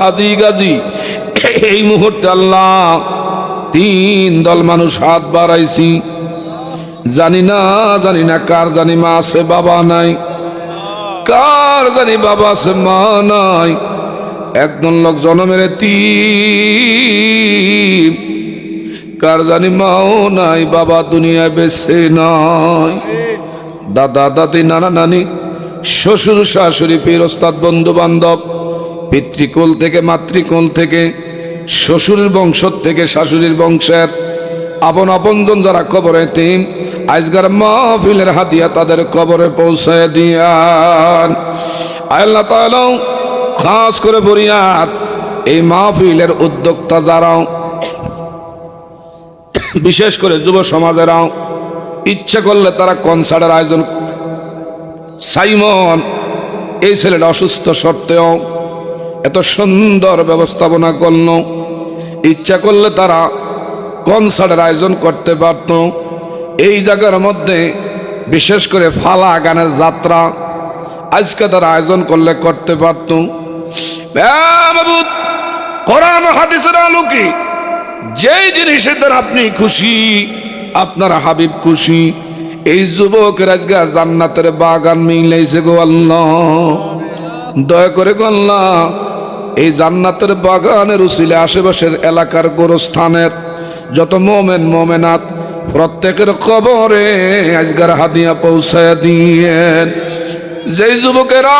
হাজি গাজী এই মুহূর্তে আল্লাহ তিন দল মানুষ হাত বাড়াইছি। জানি না কার জানি মা আছে বাবা নাই, কার জানি বাবা আছে মা নাই। একজন লোক জন্মের এতিম, কার জানি মাও নাই, বাবা দুনিয়ায় বেঁচে নাই। দাদা দাদি নানা নানি শ্বশুর শাশুড়ি পীর ওস্তাদ বন্ধু বান্ধব পিতৃকুল থেকে মাতৃকুল থেকে শ্বশুরের বংশ থেকে শাশুড়ির বংশের আপন আপনজন যারা কবরে তিন আজকের মাহফিলের হাদিয়া তাদের কবরে পৌঁছায় দিয়ান। আল্লাহ তাআলা খাস করে ফরিয়াদ এই মাহফিলের উদ্যোক্তা যারাও, বিশেষ করে যুব সমাজেরাও ইচ্ছা করলে তারা কনসার্টের আয়োজন। সাইমন এই ছেলেটা অসুস্থ সত্ত্বেও এত সুন্দর ব্যবস্থাপনা করল, ইচ্ছা করলে তারা কনসার্টের আয়োজন করতে পারত। এই জায়গার মধ্যে বিশেষ করে ফালা গানের যাত্রা আজকে তারা আয়োজন করলে করতে পারত। কোরআন হাদিসের আলোকে যেই জিনিসের দ্বারা আপনি খুশি, আপনার হাবিব খুশি, এই যুবকের আজকে জান্নাতের বাগান মিলাইছে গো আল্লাহ। দয়া করে গো আল্লাহ এই জান্নাতের বাগানের উসিলে আশেপাশের এলাকার গোরস্থানের যত মোমেন মোমেনাত প্রত্যেকের খবরে আজকের হাদিয়া পৌঁছায় দিয়েন। যেই যুবকেরা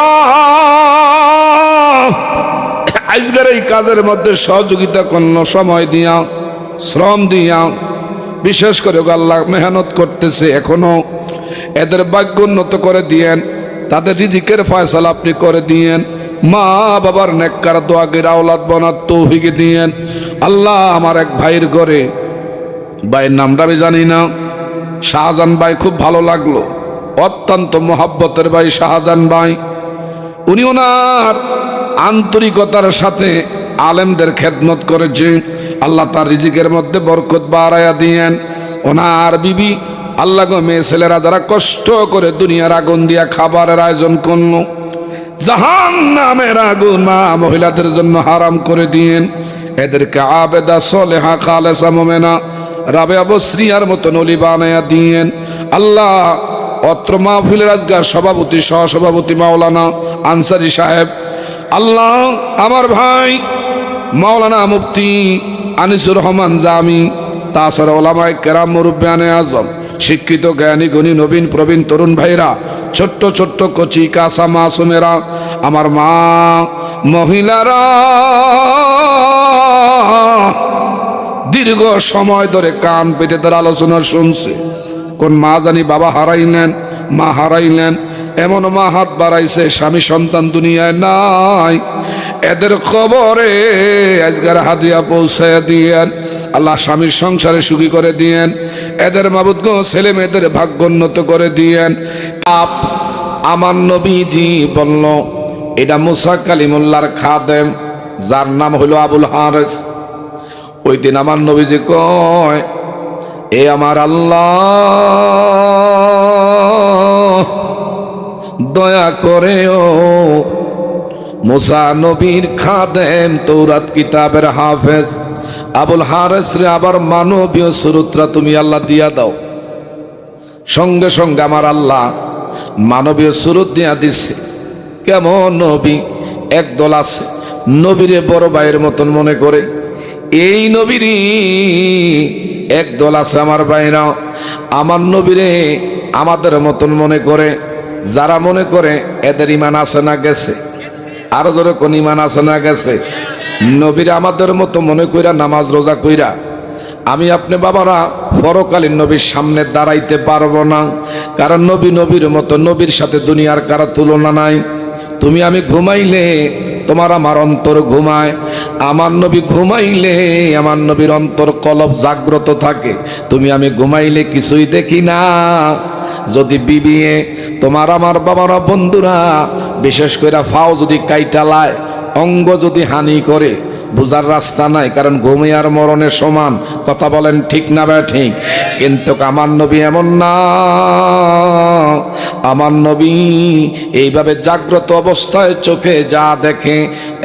আজকের এই কাজের মধ্যে সহযোগিতা করল, সময় দিয়া শ্রম দিয়া, বিশেষ করে আল্লাহ মেহনত করতেছে এখনো, এদের ভাগ্য উন্নত করে দিয়েন, তাদের রিজিকের ফয়সালা আপনি করে দিয়েন। মা বাবার নেককার দোয়াগের আওলাদ বনার তৌফিক দিয়েন আল্লাহ। আমার এক ভাইয়ের ঘরে, ভাইয়ের নামটা আমি জানি না, শাহজাহান ভাই, খুব ভালো লাগলো, অত্যন্ত মোহাব্বতের ভাই শাহজাহান ভাই। উনি ওনার আন্তরিকতার সাথে আলেমদের খেদমত করেছে, আল্লাহ তার রিজিকের মধ্যে বরকত বাড়ায়া দিয়েন। ওনার বিবি আল্লাহ গো মেয়ে ছেলেরা যারা কষ্ট করে দুনিয়ার আগুন দিয়া খাবারের আয়োজন করলো, জাহান্নামের আগুন মা মহিলাদের জন্য হারাম করে দিয়েন। এদেরকে আবেদা সলেহা খালেসা মোমেনা রাবেয়া বসরিয়ার মতন অলি বানায়া দিয়েন আল্লাহ। অত্র মাহফিলের আজকের সভাপতি সহসভাপতি মাওলানা আনসারি সাহেব, আল্লাহ আমার ভাই মাওলানা মুফতি আনিসুর রহমান জামি, তাছাড়া ওলামায়ে কেরাম মুরব্বিয়ানে আজম, শিক্ষিত জ্ঞানী গুণী নবীন প্রবীণ তরুণ ভাইরা, ছোট্ট ছোট্ট কচি কাঁচা মাসুমেরা, আমার মা মহিলারা দীর্ঘ সময় ধরে কান পেতে তার আলোচনা শুনছে। কোন মা জানি বাবা হারাইলেন, মা হারাইলেন, এমন মা হাত বাড়াইছে স্বামী সন্তান দুনিয়ায় নাই, এদের খবরে আজকের হাদিয়া পৌঁছায় দিয়েন আল্লাহ। স্বামীর সংসারে সুখী করে দিয়েন, এদের মাবুদ গো ছেলে মেয়েদের ভাগ্যোন্নত করে দিয়েন। আমার নবীজি বলল এটা মুসা কালিমুল্লাহর খাদেম, যার নাম হলো আবুল হারেস। ওই দিন আমার নবীজি কয়, এ আমার আল্লাহ দয়া করে ও মুসা নবীর খাদেম তৌরাত কিতাবের হাফেজ আবুল হারেস রে আবার মানবীয় সুরুতরা তুমি আল্লাহ দিয়া দাও। সঙ্গে সঙ্গে আমার আল্লাহ মানবীয় সুরত দিয়া দিছে। কেমন নবী, একদল আছে নবীরে বড় ভাইয়ের মতন মনে করে, এই নবীরই একদল আছে আমার ভাইরা আমার নবীরে আমাদের মতন মনে করে। যারা মনে করে এদের ইমান আছে না গেছে? আরো জোরে কোন ইমান আছে না গেছে? নবীরা আমাদের মতো মনে কইরা নামাজ রোজা কইরা আমি আপনি বাবারা পরকালীন নবীর সামনে দাঁড়াইতে পারবো না, কারণ নবী নবীর মতো, নবীর সাথে দুনিয়ার কারো তুলনা নাই। তুমি আমি ঘুমাইলে তোমার আমার অন্তর ঘুমায়, আমার নবী ঘুমাইলে আমার নবীর অন্তর কলব জাগ্রত থাকে। তুমি আমি ঘুমাইলে কিছুই দেখি না। যদি বিবিয়ে তোমার আমার বাবারা বন্ধুরা বিশেষ করে ফাও যদি কাইটালায়, অঙ্গ যদি হানি করে, বুঝার রাস্তা নাই, কারণ ঘুমিয়ে আর মরণের সমান। কথা বলেন ঠিক না ভাই ঠিক? কিন্তু আমার নবী এমন না, আমার নবী এইভাবে জাগ্রত অবস্থায় চোখে যা দেখে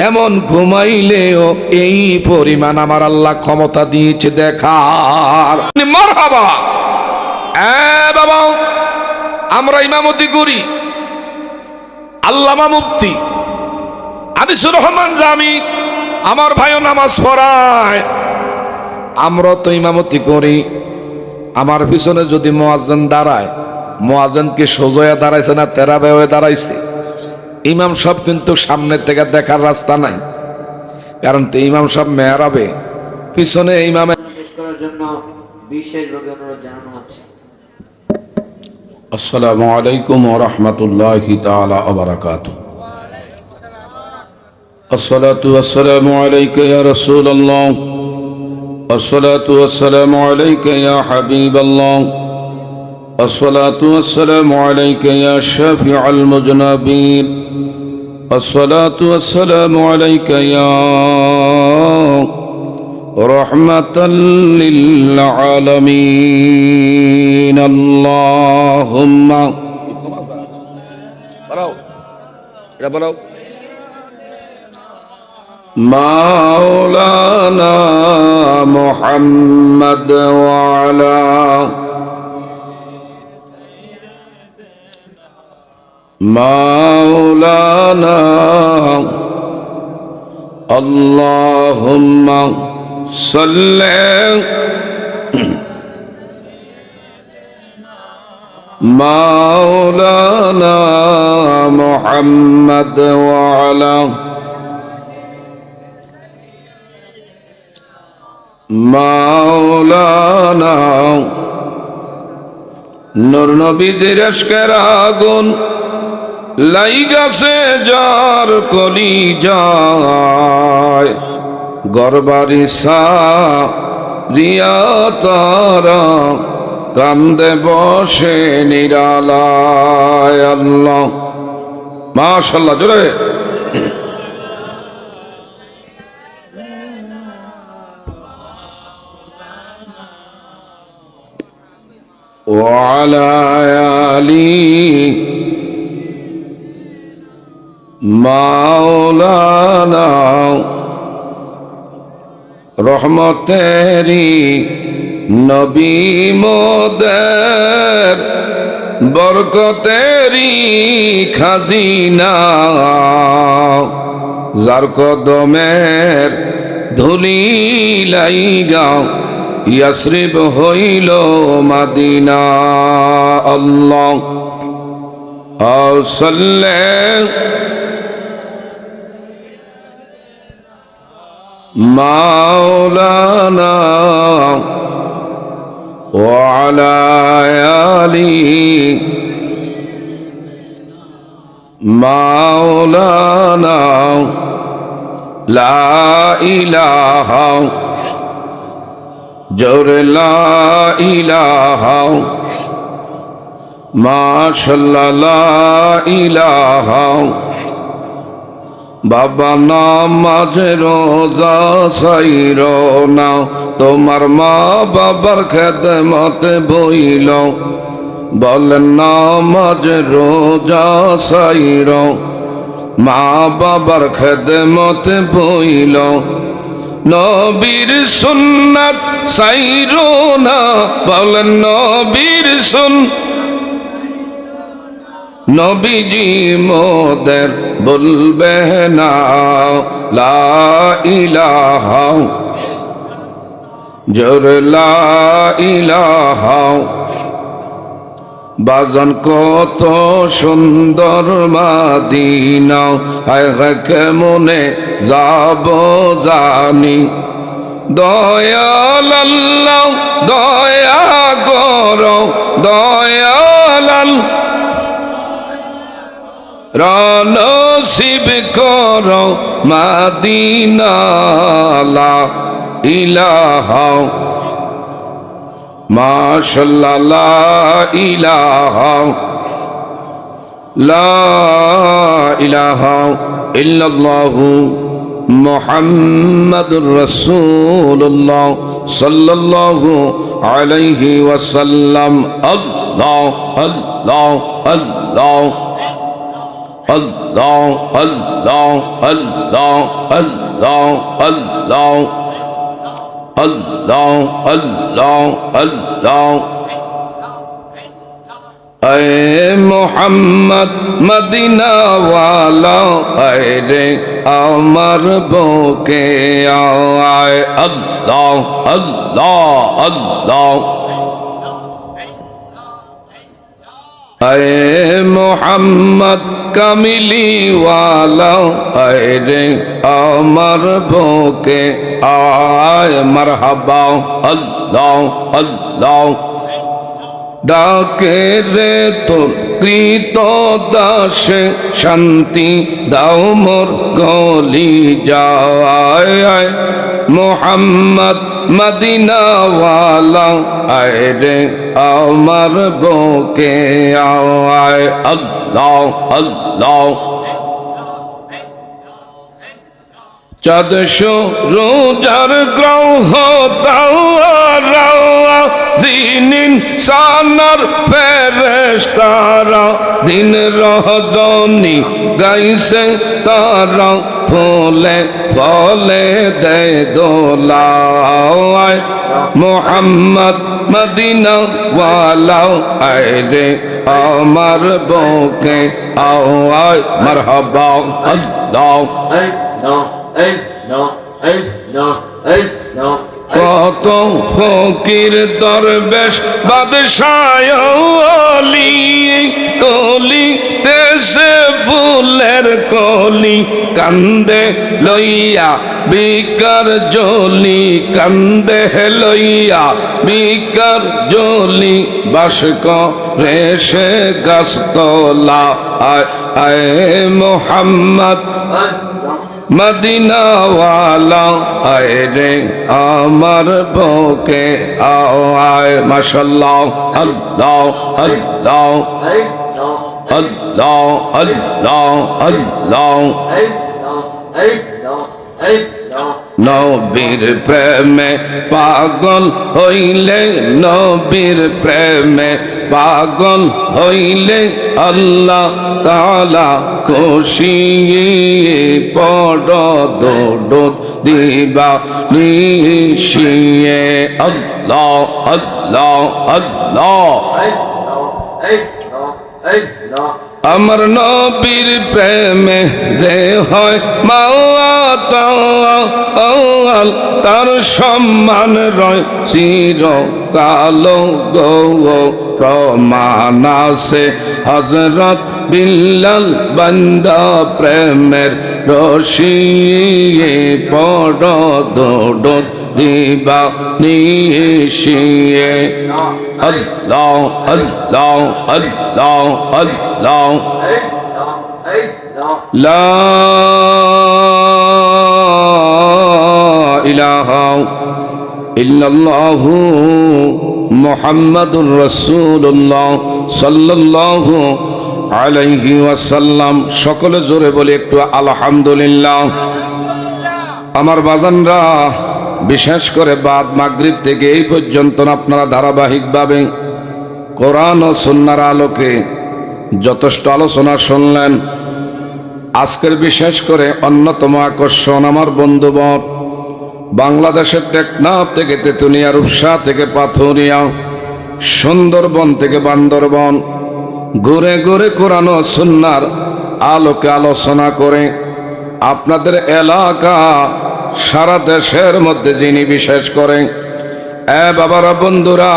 এমন ঘুমাইলেও এই পরিমাণ আমার আল্লাহ ক্ষমতা দিয়েছে দেখার। মারহাবা। বাবা, আমরা ইমামতি করি, আল্লামা মুফতি আনিসুর রহমান জামি আমার ভাইও নামাজ পড়ায়, আমরা তো ইমামতি করি। আমার পিছনে যদি মুয়াজ্জিন দাঁড়ায়, মুয়াজ্জিন কি সোজা দাঁড়াইছে না তেরাবে হয়ে দাঁড়াইছে? ইমাম সাহেব কিন্তু সামনের থেকে দেখার রাস্তা নাই, কারণ তো ইমাম সাহেব মেহরাবে, পিছনে ইমামের জন্য বিশেষভাবে অনুরোধ জানানো হচ্ছে। আসসালামু আলাইকুম ওয়া রাহমাতুল্লাহি তাআলা ওয়া বারাকাতুহু। আসসালাতু ওয়াসসালামু আলাইকা ইয়া রাসূলুল্লাহ, আসসালাতু ওয়াসসালামু আলাইকা ইয়া হাবিবাল্লাহ, আসসালাতু ওয়াসসালামু আলাইকা ইয়া শাফিউল মুজনাবিন, আসসালাতু ওয়াসসালামু আলাইকা ইয়া রাহমাতাল লিল আলামিন। আল্লাহুম্মা বলো, এটা বলো। মাওলানা মুহাম্মদ ওয়া আলা মাওলানা আল্লাহুম্মা সাল্লি মাওলানা মুহাম্মদ ওয়া আলা মাওলানা। নূর নবীজির ইশকের আগুন লাইগাছে যার কলিজায়, গরবারি সারিয়া তারা কান্দে বসে নিরালায়। আল্লাহ মাশাআল্লাহ, জোরে। وعلى آله مولانا রহমতেরি নবী মোদের বরকতেরি খাজিনা, যার কদমের ধুলি লাইগা ইয়াসরিব হইল মদিনা। আল্লাহ সাল্লি মাওলানা ওয়া আলা আলিহি মাওলানা। লা ইলাহা জোরে লা ইলাহা মাশাআল্লাহ লা ইলাহা। বাবা নামাজ রোজা সাইরো না, তোমার মা বাবার খেদমতে বইল, বলেন নামাজ রোজা সাইরো মা বাবার খেদমতে বইল, নবীর সুন্নাত সাইরো না, বলেন নবীর নবীজি মোদের বলবে না লা ইলাহা জোরে লা ইলাহা। বাজান কত সুন্দর মাদিনা, আয় কেমনে যাব জানি, দয়াল আল্লাহ দয়া করো দয়াল নসিব করো মাদিনা লা ইলাহা মাশাআল্লাহ লা ইলাহা লা ইলাহা ইল্লাল্লাহু মুহাম্মাদুর রাসূলুল্লাহ সাল্লাল্লাহু আলাইহি ওয়াসাল্লাম। আল্লাহ আল্লাহ আল্লাহ আল্লাহ আল্লাহ আল্লাহ আল্লাহ আল্লাহ আল্লাহ আল্লাহ আল্লাহ। এ মোহাম্মদ মদিনা ওয়ালা আয় রে আমার বুকে আয়। আল্লাহ আল্লাহ আল্লাহ। এ মোহাম্মদ কামিলি ওয়ালা আয় রে আমার বুকে আয়। মারহাবা আল্লাহ আল্লাহ। ডাকে রে তোর কৃত দাসে শান্তি দাও মোর কলি যায়। মোহাম্মদ মদিনা ওয়ালা আয় রে আমার বুকে আয়। আল্লাহ আল্লাহ। চাঁদশো রোজার গ্রহ তারা জিনিন সানার ফেরেশতারা দিন রজনী গাইছে তারা ফুলে ফলে দে দোলায়। মোহাম্মদ মদিনা ওয়ালা আয় রে আমার বুকে আয়। মারহাবা আল্লাহ। কত ফকির দরবেশ বাদশাহ ওলি কলি দেশে ফুলের কলি কান্দে লইয়া বিকার জলি কান্দে লইয়া বিকার জলি বাস করে সে গাছতলা আয়। আয় মোহাম্মদ মদিনা ওয়ালা আয় রে আমার বুকে আয়। মাশাআল্লাহ আল্লাহ আল্লাহ আল্লাহ আল্লাহ আল্লাহ। নবীর প্রেমে পাগল হইলে নবীর প্রেমে পাগল হইলে আল্লাহ তাআলা খুশি পড় দৌড় দিবা নিশিয়ে। আল্লাহ আল্লাহ আল্লাহ। আমার নবীর প্রেমে যে হয় মাওয়াতাল তার সম্মান রয় চিরকাল গো। প্রমাণ আছে হযরত বিল্লাল বান্দা প্রেমের রশি পড় দৌড় দিবা নিশিয়ে। আল্লাহ আল্লাহ আল্লাহ আল্লাহ। লা ইলাহা ইল্লাল্লাহু মুহাম্মাদুর রাসূলুল্লাহ সাল্লাল্লাহু আলাইহি ওয়াসাল্লাম। সকলে জোরে বলে একটু আলহামদুলিল্লাহ। আমার বাজানরা, বিশেষ করে বাদ মাগরিব থেকে এই পর্যন্ত আপনারা ধারাবাহিকভাবে কোরআন ও সুন্নাহর আলোকে যথেষ্ট আলোচনা শুনলেন। আজকের বিশেষ করে অন্যতম আকর্ষণ আমার বন্ধুবর বাংলাদেশের টেকনাফ থেকে তেতুলিয়া, রূপসা থেকে পাথুরিয়া, সুন্দরবন থেকে বান্দরবন ঘুরে ঘুরে কোরআন ও সুন্নাহর আলোকে আলোচনা করে আপনাদের এলাকা সারা দেশের মধ্যে যিনি বিশেষ করে বাবারা বন্ধুরা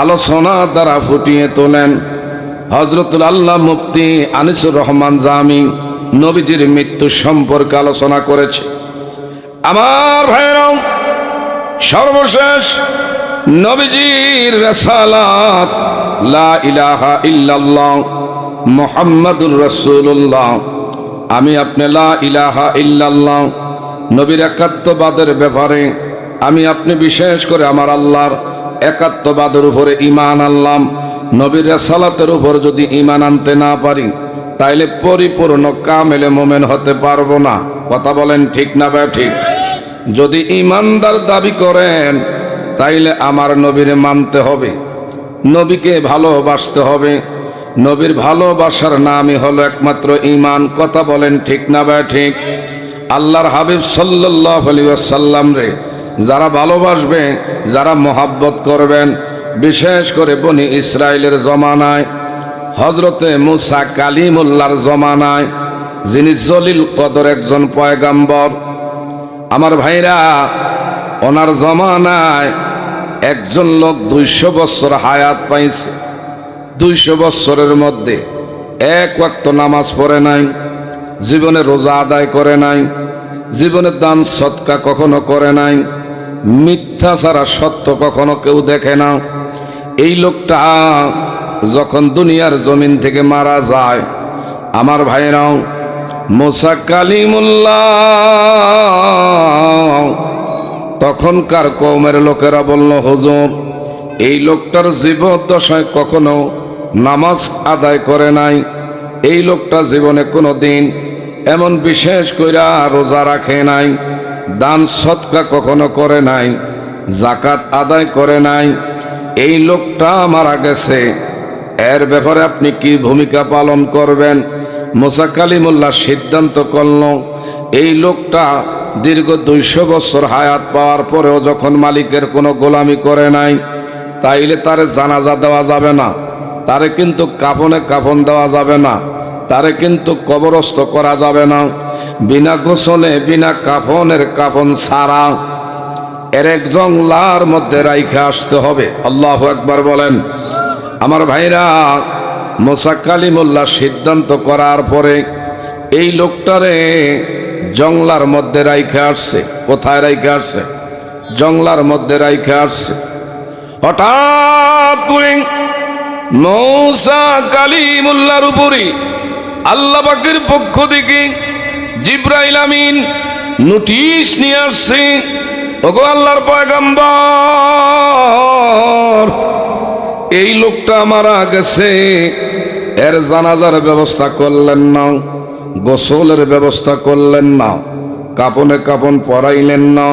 আলোচনা দ্বারা ফুটিয়ে তোলেন হযরতুল আল্লাহ মুফতি আনিসুর রহমান জামি নবীজির মৃত্যু সম্পর্কে আলোচনা করেছে। আমার ভাইরা, সর্বশেষ নবীজির রিসালাত লা ইলাহা ইল্লাল্লাহ মুহাম্মাদুর রাসূলুল্লাহ। আমি আপনি লা ইলাহা ইল্লাল্লাহ নবীর একাত্মবাদের ব্যাপারে আমি আপনি বিশেষ করে আমার আল্লাহর একাত্মবাদের উপরে ঈমান আনলাম। নবীর রিসালাতের উপর যদি ঈমান আনতে না পারি তাইলে পরিপূর্ণ কামেলে মোমেন হতে পারবো না। কথা বলেন ঠিক না বা ঠিক? যদি ইমানদার দাবি করেন তাইলে আমার নবীরে মানতে হবে, নবীকে ভালোবাসতে হবে। নবীর ভালোবাসার নামই হলো একমাত্র ঈমান। কথা বলেন ঠিক না বা ঠিক? আল্লাহর হাবিব সাল্লাল্লাহু আলাইহি ওয়াসাল্লাম রে যারা ভালোবাসবে, যারা মহাব্বত করবেন, বিশেষ করে বনি ইসরায়েলের জমানায়, হযরতে মুসা কালিমুল্লাহর জমানায়, যিনি জলিল কদর একজন পয়গাম্বর, আমার ভাইরা, ওনার জমানায় একজন লোক 200 বছর হায়াত পাইছে। 200 বছরের মধ্যে এক ওয়াক্ত নামাজ পড়ে নাই, জীবনে রোজা আদায় করে নাই, জীবনে দান সদকা কখনো করে নাই, মিথ্যা ছাড়া সত্য কখনো কেউ দেখে না। এই লোকটা যখন দুনিয়ার জমিন থেকে মারা যায়, আমার ভাইরাও, মুসা কালিমুল্লাহ তখনকার কওমের লোকেরা বলল, হুজুর, এই লোকটার জীবদ্দশায় কখনো নামাজ আদায় করে নাই, এই লোকটা জীবনে কোনো দিন এমন বিশেষ কইরা রোজা রাখে নাই, দান সদকা কখনো করে নাই, জাকাত আদায় করে নাই, এই লোকটা মারা গেছে, এর ব্যাপারে আপনি কি ভূমিকা পালন করবেন? মুসা কালিমুল্লাহ সিদ্ধান্ত করল, এই লোকটা দীর্ঘ 200 বছর হায়াত পাওয়ার পরেও যখন মালিকের কোনো গোলামি করে নাই, তাইলে তারে জানাজা দেওয়া যাবে না, তারে কিন্তু কাফনে কাফন দেওয়া যাবে না, তারে কিন্তু কবরস্থ করা যাবে না, বিনা গোসলে বিনা কাফনের কাফন ছাড়া এর এক জংলার মধ্যে রাইখে আসতে হবে। আল্লাহু আকবার বলেন। আমার ভাইরা, মুসা কালিমুল্লাহ সিদ্ধান্ত করার পরে এই লোকটারে জংলার মধ্যে রাইখে আসছে। কোথায় রাইখে আসছে? জংলার মধ্যে রাইখে আসছে। হঠাৎ করে মুসা কালিমুল্লাহর উপরে আল্লাহ পাকের পক্ষ থেকে জিবরাইল আমিন নোটিশ নিয়ে আসছে, ওগো আল্লাহর পয়গম্বর, এই লোকটা মারা গেছে, এর জানাজার ব্যবস্থা করলেন না, গোসলের ব্যবস্থা করলেন না, কাফনে কাফন পরাইলেন না,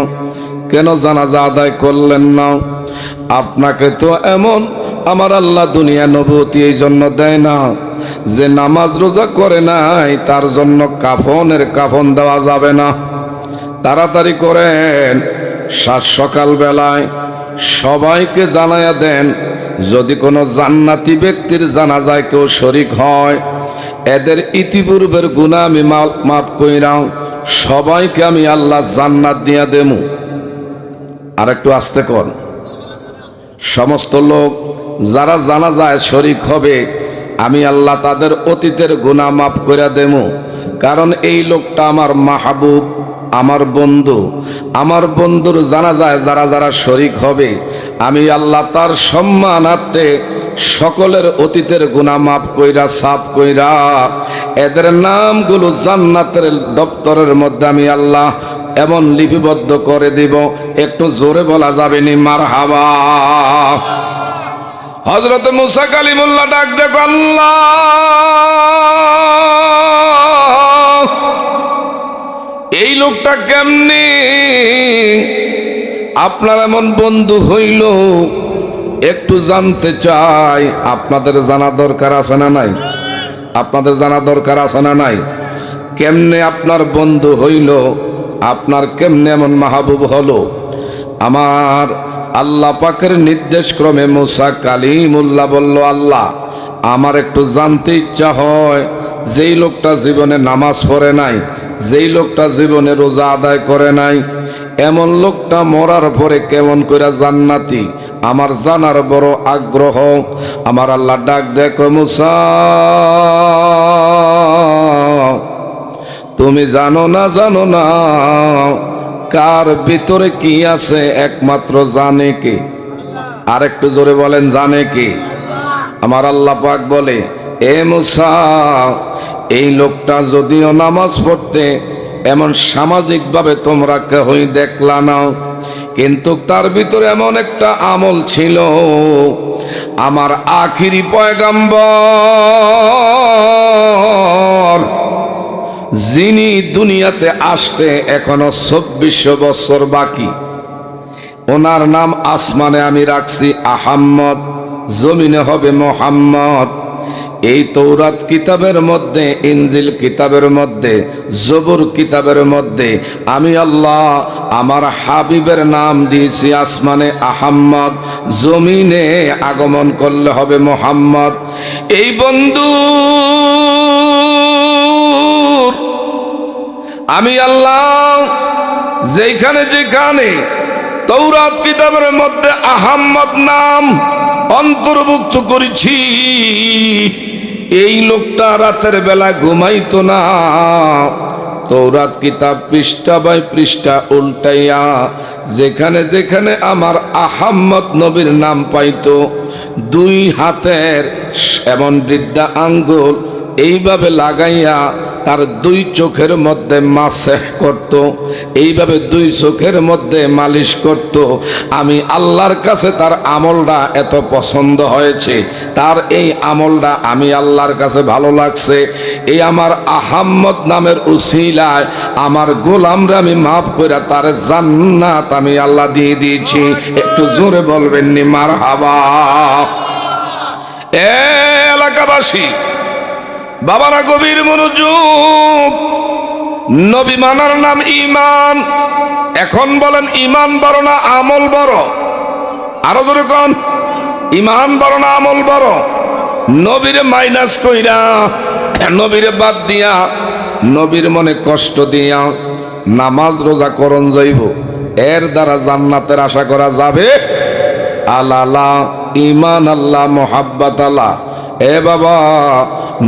কেন জানাজা আদায় করলেন না? আপনাকে তো এমন আমার আল্লাহ দুনিয়া নবুয়তি এই জন্য দেয় না যে নামাজ রোজা করে নাই তার জন্য কাফনের কাফন দেওয়া যাবে না। তাড়াতাড়ি করেন, সাত সকাল বেলায় সবাইকে জানায়া দেন, যদি কোনো জান্নাতি ব্যক্তির জানাজায় কেউ শরীক হয়, এদের ইতিপূর্বের গুনাহ আমি মাফ কইরা সবাইকে আমি আল্লাহ জান্নাত দিয়া দেমু। আর একটু আস্তে কর। সমস্ত লোক যারা জানাজায় শরীক হবে, আমি আল্লাহ তাদের অতীতের গুনাহ মাফ কইরা দেমু। কারণ এই লোকটা আমার মাহবুব, আমার বন্ধু, আমার বন্ধুর জানাজায় যারা যারা শরীক হবে, আমি আল্লাহ তার সম্মানার্থে সকলের অতীতের গুনাহ মাফ কইরা সাফ কইরা এদের নামগুলো জান্নাতের দপ্তরের মধ্যে আমি আল্লাহ এমন লিপিবদ্ধ করে দিব, একটু জোরে বলা যাবে নি মারহাবা। হযরত মুসা কালিমুল্লাহ ডাক দেখো, আল্লাহ, এই লোকটা কেমনে আপনার এমন বন্ধু হইল, একটু জানতে চাই। আপনাদের জানা দরকার আছে না নাই? আপনাদের জানা দরকার আছে না নাই? কেমনে আপনার বন্ধু হইল, আপনার কেমনে এমন মাহবুব হলো? আমার আল্লাহ পাকের নির্দেশ ক্রমে মুসা কালিমুল্লাহ বলল, আল্লাহ, আমার একটু জানতে ইচ্ছা হয়, যেই লোকটা জীবনে নামাজ পড়ে নাই, যেই লোকটা জীবনে রোজা আদায় করে নাই, এমন লোকটা মরার পরে কেমন করে জান্নাতি, আমার জানার বড় আগ্রহ। আমার আল্লাহ ডাক দেখো, মুসা, তুমি জানো না কার ভিতরে কি আছে একমাত্র জানে কে? আর একটু জোরে বলেন, জানে কে? আমার আল্লাহ পাক বলে, এ মুসা, এই লোকটা যদিও নামাজ পড়তে এমন সামাজিকভাবে তোমরা কেউই দেখলা না, কিন্তু তার ভিতরে এমন একটা আমল ছিল, আমার আখিরি পয়গম্বর যিনি দুনিয়াতে আসতে এখনো 2400 বছর বাকি, ওনার নাম আসমানে আমি রাখছি আহাম্মদ, জমিনে হবে মোহাম্মদ। এই তৌরাত কিতাবের মধ্যে, ইনজিল কিতাবের মধ্যে, জবুর কিতাবের মধ্যে আমি আল্লাহ আমার হাবিবের নাম দিয়েছি আসমানে আহাম্মদ, জমিনে আগমন করলে হবে মোহাম্মদ। এই বন্ধু আমি আল্লাহ যেখানে যেখানে তৌরাত কিতাবের মধ্যে আহাম্মদ নাম অন্তর্ভুক্ত করেছি, এই লোকটা রাতের বেলা ঘুমাইতো না, তৌরাত কিতাব পৃষ্ঠা বাই পৃষ্ঠা উল্টাইয়া যেখানে যেখানে আমার আহাম্মদ নবীর নাম পাইতো, দুই হাতের এমন বৃদ্ধা আঙ্গুল এইভাবে লাগাইয়া তার দুই চোখের মধ্যে মাসেহ করত, এইভাবে দুই চোখের মধ্যে মালিশ করত। আমি আল্লাহর কাছে তার আমলটা এত পছন্দ হয়েছে, তার এই আমলটা আমি আল্লাহর কাছে ভালো লাগছে। এই আমার আহাম্মদ নামের উসিলায় আমার গোলামরা আমি মাফ করে তার জান্নাত আমি আল্লাহ দিয়ে দিয়েছি। একটু জোরে বলবেন নি মারহাবা। এলাকাবাসী বাবারা গভীর মনোযোগ, নবী মানার নাম ঈমান। এখন বলেন ঈমান বড় না আমল বড়? আরো জোরে কোন, ঈমান বড় না আমল বড়? নবীরে মাইনাস কইরা, নবীরে বাদ দিয়া, নবীর মনে কষ্ট দিয়া নামাজ রোজা করন যাইব, এর দ্বারা জান্নাতের আশা করা যাবে? আল্লাহ ঈমান আল্লাহ মোহাব্বত আল্লাহ। এ বাবা,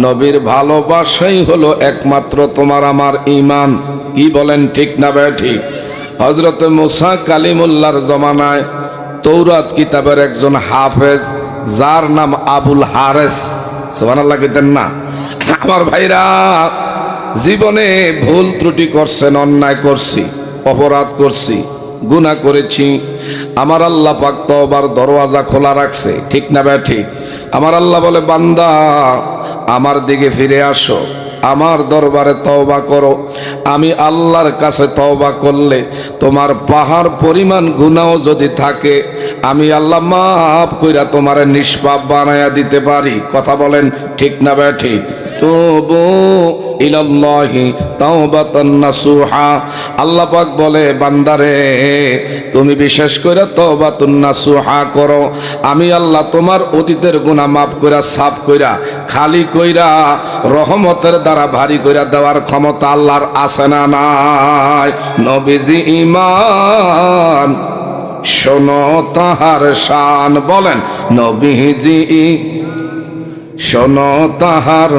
নবীর ভালোবাসাই হলো একমাত্র তোমার আমার ঈমান। কি বলেন, ঠিক না বে ঠিক? হযরত মুসা কালিমুল্লাহর জমানায় তৌরাত কিতাবের একজন হাফেজ, যার নাম আবুল হারেস, সুবহানাল্লাহ কইতেন না? আমার ভাইরা, জীবনে ভুল ত্রুটি করছেন, অন্যায় করছি, অপরাধ করছি, গুনাহ করেছি, আমার আল্লাহ পাক তওবার দরওয়াজা খোলা রাখছে, ঠিক না বে ঠিক? আমার আল্লাহ বলে, বান্দা আমার দিকে ফিরে আসো, আমার দরবারে তওবা করো। আমি আল্লাহর কাছে তওবা করলে তোমার পাহাড় পরিমাণ গুনাহ যদি থাকে, আমি আল্লাহ মাফ কইরা তোমার নিষ্পাপ বানায়া দিতে পারি। কথা বলেন, ঠিক না বে ঠিক? তুবু ইলাল্লাহি তাওবাতান নাসুহা। আল্লাহ পাক বলে, বান্দারে তুমি বিশেষ করে তাওবাতুন নাসুহা করো, আমি আল্লাহ তোমার অতীতের গুনাহ মাফ কইরা, সাফ কইরা, খালি কইরা, রহমতের দ্বারা ভারী কইরা দেওয়ার ক্ষমতা আল্লাহর আছে না নাই? নবীজি ঈমান, শোনো তাহার শান। বলেন, নবীজি শোনো তাহার,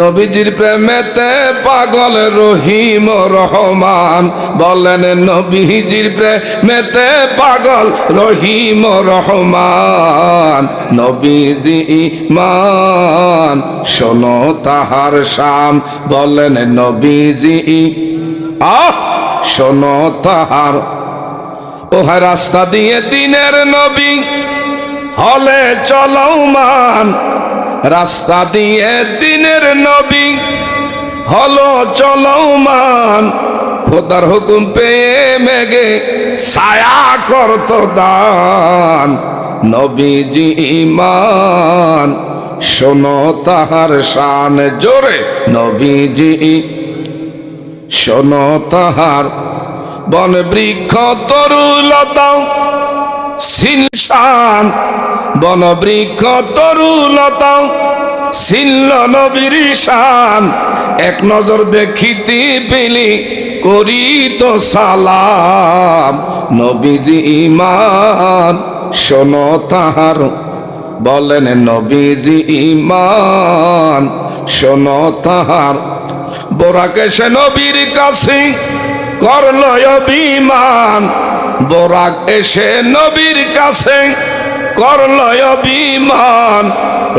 নবীজির প্রেমেতে পাগল রহিম রহমান। বলেন, নবীজির প্রেমেতে পাগল রহিম রহমান। নবীজি ঈমান, শোনো তাহার শান। বলেন, নবীজি শোনো তাহার। ওহে রাস্তা দিয়ে দিনের নবী হলে চলমান, রাস্তা দিয়ে দিনের নবী হলো চলমান। খোদার হুকুম পেয়ে মেঘে ছায়া করত দান। নবীজি ঈমান, শোনো তাহার শান। জোরে, নবীজি শোনো তাহার। বন বৃক্ষ তরুলতা সিলশান, বন বৃক্ষ তরুলতা ছিন্ন নবীর শান। এক নজর দেখিতে পেলি করিত সালাম। নবীজি ঈমান, শোনো তাহার। বলেন, নবীজি ঈমান, শোনো তাহার। বোরাক এসে নবীর কাছে করল অভিমান। বোরাক এসে নবীর কাছে করল অভিমান।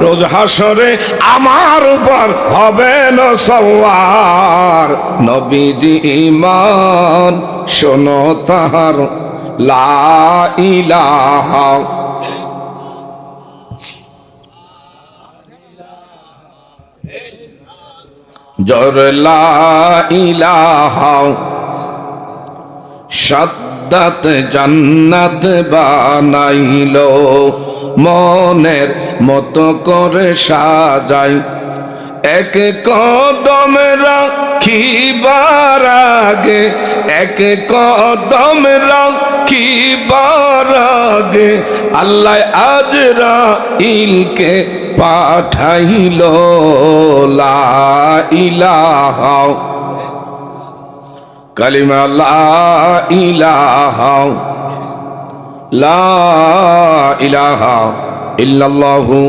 রোজ হাসরে আমার উপর হবে না সওয়ার। নবীজি ঈমান, শোনো তাহার। লা ইলাহা জোর লা ইলাহা সাদ্দাত জান্নাত বানাইলো মনের মতো করে সাজাই এক কদম রাখিবার আগে এক কদম রাখিবার আগে আল্লাহ আজরাইলকে পাঠাইলো লা ইলাহা কালিমা লা ইলাহা ইল্লাল্লাহু।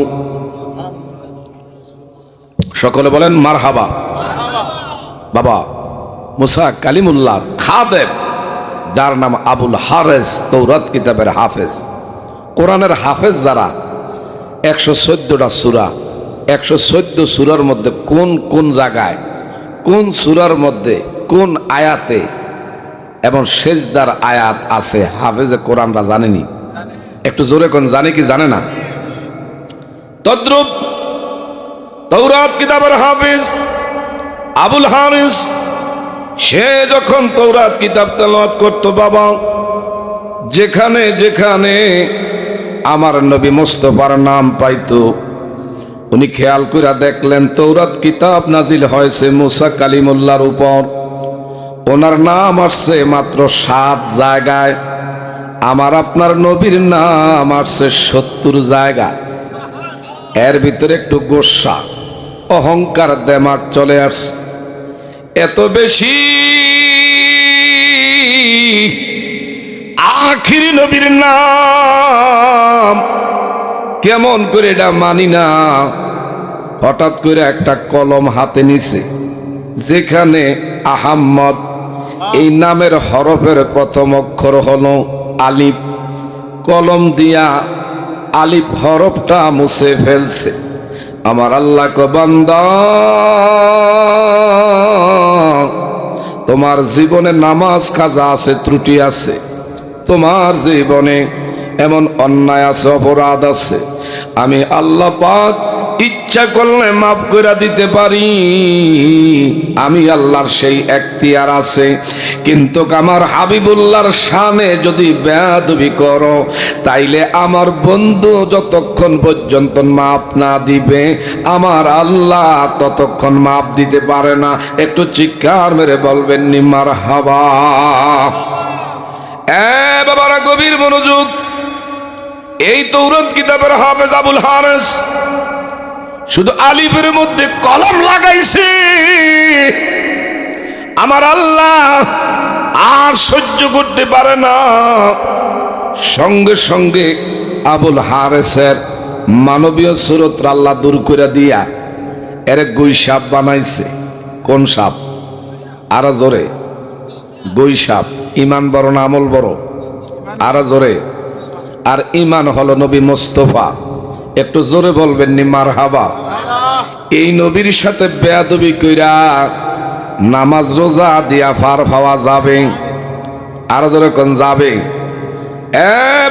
সকলে বলেন মারহাবা। বাবা মুসা কালিমুল্লাহর খাদেম, যার নাম আবুল হারেস, তৌরাত কিতাবের হাফেজ। কোরআনের হাফেজ যারা, 114টা সূরা, 114 সূরার মধ্যে কোন কোন জায়গায়, কোন সূরার মধ্যে, কোন আয়াতে এবং সেজদার আয়াত আছে, হাফেজে কোরআনরা জানেনি? একটু জোরে কোন জানে কি জানে না? তদ্রূপ তৌরাত কিতাবের হাফেজ আবুল হারিস, সে যখন তৌরাত কিতাব তেলাওয়াত করত, বাবা যেখানে যেখানে আমার নবী মুস্তাফার নাম পাইতো, উনি খেয়াল করে দেখলেন তৌরাত কিতাব নাজিল হয়েছে মুসা কালিমুল্লাহর উপর, ওনার নাম আসছে মাত্র 7 জায়গায়, আমার আপনার নবীর নাম আসছে 70 জায়গায়। এর ভিতরে একটু গোসা, অহংকার, দেমাগ চলে আসছে। এত বেশি আখিরি নবীর নাম কেমন করে এটা মানি না। হঠাৎ করে একটা কলম হাতে নিছে, যেখানে আহাম্মদ এই নামের হরফের প্রথম অক্ষর হলো আলিফ, কলম দিয়া আলিফ হরফটা মুছে ফেলছে। আমার আল্লাহ কো বান্দা, তোমার জীবনে নামাজ কাজা আছে, ত্রুটি আছে, তোমার জীবনে এমন অন্যায় আছে, অপরাধ আছে, আমি আল্লাহ পাক ইচ্ছা করলে মাফ করে দিতে পারি, আমি আল্লাহর সেই এখতিয়ার আছে। কিন্তু আমার হাবিবুল্লাহর শানে যদি বেয়াদবি করো, তাইলে আমার বন্ধু যতক্ষণ পর্যন্ত মাফ না দিবে, আমার আল্লাহ ততক্ষণ মাফ দিতে পারে না। একটু চিৎকার মেরে বলবেন নি মারহাবা। বাবারা গভীর মনোযোগ। এই তৌরাত কিতাবের হাফেজ আবুল হারেস শুধু আলিফের মধ্যে কলম লাগাইছে, আমার আল্লাহ আর সহ্য করতে পারে না। সঙ্গে সঙ্গে আবুল হারেসের মানবীয় সুরত আল্লাহ দূর করে দিয়া এর গুই সাপ বানাইছে। কোন সাপ? আরো জোরে। গুই সাপ। ইমান বড় না আমল বড়? আরো জোরে। আর ইমান হলো নবী মুস্তাফা। একটু জোরে বলবেন নি মারহাবা। এই নবীর সাথে বেয়াদবি কইরা নামাজ রোজা দিয়া ফার পাওয়া যাবে? আরো জোরে কোন যাবে?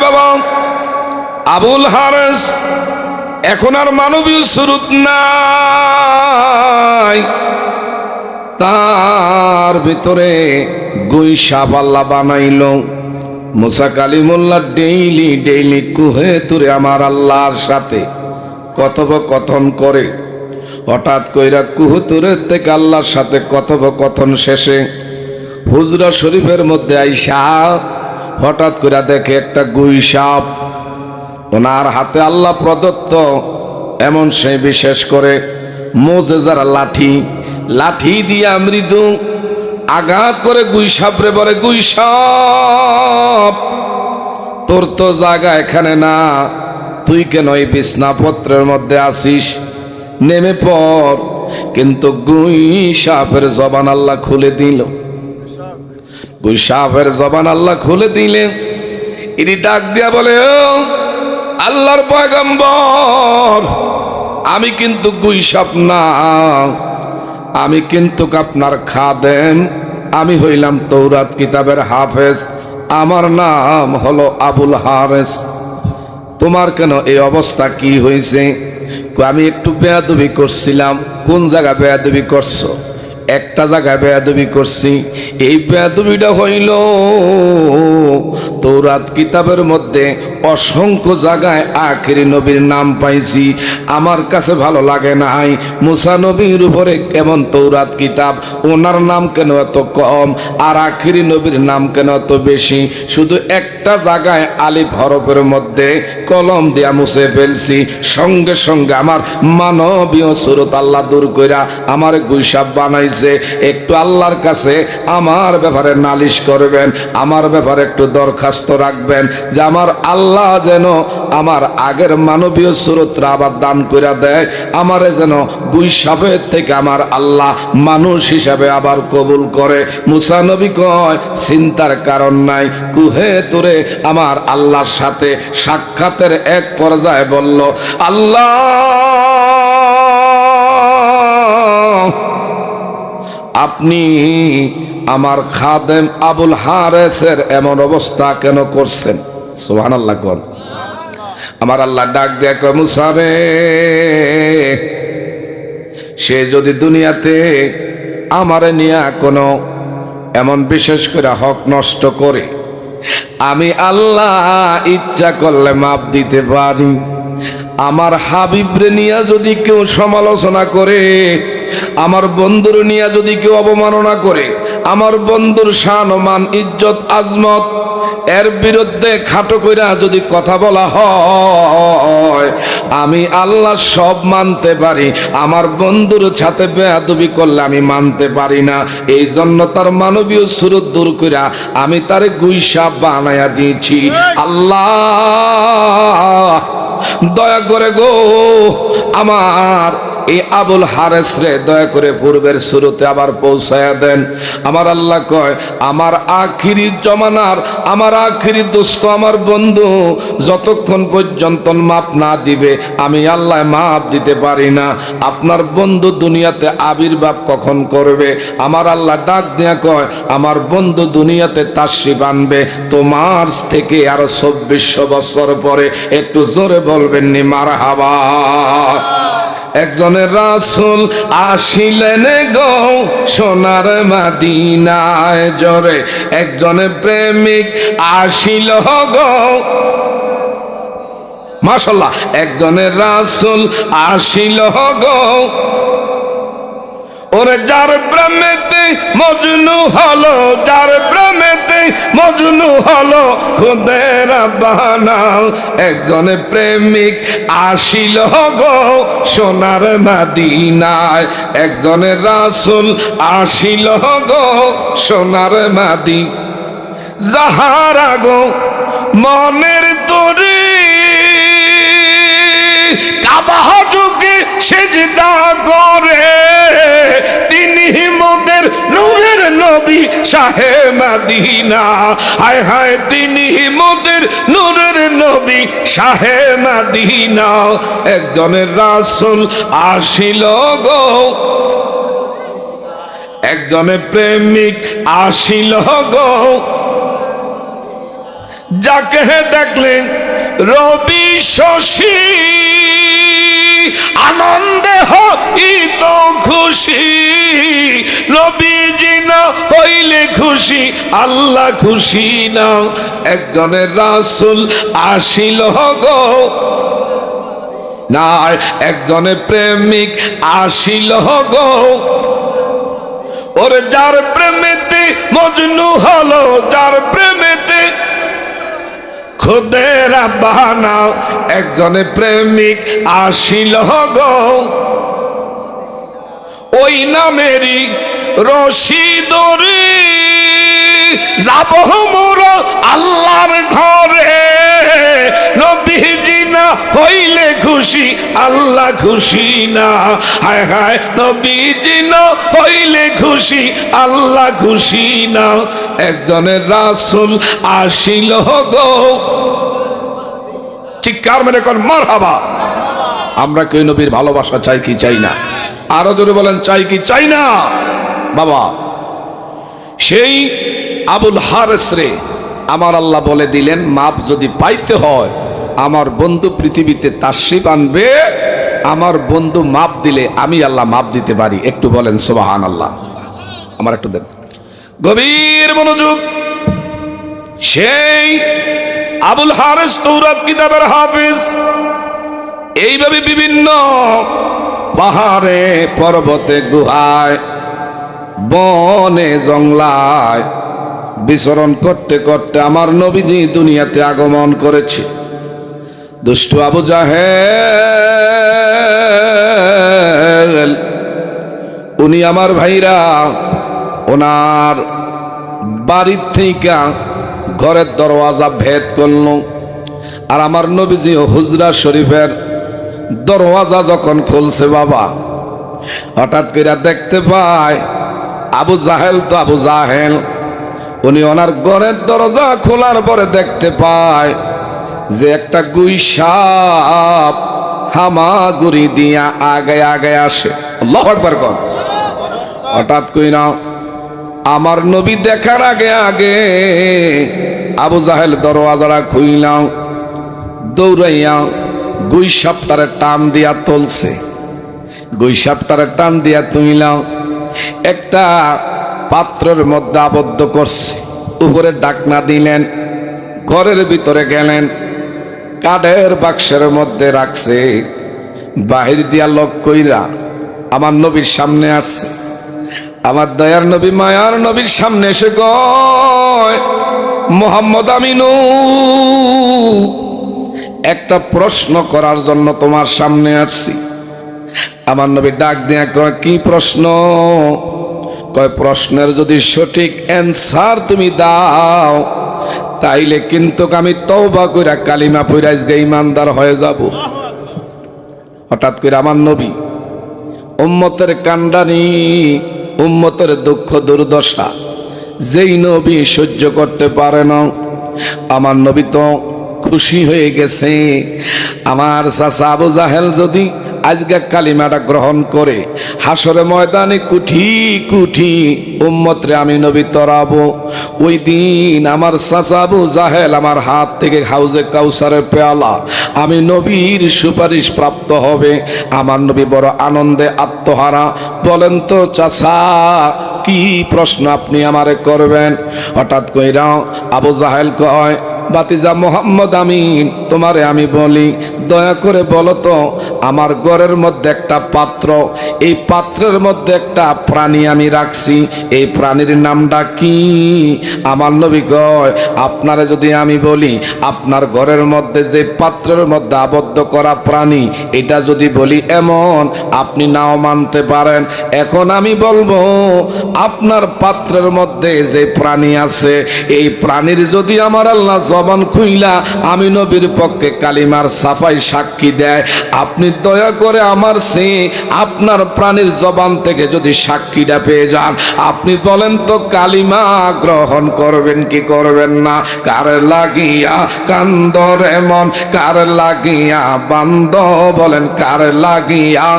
বাবা আবুল হারেস এখন আর মানবীয় সুরত নাই, তার ভিতরে গুই সাপ আল্লাহ বানাইল। মুসা কালিমুল্লাহ ডেইলি ডেইলি কুহে তুরে আমার আল্লাহর সাথে কথোপকথন করে। হঠাৎ কইরা কুহুতুরের থেকে আল্লাহর সাথে কথোপকথন শেষে হুজরা শরীফের মধ্যে আইসা হঠাৎ করে দেখে একটা গুই সাপ। ওনার হাতে আল্লাহ প্রদত্ত এমন সেই বিশেষ করে মোজেজার লাঠি, লাঠি দিয়া মৃদু আঘাত করে গুই সাপরে বলে, গুই সাপ তোর তো জায়গা এখানে না, তুই কেন এই বিছনাপত্রের মধ্যে আসিস, নেমে পড়। কিন্তু গুই সাপের জবান আল্লাহ খুলে দিল। গুই সাপের জবান আল্লাহ খুলে দিলেন। ইনি ডাক দিয়া বলে, ও আল্লাহর পয়গম্বর, আমি কিন্তু গুই সাপ না, আমি কিন্তু আপনার খাদেম, আমি হইলাম তৌরাত কিতাবের হাফেজ, আমার নাম হলো আবুল হারেস। তোমার কেন এই অবস্থা, কি হয়েছে? আমি একটু বেয়াদবি করছিলাম। কোন জায়গা বেয়াদবি করছো? একটা জায়গায় বেয়াদবি করছি। এই বেয়াদবিটা হইল তৌরাত কিতাবের মধ্যে অসংখ্য জায়গায় আখিরি নবীর নাম পাইছি, আমার কাছে ভালো লাগে নাই। মুসা নবীর উপরে কেমন তৌরাত কিতাব, ওনার নাম কেন এত কম, আর আখিরি নবীর নাম কেন এত বেশি? শুধু একটা জায়গায় আলিফ হরফের মধ্যে কলম দিয়া মুছে ফেলছি, সঙ্গে সঙ্গে আমার মানবীয় সুরত আল্লাহ দূর কইরা আমার গুইসাব বানাইছে। একটু আল্লাহর কাছে আমার ব্যাপারে নালিশ করবেন, আমার ব্যাপারে একটু দরখাস্ত রাখবেন যে আমার আল্লাহ যেন আমার আগের মানবীয় সুরতরা আবার দান কইরা দেয়, আমারে যেন গুইসাবের থেকে আমার আল্লাহ মানুষ হিসাবে আবার কবুল করে। মুসা নবী কয় চিন্তার কারণ নাই, কুহে তোরে আমার আল্লাহর সাথে সাক্ষাতের এক পর্যায়ে বলল, আল্লাহ আপনি আমার খাদেম আবুল হারেসের এমন অবস্থা কেন করছেন? সুবহানাল্লাহ কোন। আমার আল্লাহ ডাক দিয়ে কয়, মুসা রে, সে যদি দুনিয়াতে আমারে নিয়ে কোনো এমন বিশেষ করে হক নষ্ট করে, আমি আল্লাহ ইচ্ছা করলে মাপ দিতে পারি। আমার হাবিবরে নিয়ে যদি কেউ সমালোচনা করে, আমার বন্ধুর নিয়ে যদি কেউ অবমাননা করে, আমার বন্ধুর শান মান ইজ্জত আজমত এর বিরুদ্ধে খাটো কইরা যদি কথা বলা হয়, আমি আল্লাহ সব মানতে পারি, আমার বন্ধুর সাথে বেয়াদবি করলে আমি মানতে পারি না। এই জন্য তার মানবীয় সুরত দূর কইরা আমি তারে গুইসা বানায়া দিয়েছি। আল্লাহ দয়া করে গো আমার এই আবুল হারেস রে দয়া করে পূর্বের শুরুতে আবার পৌঁছায়া দেন। আমার আল্লাহ কয়, আমার আখিরি জমানার আমার আখিরি দোস্ত আমার বন্ধু যতক্ষণ পর্যন্ত মাপ না দিবে আমি আল্লাহ মাপ দিতে পারি না। আপনার বন্ধু দুনিয়াতে আবির্ভাব কখন করবে? আমার আল্লাহ ডাক দিয়া কয়, আমার বন্ধু দুনিয়াতে তাশরিফ আনবে তোমার থেকে আরো 2400 বছর পরে। একটু জোরে বলবেন নি মারহাবা। একজনের রাসূল আসিলেন গো সোনার মদিনায় জোরে, একজনের প্রেমিক আসিল গো, মাশাআল্লাহ, একজনের রাসূল আসিল গো, ওরে যার প্রেমেতে মজনু হলো, যার প্রেমেতে মজনু হলো খুদে রাব্বানা। একজনে প্রেমিক আসিল গো সোনার মদিনায়, একজনের রাসূল আসিল গো সোনার মাদি, যাহারা গো মনের তরি কাবা যুগে সিজদা করে, তিনি মোদের নূরের নবী শাহে মদিনা। হায় হায়, তিনি মোদের নূরের নবী শাহে মদিনা। একজনের রাসূল আসিল গো, একজনের প্রেমিক আসিল গো, যাকে দেখলেন রবি শশী আনন্দে হইত খুশি, নবীজি না হইলে খুশি আল্লাহ খুশি না। একজনের রাসূল আসিল গো না, একজনের প্রেমিক আসিল গো, ওরে যার প্রেমেতে মজনু হলো, যার প্রেমেতে খুদে রাব্বানা। একজনে প্রেমিক আসিল গো, ওই নামেরই রশি ধরে যাব মোরা আল্লাহর ঘরে, নবীজি না হইলে খুশি আল্লাহ খুশি না। হায় হায়, নবীজি না হইলে খুশি আল্লাহ খুশি না। একজনের রাসূল আসিল গো, চিৎকার মেরে কোন মারহাবা। আমরা কি নবীর ভালোবাসা চাই কি চাই না? আরো জোরে বলেন, চাই কি চাই না? বাবা, সেই আবুল হারেস রে আমার আল্লাহ বলে দিলেন, মাপ যদি পাইতে হয় আমার বন্ধু পৃথিবীতে তাশরিফ আনবে, আমার বন্ধু মাপ দিলে আমি আল্লাহ মাপ দিতে পারি। একটু বলেন সুবহানাল্লাহ। আমার একটু দেন গভীর মনোযোগ। সেই আবুল হারিস তৌরাত কিতাবের হাফিজ এইভাবে বিভিন্ন পাহাড়ে পর্বতে গুহায় বনে জঙ্গলায় বিচরণ করতে করতে আমার নবীজি দুনিয়াতে আগমন করেছে। দুষ্ট আবু জাহেল উনি আমার ভাইরা ওনার বাড়ির থেকে ঘরের দরওয়াজা ভেদ করল, আর আমার নবীজি হুজরা শরীফের দরওয়াজা যখন খুলছে বাবা, হঠাৎ করে দেখতে পায় আবু জাহেল তো আবু জাহেল, উনি ওনার ঘরের দরজা খোলার পরে দেখতে পায় যে একটা গুই সাপ হামাগুড়ি দিয়া আগে আগে আসে। আল্লাহু আকবার কর। হঠাৎ কইরা আমার নবী দেখার আগে আগে আবু জাহেল দরওয়াজাটা খুইলাও দৌড়াইয়া গুই সাপটারে টান দিয়া তুলছে। গুই সাপটারে টান দিয়া তুইলাও একটা পাত্রের মধ্যে আবদ্ধ করছে, উপরে ডাকনা দিলেন, ঘরের ভিতরে গেলেন, কাঠের বাক্সের মধ্যে রাখছে, বাহির দিয়া লক কইরা আমার নবীর সামনে আসছে। আমার দয়ার নবী মায়ার নবীর সামনে এসে কয়, মোহাম্মদ আমিনু একটা প্রশ্ন করার জন্য তোমার সামনে আসছি। আমার নবী ডাক দিয়া কয়, কি প্রশ্ন? কয়, প্রশ্নের যদি সঠিক অ্যান্সার তুমি দাও তাইলে কিন্তু আমি তওবা কইরা কালিমা পড়া আজকে ঈমানদার হয়ে যাব। হঠাৎ করে আমার নবী উম্মতের কান্ডানি, উম্মতের দুঃখ দুর্দশা যেই নবী সহ্য করতে পারে না, আমার নবী তো খুশি হয়ে গেছে। আমার চাচা আবু জাহেল যদি আজকে কালিমাটা গ্রহণ করে হাসরে ময়দানে কুঠি কুঠি উম্মতরে আমি নবী তরাবো, ওই দিন আমার চাচা আবু জাহেল আমার হাত থেকে হাউজে কাউসারের পেয়ালা আমি নবীর সুপারিশ প্রাপ্ত হবে। আমার নবী বড় আনন্দে আত্মহারা। বলেন তো চাচা কি প্রশ্ন আপনি আমারে করবেন? হঠাৎ কইরা আবু জাহেল কয়, বাতিজা মোহাম্মদ আমিন তোমারে আমি বলি, দয়া করে বলো তো আমার ঘরের মধ্যে একটা পাত্র, এই পাত্রের মধ্যে একটা প্রাণী আমি রাখছি, এই প্রাণীর নামটা কি? আমার নবী কয়, আপনারে যদি আমি বলি আপনার ঘরের মধ্যে যে পাত্রের মধ্যে আবদ্ধ করা প্রাণী এটা যদি বলি এমন, আপনি নাও মানতে পারেন। এখন আমি বলবো আপনার পাত্রের মধ্যে যে প্রাণী আছে এই প্রাণীর যদি আমার আল্লাহ জবান খুইলা আমি নবীর পক্ষে কালিমার সাফাই সাক্ষী দেয়, আপনি দয়া করে আমার সে আপনার প্রাণীর জবান থেকে যদি সাক্ষীটা পেয়ে যান, আপনি বলেন তো কালিমা গ্রহণ করবেন কি করবেন না? কার লাগিয়া কান্দর এমন, কার লাগিয়া বান্দ, বলেন কার লাগিয়া।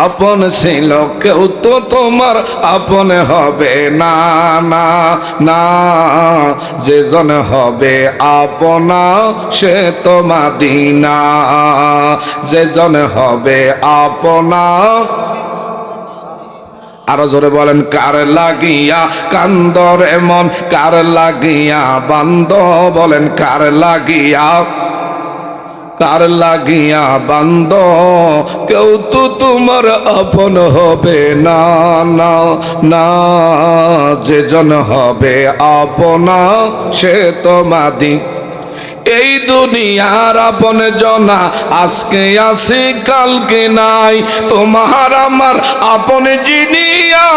আপন ছিল কেউ তো তোমার আপন হবে না, না না, যেজন হবে আপনা সে তো মদিনা, যেজন হবে আপনা। আরো জোরে বলেন, কার লাগিয়া কান্দর এমন, কার লাগিয়া বান্দ, বলেন কার লাগিয়া, কার লাগিয়া বান্দ, কেউ তো তোমার আপন হবে না, না না, যেজন হবে আপনা সে তো মাদি। এই দুনিয়ার আপন জনা আজকে আছে কালকে নাই, তোমার আমার আপন যিনি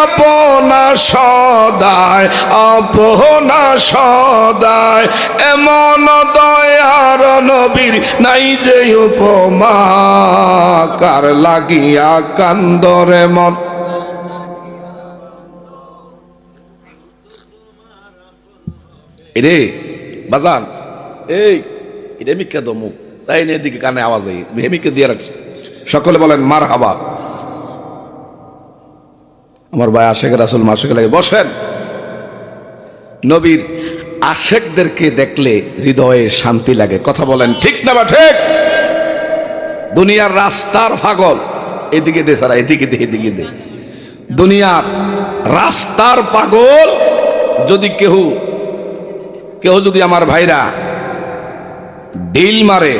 আপনা সদায়, আপনা সদায়, এমন দয়ার নবীর নাই যে উপমা, কার লাগিয়া কান্দর এমন। রে বাজান এই হেমিকা দমুক তাই এদিকে কানে আওয়াজ এই হেমিকা দিয়ে রাখছে। সকলে বলেন মারহাবা। আমার ভাই আশেক রাসূল মাশাআল্লাহ লাগে বসেন। নবীর আশেকদেরকে দেখলে হৃদয়ে শান্তি লাগে। কথা বলেন ঠিক না বা ঠিক? দুনিয়ার রাস্তার পাগল, এদিকে দে সারা, এদিকে দে, এদিকে দে। দুনিয়ার রাস্তার পাগল যদি কেহ যদি আমার ভাইরা ডিল মারে,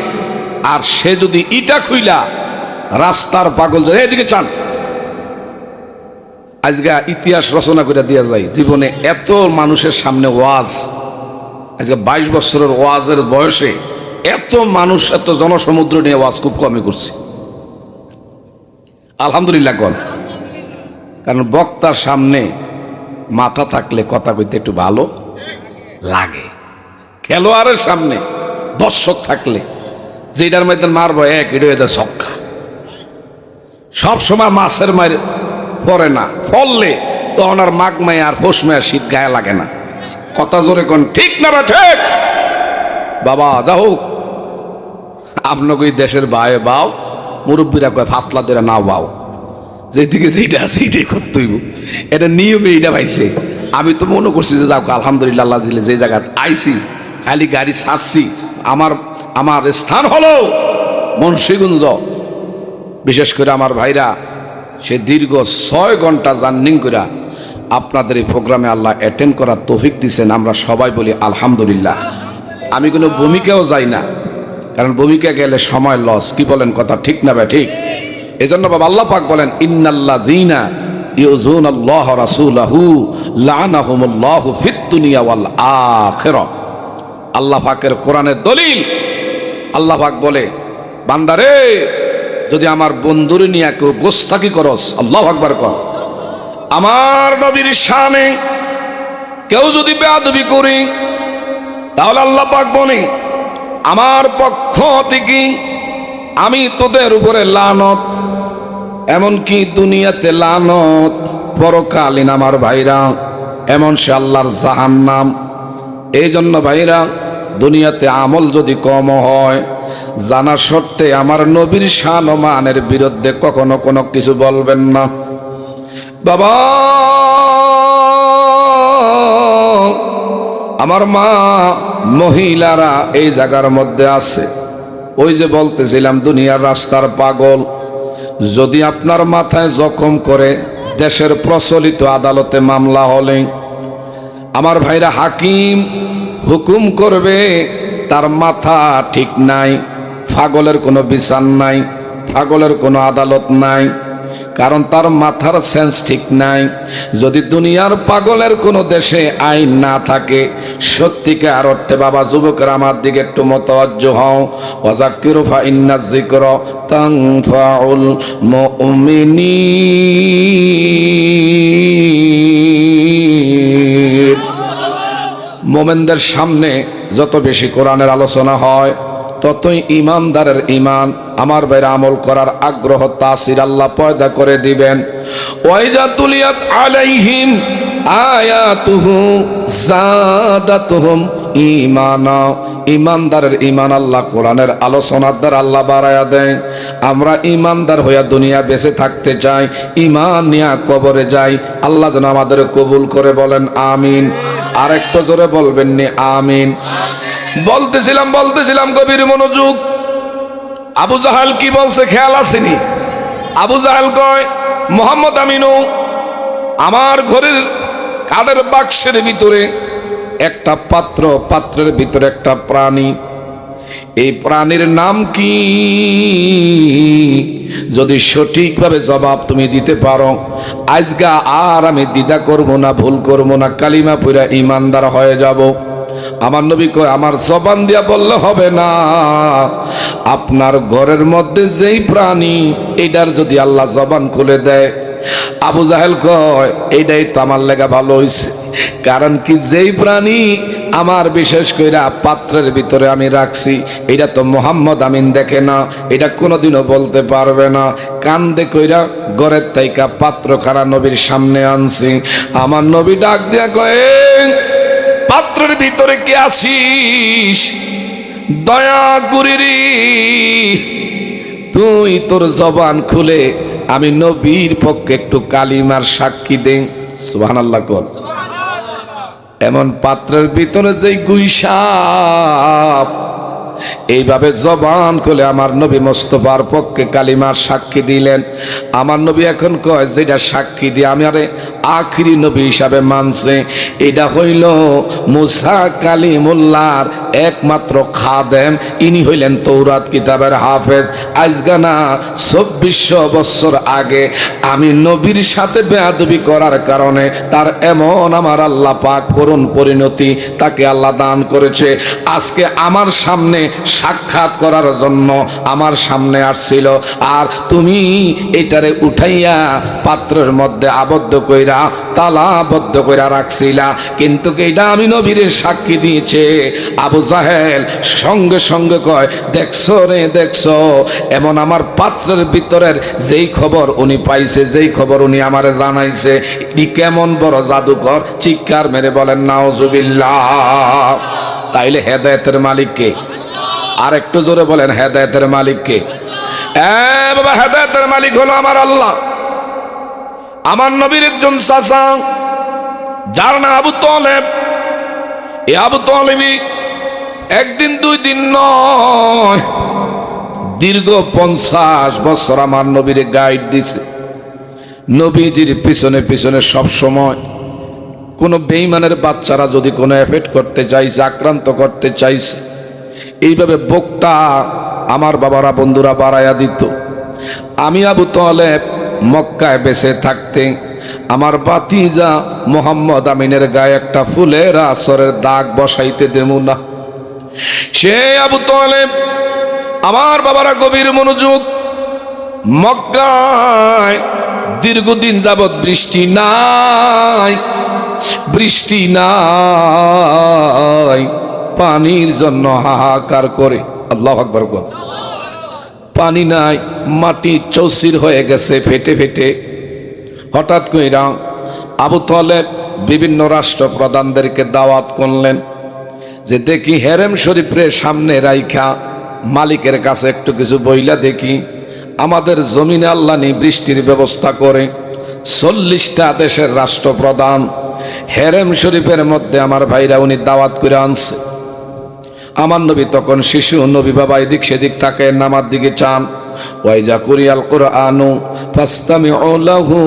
আর সে যদি ইটা খুইলা রাস্তার পাগল, এদিকে চান, আজকে ইতিহাস রচনা করে দিয়া যায়। জীবনে এত মানুষের সামনে ওয়াজ, আজকে 22 বছরের ওয়াজের বয়সে এত মানুষ, এত জনসমুদ্র নিয়ে ওয়াজ খুব কমই করছে। আলহামদুলিল্লাহ কন। কারণ বক্তার সামনে মাথা থাকলে কথা কইতে একটু ভালো লাগে। খেলোয়াড়ের সামনে দর্শক থাকলে যেটার মধ্যে মারবো এক, এটা হয়ে যায় ছক্কা। সবসময় মাছের মার পড়ে না, ফললে তো ওনার মাঘ মায় আর পৌষ মায় শীত গায়ে লাগে না। কথা জোরে কোন, ঠিক না বা ঠিক? বাবা যা হোক, আপনাকে দেশের বায়ে বাও, মুরব্বীরা কয় ফাতলা দেরা নাও বাও, যেদিকে যেটা আছে এইটাই করতে হইব, এটা নিয়মে এইটা পাইছে। আমি তো মনে করছি যে যাও আলহামদুলিল্লাহ, আল্লাহ দিলে যে জায়গা আইছি, খালি গাড়ি ছাড়ছি, আমার স্থান হলো মুন্সিগঞ্জ। বিশেষ করে আমার ভাইরা সে দীর্ঘ 6 ঘন্টা জার্নিং করে আপনাদের এই প্রোগ্রামে আল্লাহ অ্যাটেন্ড করার তৌফিক দিচ্ছেন। আমরা সবাই বলি আলহামদুলিল্লাহ। আমি কোনো ভূমিকাও যাই না, কারণ ভূমিকা গেলে সময় লস। কি বলেন, কথা ঠিক না ভাই? ঠিক। এজন্য বাবা আল্লাহ পাক বলেন, ইন্নাল্লাযীনা ইউযুনাল্লাহ রাসূলাহু লাআনাহুমুল্লাহু ফিদ দুনিয়া ওয়াল আখিরাহ। আল্লাহ পাকের কোরআনের দলিল। আল্লাহ পাক বলে, বান্দারে যদি আমার বন্ধুরে নিয়ে কেউ গোস্তাকি করস, আল্লাহু আকবার কর, আমার নবীর শানে কেউ যদি বেয়াদবি করি, তাহলে আল্লাহ পাক বলে আমার পক্ষ থেকে আমি তোদের উপরে লানত, এমনকি দুনিয়াতে লানত, পরকালীন আমার ভাইরা এমন সে আল্লাহর জাহান্নাম। এই জন্য ভাইরা দুনিয়াতে আমল যদি কম হয়, জানা সত্ত্বে আমার নবীর শান ও মানের বিরুদ্ধে কখনো কোনো কিছু বলবেন না। বাবা আমার মা মহিলারা এই জায়গার মধ্যে আছে। ওই যে বলতেছিলাম দুনিয়ার রাস্তার পাগল যদি আপনার মাথায় জখম করে, দেশের প্রচলিত আদালতে মামলা হলে আমার ভাইরা হাকিম হুকুম করবে তার মাথা ঠিক নাই, পাগলের কোনো বিচার নাই, পাগলের কোনো আদালত নাই, কারণ তার মাথার সেন্স ঠিক নাই। যদি দুনিয়ার পাগলের কোনো দেশে আইন না থাকে, সত্যিকার অর্থে বাবা যুবকের আমার দিকে একটু মুতাওয়াজ্জো হও। ওয়াযাক্কিরু ফাইন্নায যিকরা তানফাউল মুমিনিন। মোমেনদের সামনে যত বেশি কোরআনের আলোচনা হয়, ততই ইমানদারের ইমান, আমার বাইরে আমল করার আগ্রহ তাসির আল্লাহ পয়দা করে দিবেন। ওয়াইজা তুলিয়াত আলাইহিম আয়াতুহু যাদাতুহুম ঈমানা। ইমানদারের ইমান আল্লাহ কোরআনের আলোচনার দ্বারা আল্লাহ বাড়ায়া দেয়। আমরা ইমানদার হইয়া দুনিয়া বেঁচে থাকতে চাই, ইমান নিয়ে কবরে যাই। আল্লাহ যেন আমাদের কবুল করে, বলেন আমিন। আরেকটু জোরে বলবেন নি আমিন। বলতেছিলাম গভীর মনোযোগ। আবু জাহাল কি বলছে খেয়াল আসেনি? আবু জাহাল কয়, মোহাম্মদ আমিনু আমার ঘরের কাঠের বাক্সের ভিতরে একটা পাত্র, পাত্রের ভিতরে একটা প্রাণী, এই প্রাণীর নাম কি? যদি সঠিকভাবে জবাব তুমি দিতে পারো, আজগা আর আমি দ্বিধা করবো না, ভুল করবো না, কালিমা পড়া ইমানদার হয়ে যাব। আমার নবী কয়, আমার জবান দিয়া বললে হবে না, আপনার ঘরের মধ্যে যেই প্রাণী, এটার যদি আল্লাহ জবান খুলে দেয়। আবু জাহেল কয়, এইটাই তো আমার লেগা ভালো হইছে। কারণ কি, যেই প্রাণী আমার বিশেষ কইরা পাত্রের ভিতরে আমি রাখছি, এটা তো মোহাম্মদ আমিন দেখে না, এটা কোনোদিনও বলতে পারবে না। কান্দে কইরা ঘরের তাইকা পাত্রখানা নবীর সামনে আনছি। আমার নবী ডাক দিয়া কয়, পাত্রের ভিতরে কি আসিস? দয়া করিরি তুই তোর জবান খুলে আমি নবীর পক্ষে একটু কালিমার সাক্ষী দেন। সুবহানাল্লাহ কর। এমন পাত্রের ভিতরে যে গুইসাপ, এইভাবে জবান খুলে আমার নবী মুস্তাফার পক্ষে কালিমার সাক্ষী দিলেন। আমার নবী এখন কয় যেটা সাক্ষী দিয়ে আমি আরে আখিরি নবী হিসাবে মানছে, এটা হইল মুসা কালিমুল্লাহর একমাত্র খাদেম, ইনি হইলেন তৌরাত কিতাবের হাফেজ। আজগানা 2400 বছর আগে আমি নবীর সাথে বেয়াদবি করার কারণে তার এমন আমার আল্লাহ পাক করুণ পরিণতি তাকে আল্লাহ দান করেছে। আজকে আমার সামনে সাক্ষাৎ করার জন্য আমার সামনে আসছিল, আর তুমি এটারে উঠাইয়া পাত্রের মধ্যে আবদ্ধ কইরা তালাবদ্ধ কইরা রাখছিলা, কিন্তু এটা আমি নবীর সাক্ষী দিয়েছে। আবু জাহেল সঙ্গে সঙ্গে কয় দেখছো রে দেখছো, এমন আমার পাত্রের ভিতরের যেই খবর উনি পাইছে, যেই খবর উনি আমারে জানাইছে, এটি কেমন বড় জাদুকর। চিৎকার মেরে বলেন নাউজুবিল্লাহ। তাইলে হেদায়েতের মালিক কে? আর একটু জোরে বলেন হেদায়েতের মালিক কে? বাবা, হেদায়েতের মালিক হলো আমার আল্লাহ। আমার নবীর একজন চাচা যার নাম আবু তালেব, এই আবু তালেবই একদিন দুই দিন নয়, দীর্ঘ 50 বছর আমার নবীর গাইড দিছে। নবীজির পিছনে পিছনে সব সময় কোন বেঈমানের বাচ্চারা যদি কোনো এফেক্ট করতে চাইছে, আক্রান্ত করতে চাইছে, এইভাবে বক্তা আমার বাবারা বন্ধুরা বাড়াইয়া দিত। আমি আবু তালেব মক্কায় বেঁচে থাকতে আমার ভাতিজা মোহাম্মদ আমিনের গায়ে একটা ফুলের আসরের দাগ বসাইতে দেবো না। সে আবু তালেব, আমার বাবারা গভীর মনোযোগ, মক্কায় দীর্ঘদিন যাবৎ বৃষ্টি নাই, বৃষ্টি নাই, পানির জন্য হাহাকার করে। আল্লাহু আকবার। পানি নাই, মাটি চৌচির হয়ে গেছে ফেটে ফেটে। হঠাৎ কইরা আবু তালেব বিভিন্ন রাষ্ট্রপ্রধানদেরকে দাওয়াত করলেন যে দেখি হেরেম শরীফের সামনে রাইখা মালিকের কাছে একটু কিছু বইলা দেখি আমাদের জমিনে আল্লাহ নি বৃষ্টির ব্যবস্থা করে। 40টা দেশের রাষ্ট্রপ্রধান হেরেম শরীফের মধ্যে আমার ভাইরা উনি দাওয়াত করে আনছে। আমার নবী তখন শিশু, নবী বাবা এদিক সেদিক তাকায় নামার দিকে চান। ওয়াইজা কুরিয়াল কুরআনু ফাসতামিউ লাহু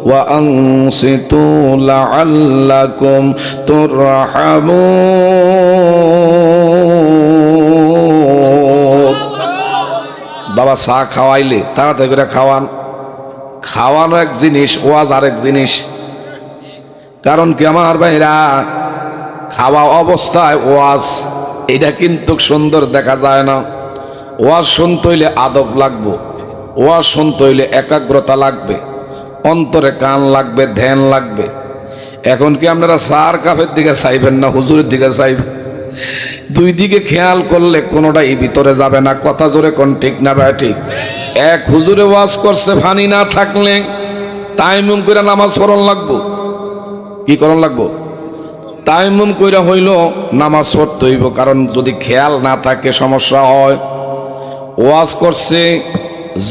ওয়া আনসিতু লাআল্লাকুম তুরহামুন। বাবা চা খাওয়াইলে তাড়াতাড়ি করে খাওয়ান। খাওয়ানো এক জিনিস, ওয়াজ আরেক জিনিস। কারণ কি আমার ভাইরা, খাওয়া অবস্থায় ওয়াজ এটা কিন্তু সুন্দর দেখা যায় না। ওয়াজ শুনতে হইলে আদব লাগবে, ওয়াজ শুনতে হইলে একাগ্রতা লাগবে, অন্তরে কান লাগবে, ধ্যান লাগবে। এখন কি আপনারা সার কাফের দিকে চাইবেন না হুজুরের দিকে চাইবেন? দুই দিকে খেয়াল করলে কোনোটাই ভিতরে যাবে না। কথা জোরে কোন ঠিক না ভাই? ঠিক। এক হুজুরে ওয়াজ করছে, পানি না থাকলে তায়াম্মুম করে নামাজ পড়ন লাগবো। কি করণ লাগবো? তায়াম্মুম কইরা হইল নামাজ পড়তে হইব, কারণ যদি খেয়াল না থাকে সমস্যা হয়। ওয়াজ করছে,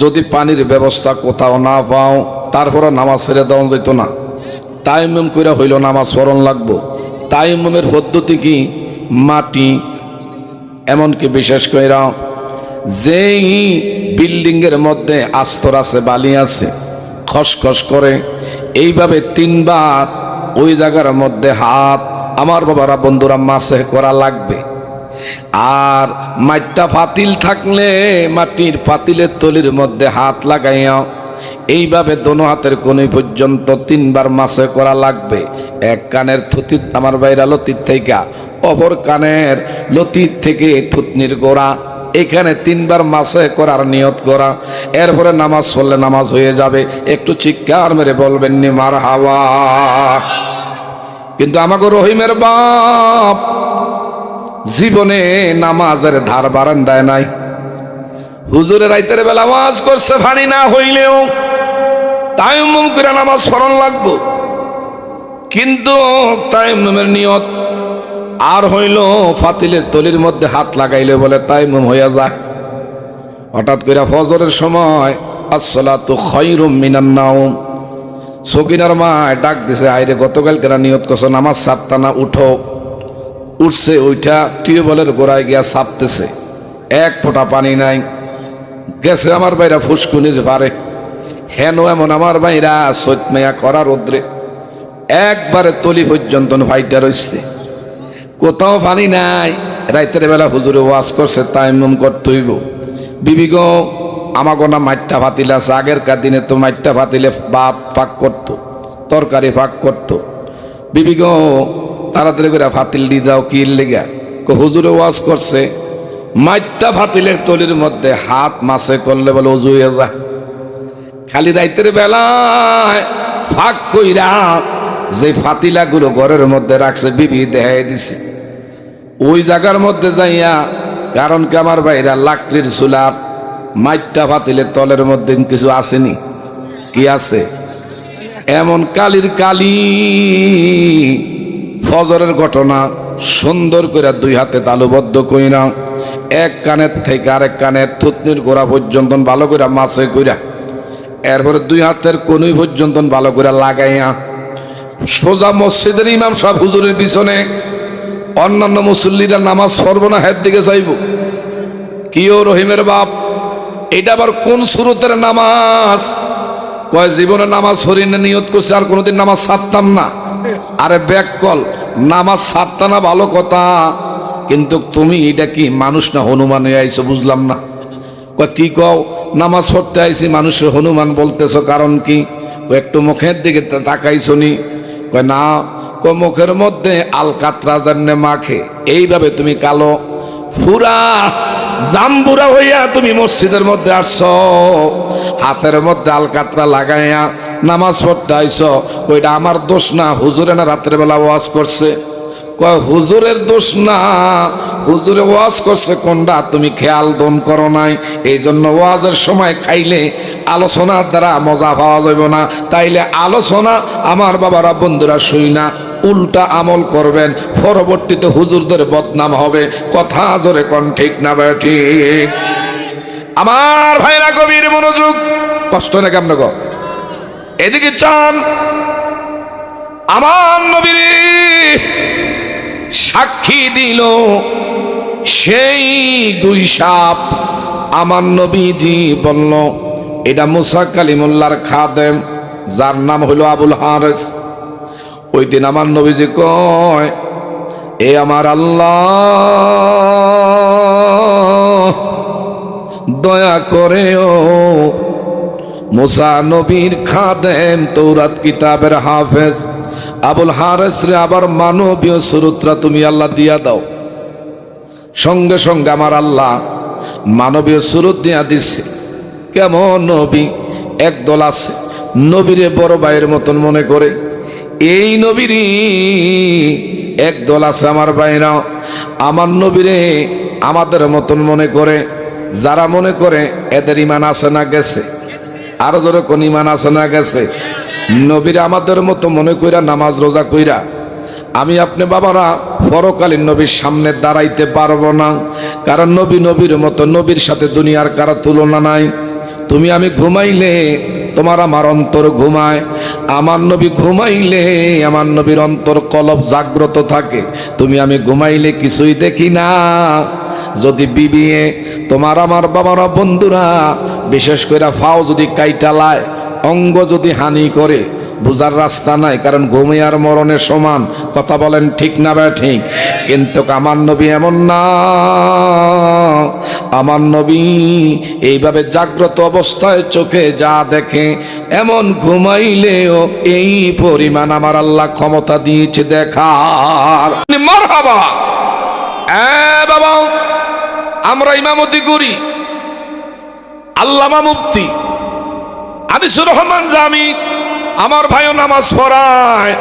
যদি পানির ব্যবস্থা কোথাও না পাও তারপরে নামাজ ছেড়ে দেওয়া যেত না। তায়াম্মুম কইরা হইল নামাজ পড়ন লাগবো। তায়াম্মুমের পদ্ধতি কি? মাটি, এমনকি বিশেষ কইরা যেই বিল্ডিং এর মধ্যে আস্তর আছে, বালি আছে, খসখস করে, এইভাবে 3 বার ওই জায়গার মধ্যে হাত আমার বাবারা বন্ধুরা মাসে করা লাগবে। আর মাটিটা পাতিল থাকলে মাটির পাতিলের তলির মধ্যে হাত লাগাইয়া এইভাবে দোনো হাতের কোণে পর্যন্ত 3 বার মাসে করা লাগবে। এক কানের থুতি আমার বাইরা লতির থেকে, অপর কানের লতির থেকে থুতনির গোড়া, এখানে 3 বার মাসে করার নিয়ত করা। এরপরে নামাজ পড়লে নামাজ হয়ে যাবে। একটু চিৎকার মেরে বলবেন নি মারহাবা। কিন্তু আমাকে রহিমের বাপ জীবনে নামাজের ধার বারান্দায় নাই। হুজুরের রাইতের বেলা ওয়াজ করছে, পানি না হইলেও তায়াম্মুম করে নামাজ পড়ন লাগবো। কিন্তু তায়াম্মুমের নিয়ত আর হইল ফাতিলের তলির মধ্যে হাত লাগাইলে বলে তায়াম্মুম হইয়া যায়। হঠাৎ করে ফজরের সময় আসসালাতু খায়রুম মিনান নাওম, সকিনার মা ডাক দিছে, আইরে গতকাল কেনা নিয়ত করছো নামাজ ছাড়তা না, উঠো। উঠছে, ওইটা টিউবওয়েলের গোড়ায় গিয়া ছাপতেছে, এক ফোঁটা পানি নাই। গেছে আমার ভাইরা ফুসকুনির পারে, হেন এমন আমার ভাইরা সৈত মেয়া করা রোদ্রে একবারে তলি পর্যন্ত ভাইটা রয়েছে, কোথাও পানি নাই। রাইতের বেলা হুজুরে ওয়াজ করছে, তাইমুম করতে হইব। বিবি গো, আমাগো না মাইটটা ফাতিল আছে, আগেরকার দিনে তো মাইটটা ফাতিলে ভাত ফাঁক করতো, তরকারি ফাঁক করতো। বিবি গো, তাড়াতাড়ি করে ফাতিল দি দাও, কি লেগা? হুজুরে ওয়াজ করছে মাইটটা ফাতিলের তলির মধ্যে হাত মাসে করলে বলে অজু হয়ে যা। খালি রাইতের বেলায় ফাঁক কইরা যে ফাতিলাগুলো ঘরের মধ্যে রাখছে বিবি দেখাই দিছে, ওই জায়গার মধ্যে যাইয়া, কারণ কি আমার ভাইরা লাকড়ির চুলার মাইটটা ফাতিলের তলের মধ্যে কিছু আসেনি, কি আছে? এমন কালির কালি। ফজরের ঘটনা সুন্দর করে দুই হাতে তালুবদ্ধ কইরা এক কানের থেকে আরেক কানের থুতনির গোড়া পর্যন্ত ভালো করে মাছে কইরা, এরপরে দুই হাতের কনুই পর্যন্ত ভালো করে লাগাইয়া সোজা মসজিদের ইমাম সাহেব হুজুরের পিছনে অন্যান্য মুসল্লিরা নামাজ পড়বো না, হের দিকে চাইব। কি ও রহিমের বাপ, এটা আবার কোন সুরতের নামাজ? কয় জীবনে নামাজ পড়ি না, নিয়ত করছে আর কোনোদিন নামাজ ছাড়তাম না। আরে ব্যাককল, নামাজ ছাড়তা না ভালো কথা, কিন্তু তুমি এটা কি মানুষ না হনুমান হয়ে আইছো? বুঝলাম না। কয় কি কও? নামাজ পড়তে আইছি, মানুষের হনুমান বলতেছো, কারণ কি? একটু মুখের দিকে তাকাইছো নি? কয় না। মুখের মধ্যে আলকাতরা জান্নে মাখে, এইভাবে তুমি কালো ফুরা জাম্বুরা হইয়া তুমি মসজিদের মধ্যে আসছো, হাতের মধ্যে আলকাতরা লাগাইয়া নামাজ পড়তে আইছো। ওইটা আমার দোষ না, হুজুরে না রাতের বেলা ওয়াজ করছে। কয় হুজুরের দোষ না, হুজুরে ওয়াজ করছে কোনটা তুমি খেয়াল দন করো নাই, এই জন্য ওয়াজের সময় খাইলে আলোচনার দ্বারা মজা পাওয়া যাবে না। তাইলে আলোচনা আমার বাবারা বন্ধুরা শুই না, উল্টা আমল করবেন, পরবর্তীতে হুজুরদের বদনাম হবে। কথা জোরে কোন ঠিক না ঠিক? আমার ভাইরা গভীর মনোযোগ, কষ্ট না কেমন গো, এদিকে চান। আমার নবীর সাক্ষী দিল সেই গুইসাপ। আমার নবীজি বলল এটা মুসা কালিমুল্লাহর খাদেম, যার নাম হলো আবুল হারেস। ওই দিন আমার নবীজি কয়, এ আমার আল্লাহ দয়া করেও মুসা নবীর খাদেম, তৌরাত কিতাবের হাফেজ আবুল হারেস রে আবার মানবীয় সুরুতরা তুমি আল্লাহ দিয়া দাও। সঙ্গে সঙ্গে আমার আল্লাহ মানবীয় সুরত দিয়া দিছে। কেমন নবী? একদল আছে নবীরে বড় ভাইয়ের মতন মনে করে, এই নবীরই একদল আছে আমার ভাইরা আমার নবীরে আমাদের মতন মনে করে। যারা মনে করে এদের ইমান আছে না গেছে? আরো জোরে কোন ইমান আছে না গেছে? নবীরা আমাদের মতো মনে কইরা নামাজ রোজা কইরা আমি আপনি বাবারা পরকালীন নবীর সামনে দাঁড়াইতে পারবো না, কারণ নবী নবীর মতো, নবীর সাথে দুনিয়ার কারো তুলনা নাই। তুমি আমি ঘুমাইলে তোমার আমার অন্তর ঘুমায়, আমার নবী ঘুমাইলে আমার নবীর অন্তর কলব জাগ্রত থাকে। তুমি আমি ঘুমাইলে কিছুই দেখি না। যদি বিবিয়ে তোমার আমার বাবারা বন্ধুরা বিশেষ করে ফাও যদি কাইটালায়, অঙ্গ যদি হানি করে, বুঝার রাস্তা নাই, কারণ ঘুমে আর মরণের সমান। কথা বলেন ঠিক না ভাই? ঠিক। কিন্তু আমার নবী এমন না, আমার নবী এইভাবে জাগ্রত অবস্থায় চোখে যা দেখে এমন ঘুমাইলেও এই পরিমাণ আমার আল্লাহ ক্ষমতা দিয়েছে দেখার। মারহাবা। বাবা আমরা ইমামতি করি, আল্লামা মুফতি আনিসুর রহমান জামি আমার ভাইও নামাজ পড়ায়,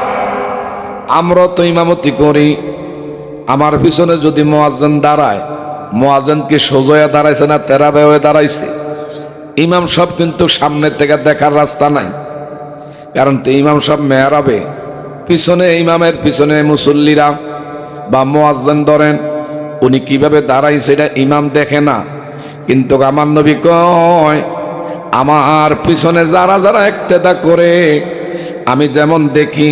আমরা তো ইমামতি করি। আমার পিছনে যদি মুয়াজ্জিন দাঁড়ায়, মুয়াজ্জিন কি সোজা দাঁড়াইছে না তেরা হয়ে দাঁড়াইছে? ইমাম সাহেব কিন্তু সামনে থেকে দেখার রাস্তা নাই, কারণ তো ইমাম সাহেব মেহরাবে, পিছনে ইমামের পিছনে মুসল্লিরা বা মুয়াজ্জিন ধরেন উনি কিভাবে দাঁড়াইছে এটা ইমাম দেখে না। কিন্তু আমার নবী কয় আমার পিছনে যারা যারা ইক্তেদা করে আমি যেমন দেখি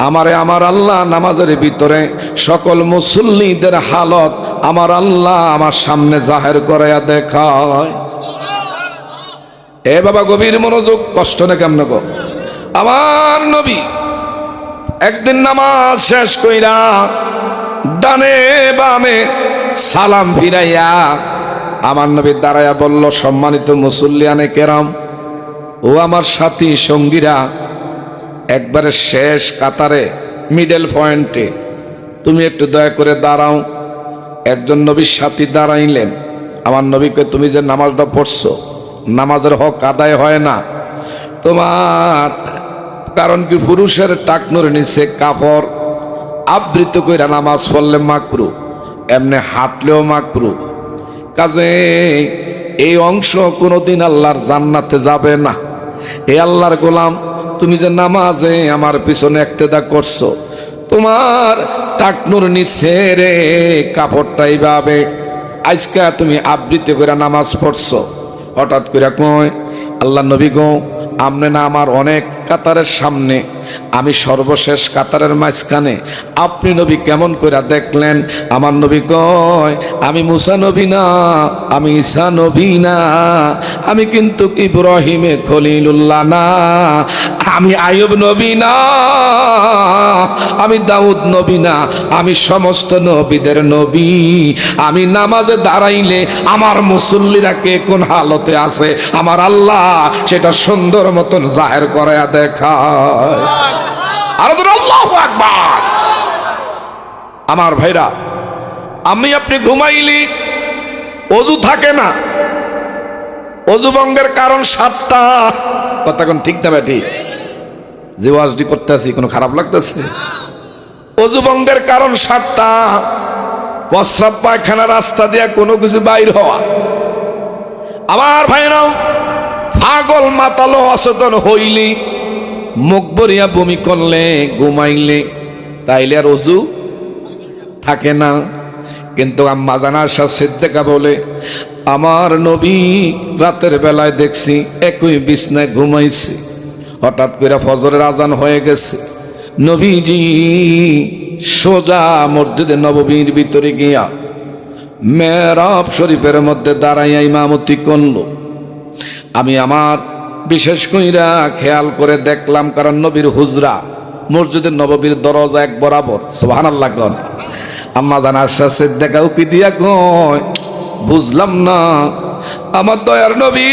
আমারে আমার আল্লাহ নামাজের ভিতরে সকল মুসল্লিদের হালত আমার আল্লাহ আমার সামনে জাহের করাইয়া দেখায়। এ বাবা গভীর মনোযোগ, কষ্ট না কেমন গো। আমার নবী একদিন নামাজ শেষ কইরা ডানে বামে সালাম ফিরাইয়া আমার নবী দাঁড়াইয়া বলল, সম্মানিত মুসল্লিয়ানে কেরাম ও আমার সাথী সঙ্গীরা, একবারে শেষ কাতারে মিডল পয়েন্টে তুমি একটু দয়া করে দাঁড়াও। একজন নবীর সাথী দাঁড়াইলেন। আমার নবীকে, তুমি যে নামাজটা পড়ছো নামাজের হক আদায় হয় না তোমার, কারণ কি পুরুষের টাকনুর নিচে কাপড় আবৃত কইরা নামাজ পড়লে মাকরু, এমনি হাঁটলেও মাকরু। কাজে এই অংশ কোনোদিন আল্লাহর জান্নাতে যাবে না। এ আল্লাহর গোলাম, তুমি যে নামাজে আমার পিছনে একতেদা করছো, তোমার টাকনুর নিচে রে কাপড়টা এইভাবে আজকা তুমি আবৃত্তি করে নামাজ পড়ছো। হঠাৎ করে কয়, আল্লাহ নবী গো, আমনে না আমার অনেক কাতারের সামনে, আমি সর্বশেষ কাতারের মাঝখানে, আপনি নবী কেমন করে দেখলেন? আমার নবী কয়, আমি মুসা নবী না, আমি ঈসা নবী না, আমি কিন্তু ইব্রাহিমে খলিলুল্লাহ না, আমি আইয়ুব নবী না, আমি দাউদ নবী না, আমি সমস্ত নবীদের নবী। আমি নামাজে দাঁড়াইলে আমার মুসল্লিরা কে কোন হালতে আছে আমার আল্লাহ সেটা সুন্দর মতন জাহের করায়া দেখায়। আরো তো আল্লাহু আকবার। আমার ভাইরা, আমি আপনি ঘুমাইলি ওযু থাকে না, ওযু ভঙ্গের কারণ 7টা। কথা কোন ঠিক না বেটি? যে ওয়াজটি করতে আছি কোনো খারাপ লাগতেছে? ওযু ভঙ্গের কারণ 7টা। প্রস্রাব পায়খানা রাস্তা দিয়ে কোনো কিছু বাইর হওয়া। আমার ভাইরাও, পাগল মাতালো অচেতন হইলি, মুখ ভরিয়া বমি করলে, ঘুমাইলে, তাইলে আর ওযু থাকে না। কিন্তু আম্মা জানার সিদ্দিকা বলে, আমার নবী রাতের বেলায় দেখছি একই বিছনায় ঘুমাইছে, হঠাৎ করে ফজরের আজান হয়ে গেছে, নবীজি সোজা মসজিদে নববীর ভিতরে গিয়া মেহরাব শরীফের মধ্যে দাঁড়াইয়া ইমামতি করল। আমি আমার বিশেষ কইরা খেয়াল করে দেখলাম, কারণ নবীর হুজরা মসজিদের নববীর দরজা এক বরাবর। সুবহানাল্লাহ। কোন আম্মা জানার সিদ্দিকা উকি দিয়া কয়, বুঝলাম না, আমার দয়ার নবী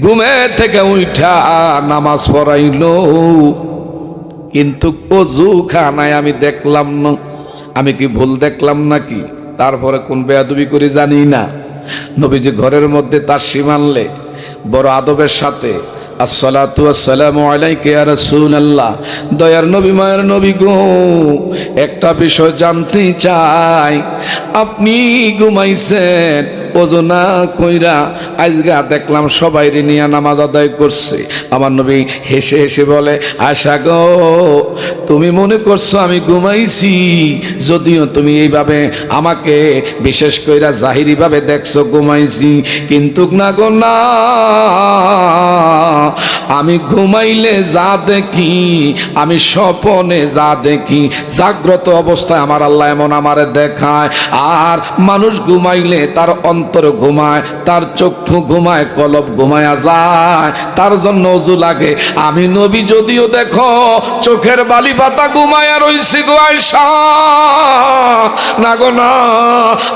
ঘুমে থেকে উঠা নামাজ পড়াইলো, কিন্তু ওযু খানায় আমি দেখলাম না। আমি কি ভুল দেখলাম নাকি? তারপরে কোন বেয়াদবি করে জানি না, নবীজি ঘরের মধ্যে তার সীমানলে বড় আদবের সাথে, আসসালাতু ওয়াসসালামু আলাইকা ইয়া রাসূলুল্লাহ, দয়ার নবী মায়ের নবী গো, একটা বিষয় জানতে চাই, আপনি ঘুমাইছেন ওযু না কইরা, আজগা দেখলাম সবাই নিয়ে নামাজ আদায় করছে। আমার নবী হেসে হেসে বলে, আশা গো, তুমি মনে করছো আমি ঘুমাইছি, যদিও তুমি এইভাবে আমাকে বিশেষ কইরা জাহিরি ভাবে দেখছো ঘুমাইছি, কিন্তু না গো না, আমি ঘুমাইলে যা দেখি, আমি স্বপ্নে যা দেখি, জাগ্রত অবস্থায় আমার আল্লাহ এমন আমারে দেখায়। আর মানুষ ঘুমাইলে তার অন্তর ঘুমায়, তার চক্ষু ঘুমায়, কলব ঘুমায়া যায়, তার জন্য ওযু লাগে। আমি নবী যদিও দেখো চোখের বালি পাতা ঘুমায়া রইছি গো আয়েশা, না গো না,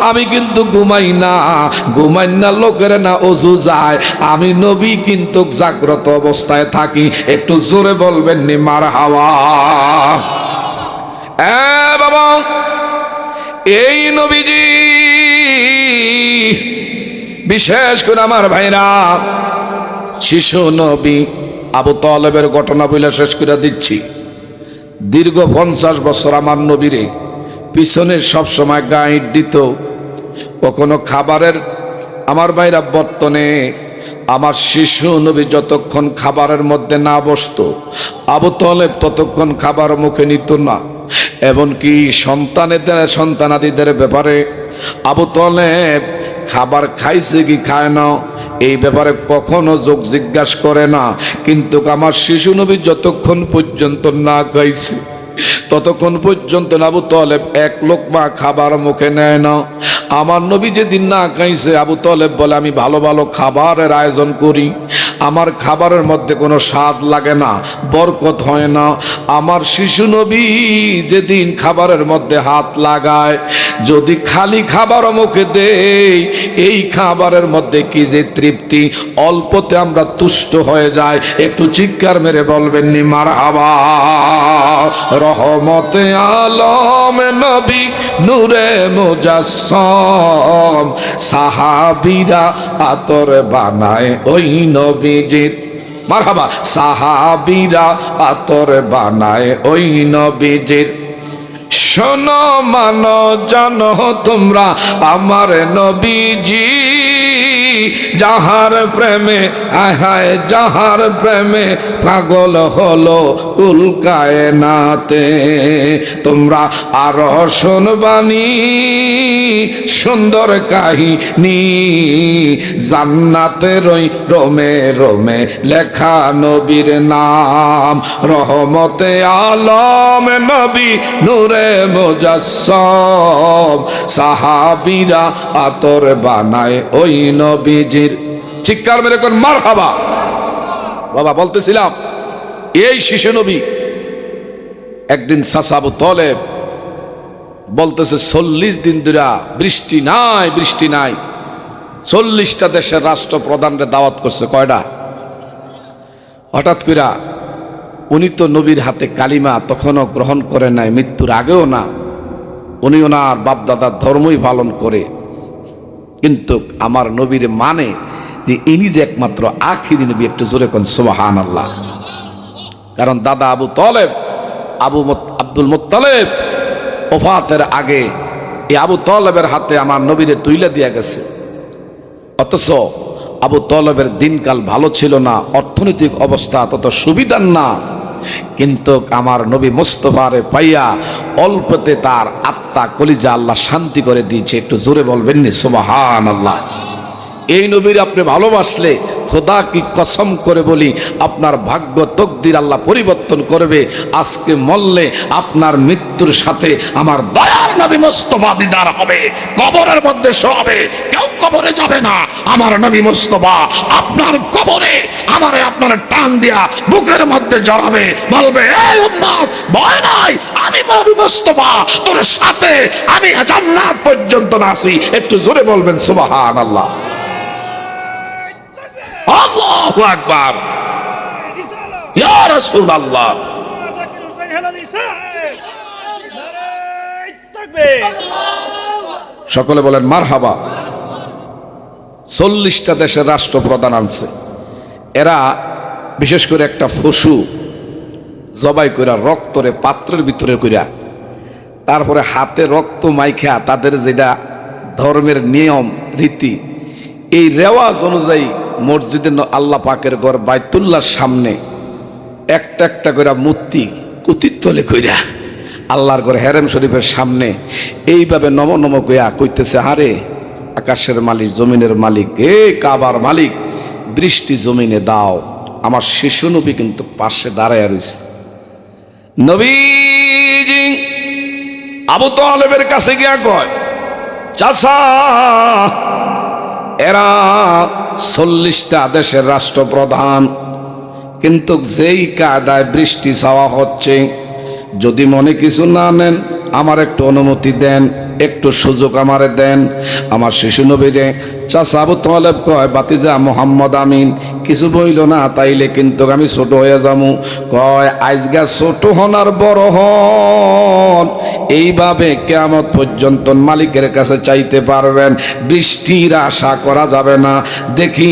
আমি কিন্তু ঘুমাই না লোকের না ওযু যায়, আমি নবী কিন্তু জাগ্রত অবস্থায় থাকি। একটু জোরে বলবেন নি মারহাবা। বাবা, এই নবীজি বিশেষ করে আমার ভাইরা, শিশু নবী আবু তালেবের ঘটনা বলে শেষ করে দিচ্ছি। দীর্ঘ 50 বছর আমার নবীরে পিছনে সবসময় গাইড দিত। কখনো খাবারের, আমার ভাইরা বর্তনে আমার শিশু নবী যতক্ষণ খাবারের মধ্যে না বসতো, আবু তালেব ততক্ষণ খাবার মুখে নিত না। এমনকি সন্তানাদিদের ব্যাপারে আবু তালেব খাবার খাইছে কি খায় না এই ব্যাপারে কখনো যোগ জিজ্ঞাসা করে না। কিন্তু আমার শিশু নবী যতক্ষণ পর্যন্ত না খাইছে ততক্ষণ পর্যন্ত আবু তালেব এক লোকমা খাবার মুখে নেয় না। আমার নবী যেদিন না খাইছে আবু তালেব বলে আমি ভালো ভালো খাবারের আয়োজন করি, আমার খাবারের মধ্যে কোনো স্বাদ লাগে না, বরকত হয় না। আমার শিশু নবী যেদিন খাবারের মধ্যে হাত লাগায়, যদি খালি খাবার মুখে দেই, এই খাবারের মধ্যে কি যে তৃপ্তি, অল্পতে আমরা তুষ্ট হয়ে যাই। একটু চিৎকার মেরে বলবেন নি মারহাবা। রহমতে আলম নবী নূরে মুজাসসম, সাহাবীরা আতর বানায় ওই নবীজির। মারহাবা। সাহাবীরা আতর বানায় ওই নবীজির। শোনো মানো জানো তোমরা আমার নবীজি, যাহার প্রেমে আহায় যাহার প্রেমে পাগল হলো কুল কায়নাতে। তোমরা আরো শুনবানি সুন্দর কাহিনী, জান্নাতের ওই রোমে রোমে লেখা নবীর নাম। রহমতে আলম নবী নূরে মুজাসসম, সাহাবীরা আতর বানায় ওই নবীজির। চিৎকার মেরে কোন মারহাবা। বাবা বলতেছিলাম এই শিশু নবী একদিন চাচা আবু তালেব বলতেছে 40 দিন ধরে বৃষ্টি নাই বৃষ্টি নাই। 40টা দেশের রাষ্ট্রপ্রধানরে দাওয়াত করছে, কয়টা? হঠাৎ করে উনি তো নবীর হাতে কালিমা তখনও গ্রহণ করে নাই, মৃত্যুর আগেও না। উনি ওনার বাপদাদার ধর্মই পালন করে, কিন্তু আমার নবীর মানে যে ইনি যে একমাত্র আখিরি নবী। একটু জোরে কোন সুবহানাল্লাহ। কারণ দাদা আবু তালেব আব্দুল মুত্তালিব ওফাতের আগে এই আবু তালেবের হাতে আমার নবীরে তুইলা দিয়া গেছে। অথচ আবু তালেবের দিনকাল ভালো ছিল না, অর্থনৈতিক অবস্থা তত সুবিধার না, কিন্তু আমার নবী মুস্তাফারে পাইয়া অল্পতে তার আত্মা কলিজা আল্লাহ শান্তি করে দিয়েছে। একটু জোরে বলবেন নি সুবহানাল্লাহ। এই নবীর আপনি ভালোবাসলে খোদা কি কসম করে বলি আপনার ভাগ্য তকদির আল্লাহ পরিবর্তন করবে। আজকে মরলে আপনার মৃত্যুর সাথে আমার দয়ার নবী মুস্তাফা দিদার হবে, কবরের মধ্যে শোবে, কেউ কবরে যাবে না। আমার নবী মুস্তাফা আপনার কবরে আমারে আপনার টান দিয়া বুকের মধ্যে জড়াবে, বলবে এই উম্মত ভয় নাই, আমি নবী মুস্তাফা তোর সাথে আমি জান্নাত পর্যন্ত নাসি। একটু জোরে বলবেন সুবহানাল্লাহ। আল্লাহু আকবার। ইয়া রাসূলুল্লাহ। সকলে বলেন মারহাবা। 40টা দেশের রাষ্ট্রপ্রধান আনছে। এরা বিশেষ করে একটা পশু জবাই কইরা রক্তরে পাত্রের ভিতরে কইরা তারপরে হাতে রক্ত মাইখা তাদের যেটা ধর্মের নিয়ম রীতি, এই রেওয়াজ অনুযায়ী মসজিদে আল্লাহ পাকের ঘর বাইতুল্লাহর সামনে একটা একটা করে মূর্তি কুতিতলে কইরা আল্লাহর ঘর হেরেম শরীফের সামনে এইভাবে নম নম কইয়া কইতেছে, আরে আকাশের মালিক জমিনের মালিক, এ কাবার মালিক, বৃষ্টি জমিনে দাও। আমার শিশু নবী কিন্তু পাশে দাঁড়ায় রইছে। নবীজি আবু তালেবের কাছে গিয়া কয়, চাচা এরা 40টা দেশের রাষ্ট্রপ্রধান, কিন্তু যেই কায়দায় বৃষ্টি চাওয়া হচ্ছে, যদি মনে কিছু না নেন আমার একটু অনুমতি দেন, একটু সুযোগ আমারে দেন। আমার শিশু নবীরে চাচা আবু তালেব কয়, বাতিজা মোহাম্মদ আমিন কিছু বইল না, তাইলে কিন্তু আমি ছোট হয়ে যাবো। কয় আজগা ছোট হন আর বড় হন, এইভাবে কিয়ামত পর্যন্ত মালিকের কাছে চাইতে পারবেন, বৃষ্টির আশা করা যাবে না। দেখি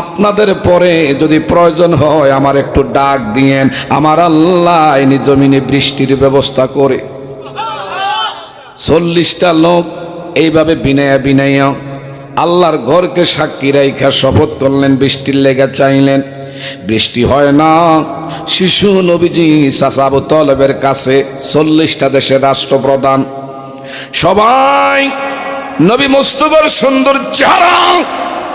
আপনাদের পরে যদি প্রয়োজন হয় আমার একটু ডাক দিয়েন, আমার আল্লাহ এই জমিনে বৃষ্টির ব্যবস্থা করে। 40টা লোক এইভাবে বিনায়া বিনাইয়া আল্লাহর ঘরকে সাক্ষী রাইখা শপথ করলেন, বৃষ্টির লেগা চাইলেন, বৃষ্টি হয় না। শিশু নবীজি চাচা আবু তালেবের কাছে 40টা দেশের রাষ্ট্রপ্রধান সবাই নবী মুস্তাফার সুন্দর চেহারা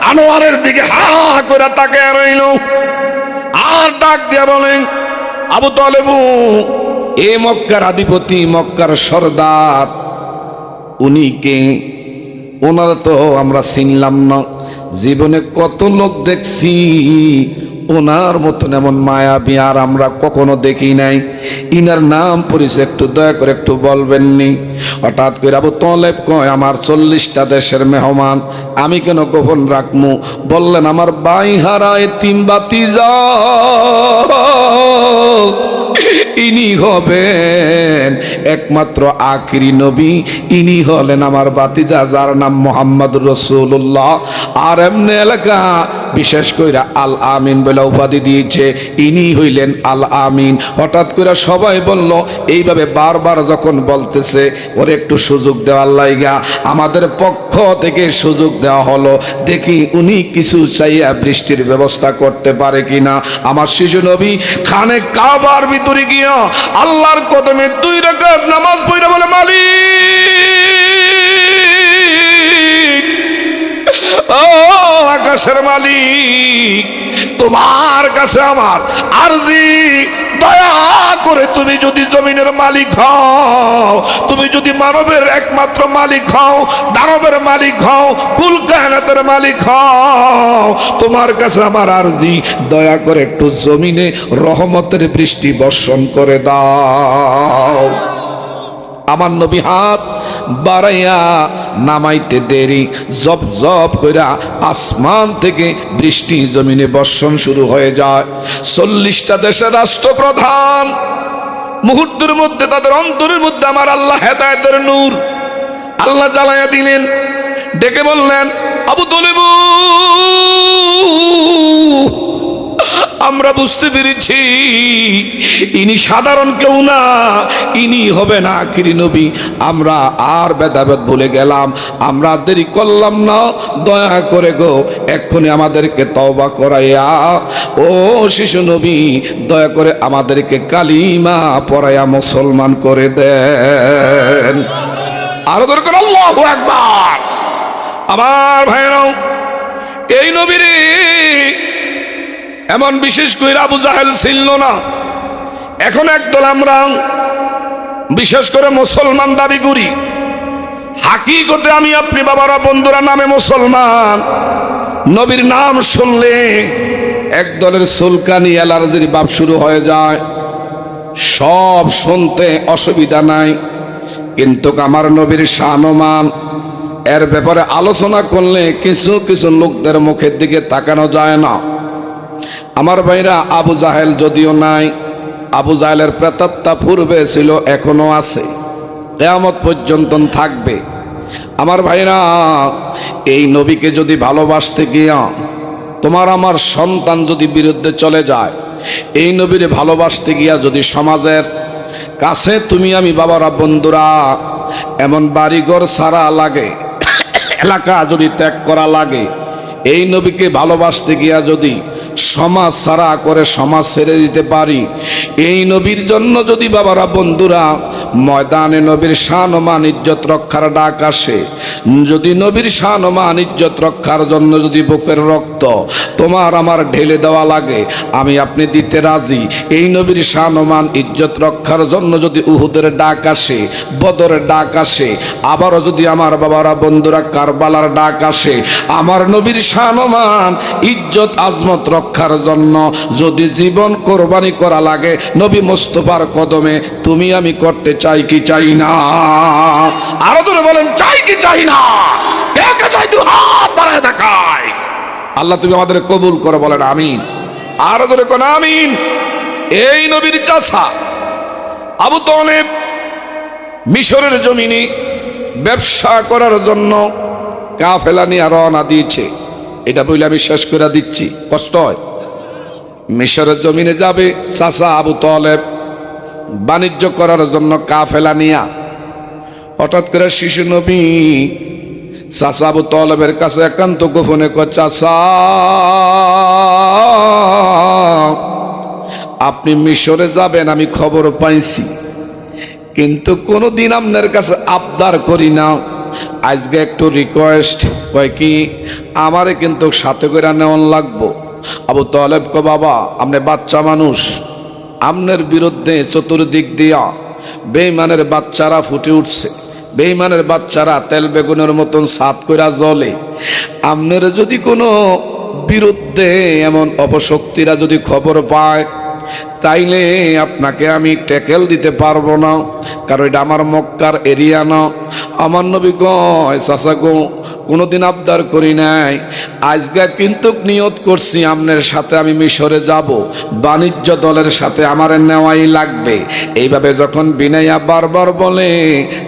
আনোয়ারের দিকে হা করে তাকিয়ে রইল, আর ডাক দিয়া বলেন, আবু তালেব, এ মক্কার অধিপতি, মক্কার সর্দার, উনি কে? ওনারা তো আমরা চিনলাম না, জীবনে কত লোক দেখছি, ওনার মতন এমন মায়াবী আর আমরা কখনো দেখি নাই। ইনার নাম পরিচয় একটু দয়া করে একটু বলবেননি? হঠাৎ করে আবু তালেব কয়, আমার 40টা দেশের মেহমান, আমি কেন গোপন রাখমু? বললেন, আমার বাই হারা এতিম ভাতিজা, ইনি হবেন একমাত্র আখিরি নবী, ইনি হলেন আমার ভাতিজা, যার নাম মুহাম্মদুর রাসূলুল্লাহ। আর এমনি এলাকা বিশেষ কইরা আল আমিন বলে উপাধি দিয়েছে, ইনি হইলেন আল আমিন। হঠাৎ করে সবাই বলল, এইভাবে বারবার যখন বলতেছে, ওর একটু সুযোগ দেওয়ার লাইগা আমাদের পক্ষ থেকে সুযোগ দেওয়া হলো, দেখি উনি কিছু চাইয়া বৃষ্টির ব্যবস্থা করতে পারে কিনা। আমার শিশু নবী খানে কাবার ভিতরে গিয়া আল্লাহর কদমে 2 রাকাত নামাজ পড়ে বলে, মালিক, ও আকাশের মালিক, তোমার কাছে আমার আরজি, দয়া করে তুমি যদি জমিনের মালিক হও, তুমি যদি মানবের একমাত্র মালিক হও, দানবের মালিক হও, কুল কায়নাতের মালিক হও, তোমার কাছে আমার আরজি, দয়া করে একটু জমিনে রহমতের বৃষ্টি বর্ষণ করে দাও। আমার নবী হাত বাড়াইয়া নামাইতে দেরি, জপ জপ কইরা আসমান থেকে বৃষ্টি জমিনে বর্ষণ শুরু হয়ে যায়। 40টা দেশের রাষ্ট্রপ্রধান মুহূর্তের মধ্যে তাদের অন্তরের মধ্যে আমার আল্লাহ হেদায়েতের নূর আল্লাহ জ্বালাইয়া দিলেন। ডেকে বললেন, আবু তালেব, আমরা বুঝতে পেরেছি ইনি সাধারণ কেউ না, ইনি হবেন আখিরি নবী। আমরা আর ভেদাভেদ ভুলে গেলাম, আমরা দেরি করলাম না, দয়া করে গো এক্ষুনি আমাদেরকে তওবা করাইয়া, ও শিশু নবী, দয়া করে আমাদেরকে কালিমা পড়াইয়া মুসলমান করে দেন। আরো দরকার আল্লাহু আকবার। আমার ভাইরাও, এই নবীর এমন বিশেষ করে আবু জাহেল ছিল না। এখন একদল আমরা বিশেষ করে মুসলমান দাবি করি, হাকিকতে আমি আপনি বাবারা বন্ধুরা নামে মুসলমান। নবীর নাম শুনলে একদলের সুলকানি অ্যালার্জির ভাব শুরু হয়ে যায়। সব শুনতে অসুবিধা নাই, কিন্তু আমার নবীর শানমান এর ব্যাপারে আলোচনা করলে কিছু কিছু লোকদের মুখের দিকে তাকানো যায় না। আমার ভাইরা, আবু জাহেল যদিও নাই, আবু জাহেলের প্রেতাত্মা পূর্বে ছিল, এখনো আছে, কিয়ামত পর্যন্ত থাকবে। আমার ভাইরা, এই নবীকে যদি ভালোবাসতে গিয়া তোমার আমার সন্তান যদি বিরুদ্ধে চলে যায়, এই নবীরে ভালোবাসতে গিয়া যদি সমাজের কাছে তুমি আমি বাবারা বন্ধুরা এমন বাড়িঘর ছাড়া লাগে, এলাকা যদি ত্যাগ করা লাগে, এই নবীকে ভালোবাসতে গিয়া যদি সমাজ ছাড়া করে সমাজ ছেড়ে দিতে পারি, এই নবীর জন্য যদি বাবারা বন্ধুরা ময়দানে নবীর শান ও মান ইজ্জত রক্ষার ডাক আসে, যদি নবীর শান ও মান ইজ্জত রক্ষার জন্য যদি বুকের রক্ত তোমার আমার ঢেলে দেওয়া লাগে, আমি আপনি দিতে রাজি। এই নবীর শান ও মান ইজ্জত রক্ষার জন্য যদি উহুদের ডাক আসে, বদরের ডাক আসে, আবারও যদি আমার বাবারা বন্ধুরা কারবালার ডাক আসে, আমার নবীর শান ও মান ইজ্জত আজমত রক্ষার জন্য যদি জীবন কোরবানি করা লাগে, নবী মুস্তাফার কদমে তুমি আমি করতে চাই কি চাই না? আরো ধরে বলেন, চাই কি চাই না? কে চাই? তুই হাত বাড়ায় দেখায়। আল্লাহ তুমি আমাদের কবুল করে, বলেন আমিন। আরো ধরে কোন আমিন। এই নবীর চাচা আবু তালেব মিশরের জমিনে ব্যবসা করার জন্য কাফেলা নিয়ে রওনা দিয়েছে। এটা বলে আমি শেষ করে দিচ্ছি, কষ্ট হয়। মিশরের জমিনে যাবে চাচা আবু তালেব বাণিজ্য করার জন্য কাফেলা নিয়া। হঠাৎ করে শিশু নবী চাচা আবু তালেবের কাছে একান্ত গোপনে কয়, চাচা আপনি মিশরে যাবেন আমি খবর পাইছি, কিন্তু কোনোদিন আপনার কাছে আবদার করি না, আজকে একটু রিকোয়েস্ট, কয় কি আমারে কিন্তু সাথে করে নেওয়ান লাগবো। আবু তালেব কয় বাবা আপনি বাচ্চা মানুষ, আপনার বিরুদ্ধে চতুর্দিক দিয়া বেঈমানের বাচ্চারা ফুটে উঠছে, বেঈমানের বাচ্চারা তেল বেগুনের মতন সাত কইরা জ্বলে। আপনার যদি কোনো বিরুদ্ধে এমন অপশক্তিরা যদি খবর পায় তাইলে আপনাকে আমি ট্যাকেল দিতে পারবো না, কারণ এটা আমার মক্কার এরিয়া না। আমার নবী কয় চাচা গো কোনোদিন আবদার করি নাই, আজকে কিন্তু নিয়ত করছি আপনার সাথে আমি মিশরে যাব, বাণিজ্য দলের সাথে আমার নেওয়াই লাগবে। এইভাবে যখন বিনাইয়া বারবার বলে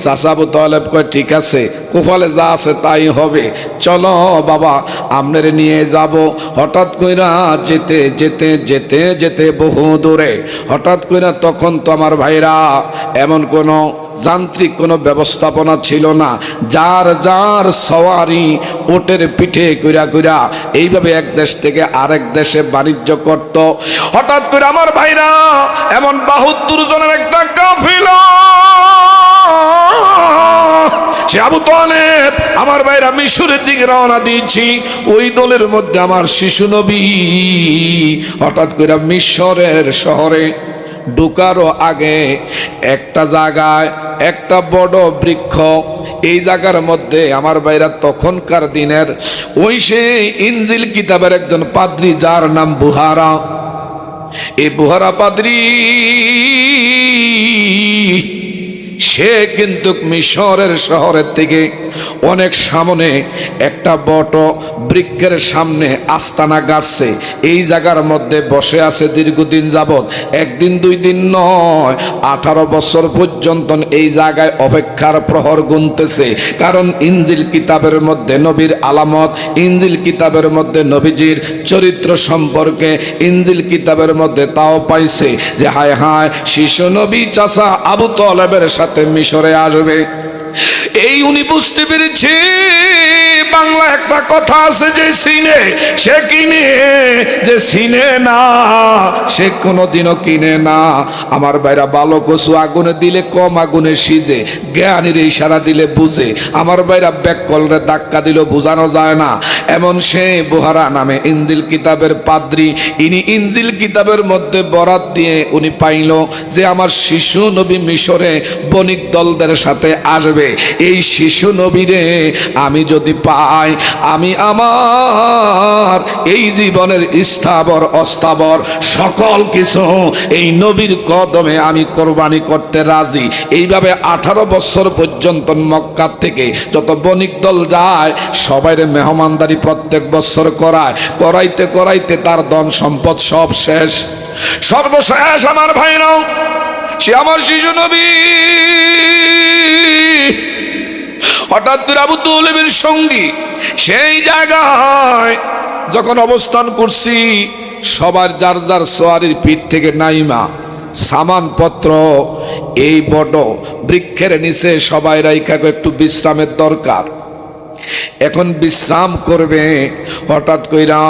চাচা আবু তালেব কয় ঠিক আছে, কুফালে যা আছে তাই হবে, চলো বাবা আপনার নিয়ে যাব। হঠাৎ কইরা যেতে যেতে যেতে যেতে বহু দূরে হঠাৎ কইরা, তখন তো আমার ভাইরা এমন কোনো যান্ত্রিক কোনো ব্যবস্থাপনা ছিল না, যার যার সওয়ারি ওটের পিঠে কইরা কইরা এইভাবে এক দেশ থেকে আরেক দেশে বাণিজ্য করত। হঠাৎ করে আমার ভাইরা এমন ৭২ জনের একটা কাফিলা, সে আবু তালেব আমার ভাইরা মিশরের দিকে রওনা দিয়েছি। ওই দলের মধ্যে আমার শিশু নবী হঠাৎ করে মিশরের শহরে ঢুকারও আগে একটা জায়গায় একটা বড় বৃক্ষ, এই জায়গার মধ্যে আমার ভাইরা তখনকার দিনের ওই সেই ইনজিল কিতাবের একজন পাদ্রী যার নাম বুহারা, এই বুহারা পাদ্রী সে কিন্তু মিশরের শহরের থেকে অনেক সামনে একটা বট বৃক্ষের সামনে আস্তানা গাড়ছে, এই জায়গার মধ্যে বসে আছে দীর্ঘদিন যাবৎ, একদিন দুই দিন নয় 18 বছর পর্যন্ত এই জায়গায় অপেক্ষার প্রহর গুনতেছে। কারণ ইনজিল কিতাবের মধ্যে নবীর আলামত, ইনজিল কিতাবের মধ্যে নবীজির চরিত্র সম্পর্কে ইনজিল কিতাবের মধ্যে তাও পাইছে যে হায় হায় শিশু নবী চাচা আবু তালেবের সাথে মিশরে আসবে। এই উনি বুঝতে পেরেছে বাংলা একটা কথা আছে যে সিনে সে কিনে, যে সিনে না সে কোনোদিনও কিনে না। আমার ভাইরা ভালো কচু আগুনে দিলে কম আগুনে সিজে, জ্ঞানীর ইশারা দিলে বুঝে। আমার ভাইরা ব্যাককলরে ধাক্কা দিলেও বোঝানো যায় না। এমন সে বুহারা নামে ইনজিল কিতাবের পাদ্রী, ইনি ইনজিল কিতাবের মধ্যে বরাত দিয়ে উনি পাইল যে আমার শিশু নবী মিশরে বণিক দলদের সাথে আসবে। এই শিশু নবীরে আমি যদি পাই, আমি আমার এই জীবনের স্থাবর অস্থাবর সকল কিছু এই নবীর কদমে আমি কোরবানি করতে রাজি। এইভাবে 18 বছর পর্যন্ত মক্কা থেকে যত বণিক দল যায় সবাইরে মেহমানদারি প্রত্যেক বছর করায়, করাইতে করাইতে তার ধন সম্পদ সব শেষ। সর্বশেষ আমার ভাইরাও সে আমার শিশু নবী হঠাৎ করে আবু তালেবের সঙ্গী সেই জায়গায় যখন অবস্থান করছি, সবার যার যার সোয়ারির পিঠ থেকে নাইমা সামানপত্র এই বড় বৃক্ষের নিচে সবাই রাইখা একটু বিশ্রামের দরকার। এখন বিশ্রাম করবে, হঠাৎ কইরা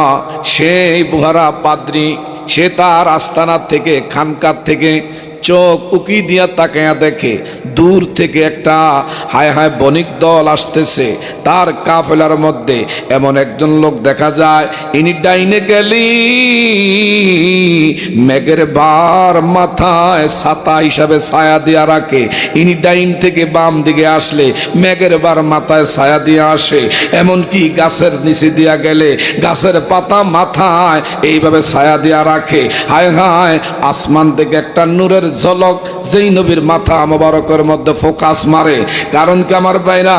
সেই বুহারা পাদ্রী সে তার আস্তানা থেকে খানকার থেকে চোখ উকি দিয়া তাকায়া দেখে দূর থেকে একটা হায় হায় বণিক দল আসতেছে। তার কাফেলার মধ্যে এমন একজন লোক দেখা যায়, ইনি ডাইনে গেলি মেঘের বার মাথায় ছাতা হিসাবে ছায়া দিয়া রাখে, ইনি ডাইন থেকে বাম দিকে আসলে মেঘের বার মাথায় ছায়া দিয়ে আসে। এমনকি গাছের নিচে দিয়া গেলে গাছের পাতা মাথায় এইভাবে ছায়া দিয়া রাখে। হায় হায় আসমান থেকে একটা নূরের ঝলক যেই নবীর মাথা মোবারকের মধ্যে ফোকাস মারে। কারণ কি আমার ভাইরা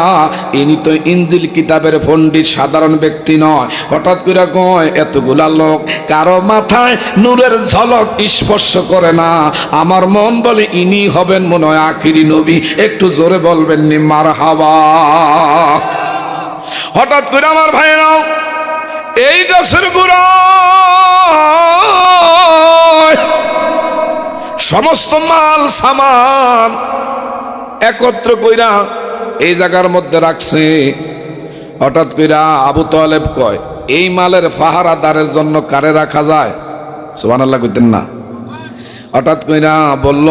ইনি তো ইনজিল কিতাবের পণ্ডিত, সাধারণ ব্যক্তি নয়। হঠাৎ করে কয় এতগুলা লোক কারো মাথায় নূরের ঝলক স্পর্শ করে না, আমার মন বলে ইনি হবেন মনে হয় আখিরি নবী। একটু জোরে বলবেন নি মারহাবা। হঠাৎ করে আমার ভাইরা এই গাছের গোড়া সমস্ত মাল সামান একত্র কইরা এই জায়গার মধ্যে রাখছে। হঠাৎ কইরা আবু তালেব কয় এই মালের পাহারাদারের জন্য কারে রাখা যায়? সুবহানাল্লাহ কইতেন না? হঠাৎ কইরা বলল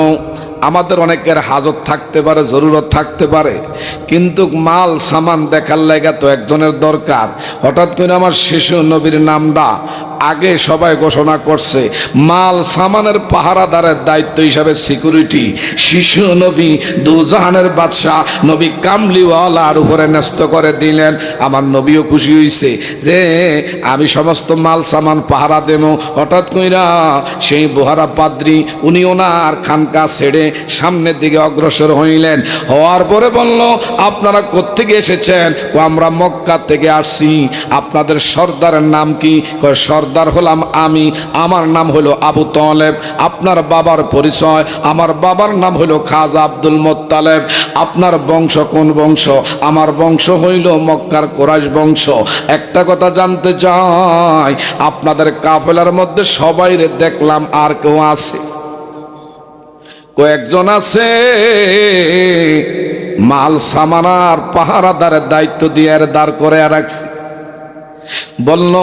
আমাদের অনেকের হাজত থাকতে পারে, জরুরত থাকতে পারে, কিন্তু মাল সামান দেখার লাগা তো একজনের দরকার। হঠাৎ করে আমার শিশু নবীর নামটা আগে সবাই ঘোষণা করছে, মাল সামানের পাহারাদারের দায়িত্ব হিসাবে সিকিউরিটি শিশু নবী দুজাহানের বাদশাহ নবী কামলিওয়ালার উপরে ন্যস্ত করে দিলেন। আমার নবীও খুশি হইছে যে আমি সমস্ত মাল সামান পাহারা দেব। হঠাৎ কইরা সেই বোহারা পাদ্রী উনি ওনার খানকা ছেড়ে সামনের দিকে অগ্রসর হইলেন। হওয়ার পরে বলল, আপনারা কোত্থেকে এসেছেন? আমরা মক্কা থেকে আসছি। আপনাদের সর্দারের নাম কি? সর্দার হলাম আমি, আমার নাম হলো আবু তালেব। আপনার বাবার পরিচয়? আমার বাবার নাম হলো খাজা আব্দুল মোত্তালেব। আপনার বংশ কোন বংশ? আমার বংশ হইল মক্কার কুরাইশ বংশ। একটা কথা জানতে চাই, আপনাদের কাফেলার মধ্যে সবাইরে দেখলাম, আর কেউ আছে? কয়েকজন আছে। মাল সামানার পাহারাদারের দায়িত্ব দিয়ে দাঁড় করে রাখছি। বলল,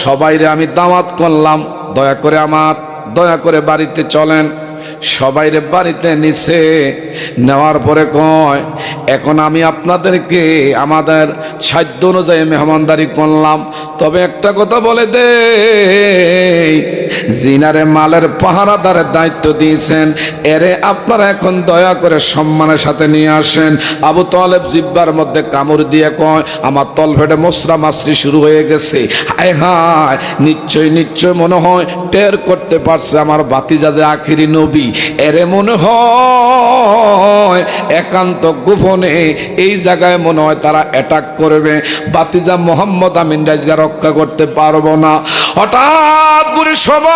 সবাইরে আমি দাওয়াত করলাম, দয়া করে বাড়িতে চলেন। সবাইরে বাড়িতে নিছে। নেওয়ার পরে কয়, এখন আমি আপনাদেরকে আমাদের সাধ্য অনুযায়ী মেহমানদারি করলাম, তবে একটা কথা বলে দে, জিনারে মালের পাহারাদারের দায়িত্ব দিয়েছেন, এরে আপনারা এখন দয়া করে সম্মানের সাথে নিয়ে আসেন। আবু তালেব জিব্বার মধ্যে কামড় দিয়ে কয়, আমার তলপেটে মশরা মাছরি শুরু হয়ে গেছে। হায় হায়, নিশ্চয় মনে হয় টের করতে পারছে আমার ভাতিজা যে আখিরি নবী। এরে মনে হয় একান্ত গোপনে এই জায়গায় মনে হয় তারা অ্যাটাক করবে। ভাতিজা মোহাম্মদ আমিন রাজগা রক্ষা করতে পারবো না। হঠাৎ করে সবাই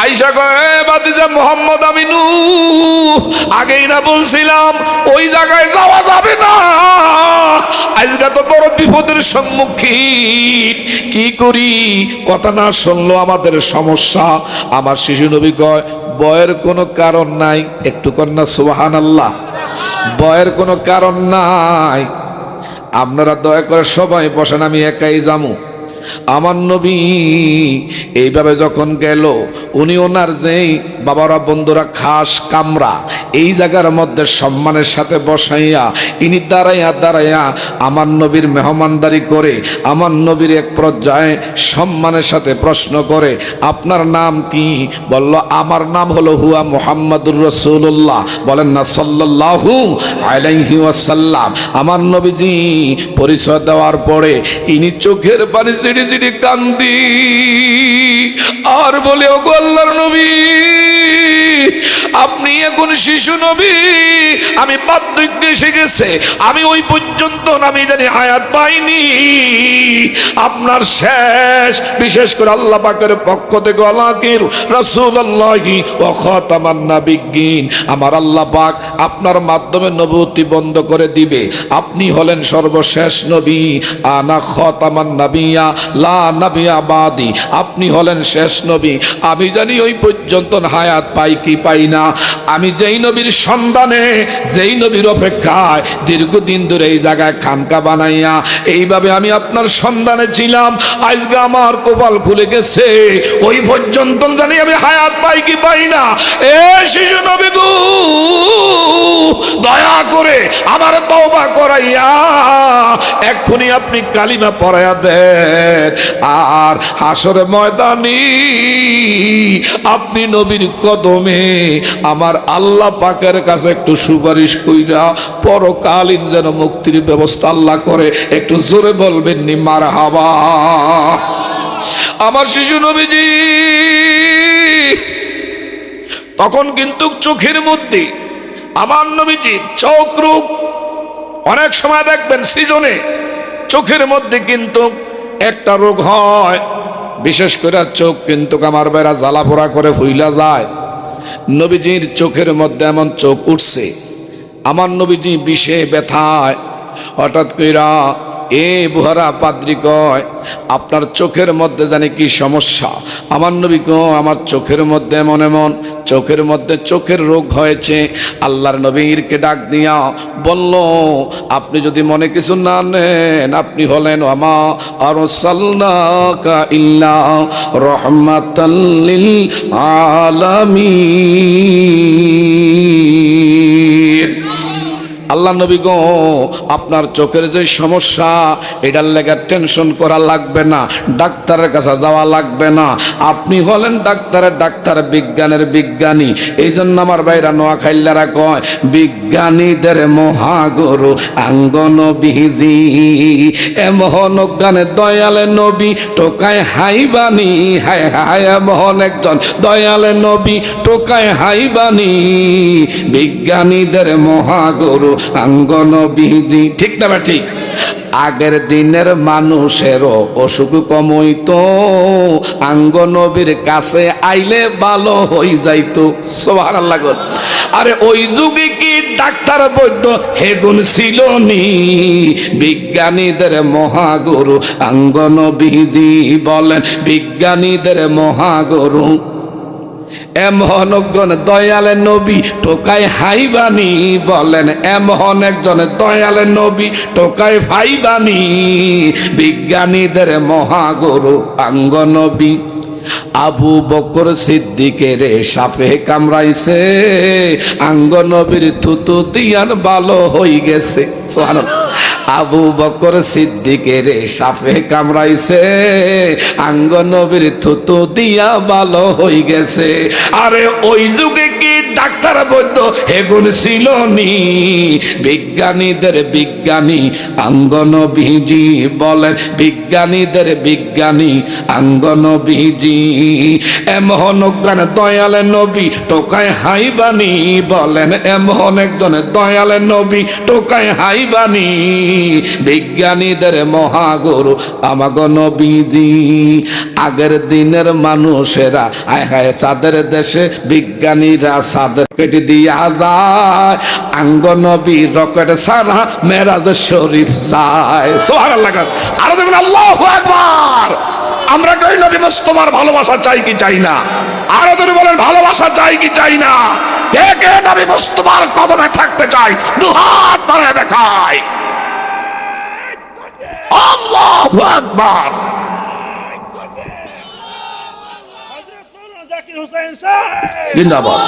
আইসা কয়, ভাতিজা মোহাম্মদ আমিনু, আগেই না বলছিলাম ওই জায়গায় যাওয়া যাবে না, আজকে তো বড় বিপদের সম্মুখীন, কি করি? কথা না শুনলো আমাদের সমস্যা। আমার শিশু নবী কয়, ভয়ের কোনো কারণ নাই। একটু কন্যা সুবহানাল্লাহ। ভয়ের কোনো কারণ নাই, আপনারা দয়া করে সবাই বসেন, আমি একাই যামু। আমার নবী এইভাবে যখন গেল, উনি ওনার যেই বাবারা বন্ধুরা খাস কামরা, এই জায়গার মধ্যে সম্মানের সাথে বসাইয়া ইনি দাঁড়াইয়া আমার নবীর মেহমানদারি করে আমার নবীর এক পর্যায়ে সম্মানের সাথে প্রশ্ন করে, আপনার নাম কি? বলল, আমার নাম হলো হুয়া মুহাম্মাদুর রাসূলুল্লাহ। বলেন না সাল্লাল্লাহু আলাইহি ওয়াসাল্লাম। আমার নবীজি পরিচয় দেওয়ার পরে ইনি চোখের পানি জিডি কান্দি আর বলে, ওগো আল্লাহর নবী, আপনি এখন শিশু নবী, আমি বার্ধক্য এসে গেছে, আমি ওই পর্যন্ত আমি জানি হায়াত পাইনি। আপনার শেষ, বিশেষ করে আল্লাহ পাকের পক্ষ থেকে আলাকির রাসূলুল্লাহি ওয়া খাতামান নাবিয়্যিন, আমার আল্লাহ পাক আপনার মাধ্যমে নবুয়তি বন্ধ করে দিবে। আপনি হলেন সর্বশেষ নবী, আনা খাতামান নাবিয়্যা লা নাবিয়্যা বাদি, আপনি হলেন শেষ নবী। আমি জানি ওই পর্যন্ত হায়াত পাই কি পাই না। আমি যেই নবীর সন্ধানে, যেই নবীর অপেক্ষায় দীর্ঘদিন ধরে এই জায়গায় খানকা বানাইয়া এইভাবে আমি আপনার সন্ধানে ছিলাম, আজকে আমার কপাল খুলে গেছে। ওই পর্যন্ত জানি আমি হায়াত পাই কি পাই না। এ শিশু নবী গো, দয়া করে আমার তওবা করাইয়া এক্ষুনি আপনি কালিমা পড়াইয়া দেন, আর হাসরের ময়দানে আপনি নবীর কদমে আমার আল্লাহ পাকের কাছে একটু সুপারিশ কইরা পরকালীন যেন মুক্তির ব্যবস্থা আল্লাহ করে। একটু জোরে বলবেন নি মারহাবা। আমার শিশু নবীজি তখন কিন্তু চোখের মধ্যে আমার নবীজি চোখ রোগ, অনেক সময় দেখবেন সিজনে চোখের মধ্যে কিন্তু একটা রোগ হয়, বিশেষ করে চোখ কিন্তু আমার বেড়া জ্বালা পোড়া করে ফুইলা যায়। নবীজির চোখের মধ্যে এমন চোখ উঠছে, আমার নবীজি বিষে ব্যথায় হঠাৎ কইরা এ বুহারা পাদ্রী কয় আপনার চোখের মধ্যে জানি কি সমস্যা। আমার নবী কয় আমার চোখের মধ্যে এমন এমন, চোখের মধ্যে চোখের রোগ হয়েছে। আল্লাহর নবীরকে ডাক দিয়া বলল আপনি যদি মনে কিছু না নেন, আপনি হলেন আমা আরসালনাকা ইল্লা রাহমাতাল লিল আলামিন। আল্লাহ নবী গো আপনার চোখের যে সমস্যা এটার লেগে টেনশন করা লাগবে না, ডাক্তারের কাছে যাওয়া লাগবে না। আপনি হলেন ডাক্তারের ডাক্তার, বিজ্ঞানের বিজ্ঞানী। এই জন্য আমার ভাইরা নোয়াখাইলারা কয় বিজ্ঞানীদের মহাগুরু আঙ্গ নবীজি, এমন জ্ঞানে দয়ালে নবী টোকায় হাইবানি। হায় হায় এমন একজন দয়ালে নবী টোকায় হাইবানি, বিজ্ঞানীদের মহাগুরু আঙ্গ নবীজি। ঠিক না বা ঠিক? আগের দিনের মানুষেরও অসুখ কমইতো, আঙ্গ নবীর কাছে আইলে ভালো হই যাইতো। সুবহানাল্লাহ। আরে ওই যুগে কি ডাক্তার বৈদ্য হেগুন ছিল নি? বিজ্ঞানীদের মহাগুরু আঙ্গ নবীজি বলেন বিজ্ঞানীদের মহাগুরু এমন একজন দয়ালে নবী টোকায় হাইবানি। বলেন এমন একজন দয়ালে নবী টোকায় ফাইবানি, বিজ্ঞানীদের মহাগুরু আঙ্গ নবী। আবু বকর সিদ্দিকের সাপে কামড়াইছে, আঙ্গ নবীর থুতু দিয়ান ভালো হই গেছে। সুবহানাল্লাহ। আবু বকর সিদ্দিকের সাপে কামড়াইছে, আঙ্গ নবীর থুতু দিয়া ভালো হই গেছে। আরে ওই যুগে কি ডাক্তার বৈদ্য হেগুন ছিল নি? বিজ্ঞানীদের বিজ্ঞানী আঙ্গ নবীজি বলেন বিজ্ঞানীদের বিজ্ঞানী আঙ্গ নবীজি। এমন জ্ঞান দয়ালে নবী টোকায় হাইবানি। বলেন এমন একজন দয়ালে নবী টোকায় হাইবানি, বিজ্ঞানীদের মহাগুরু আমাগ নবীজি। আগের দিনের মানুষেরা হায় হায় চাঁদের দেশে বিজ্ঞানীরা চাঁদের কেটে দিয়া যায়, আঙ্গ নবী রকেট ছাড়া মেরাজ শরীফ যায়। সুবহানাল্লাহ। আরো দেখুন আল্লাহু আকবার। আমরা কই নবী মুস্তাফার ভালোবাসা চাই কি চাই না? আরো যদি বলেন ভালোবাসা চাই কি চাই না? কে কে নবী মুস্তাফার কদমে থাকতে চাই দুহাত বাড়ায় দেখায়। আল্লাহু আকবার। জিন্দাবাদ।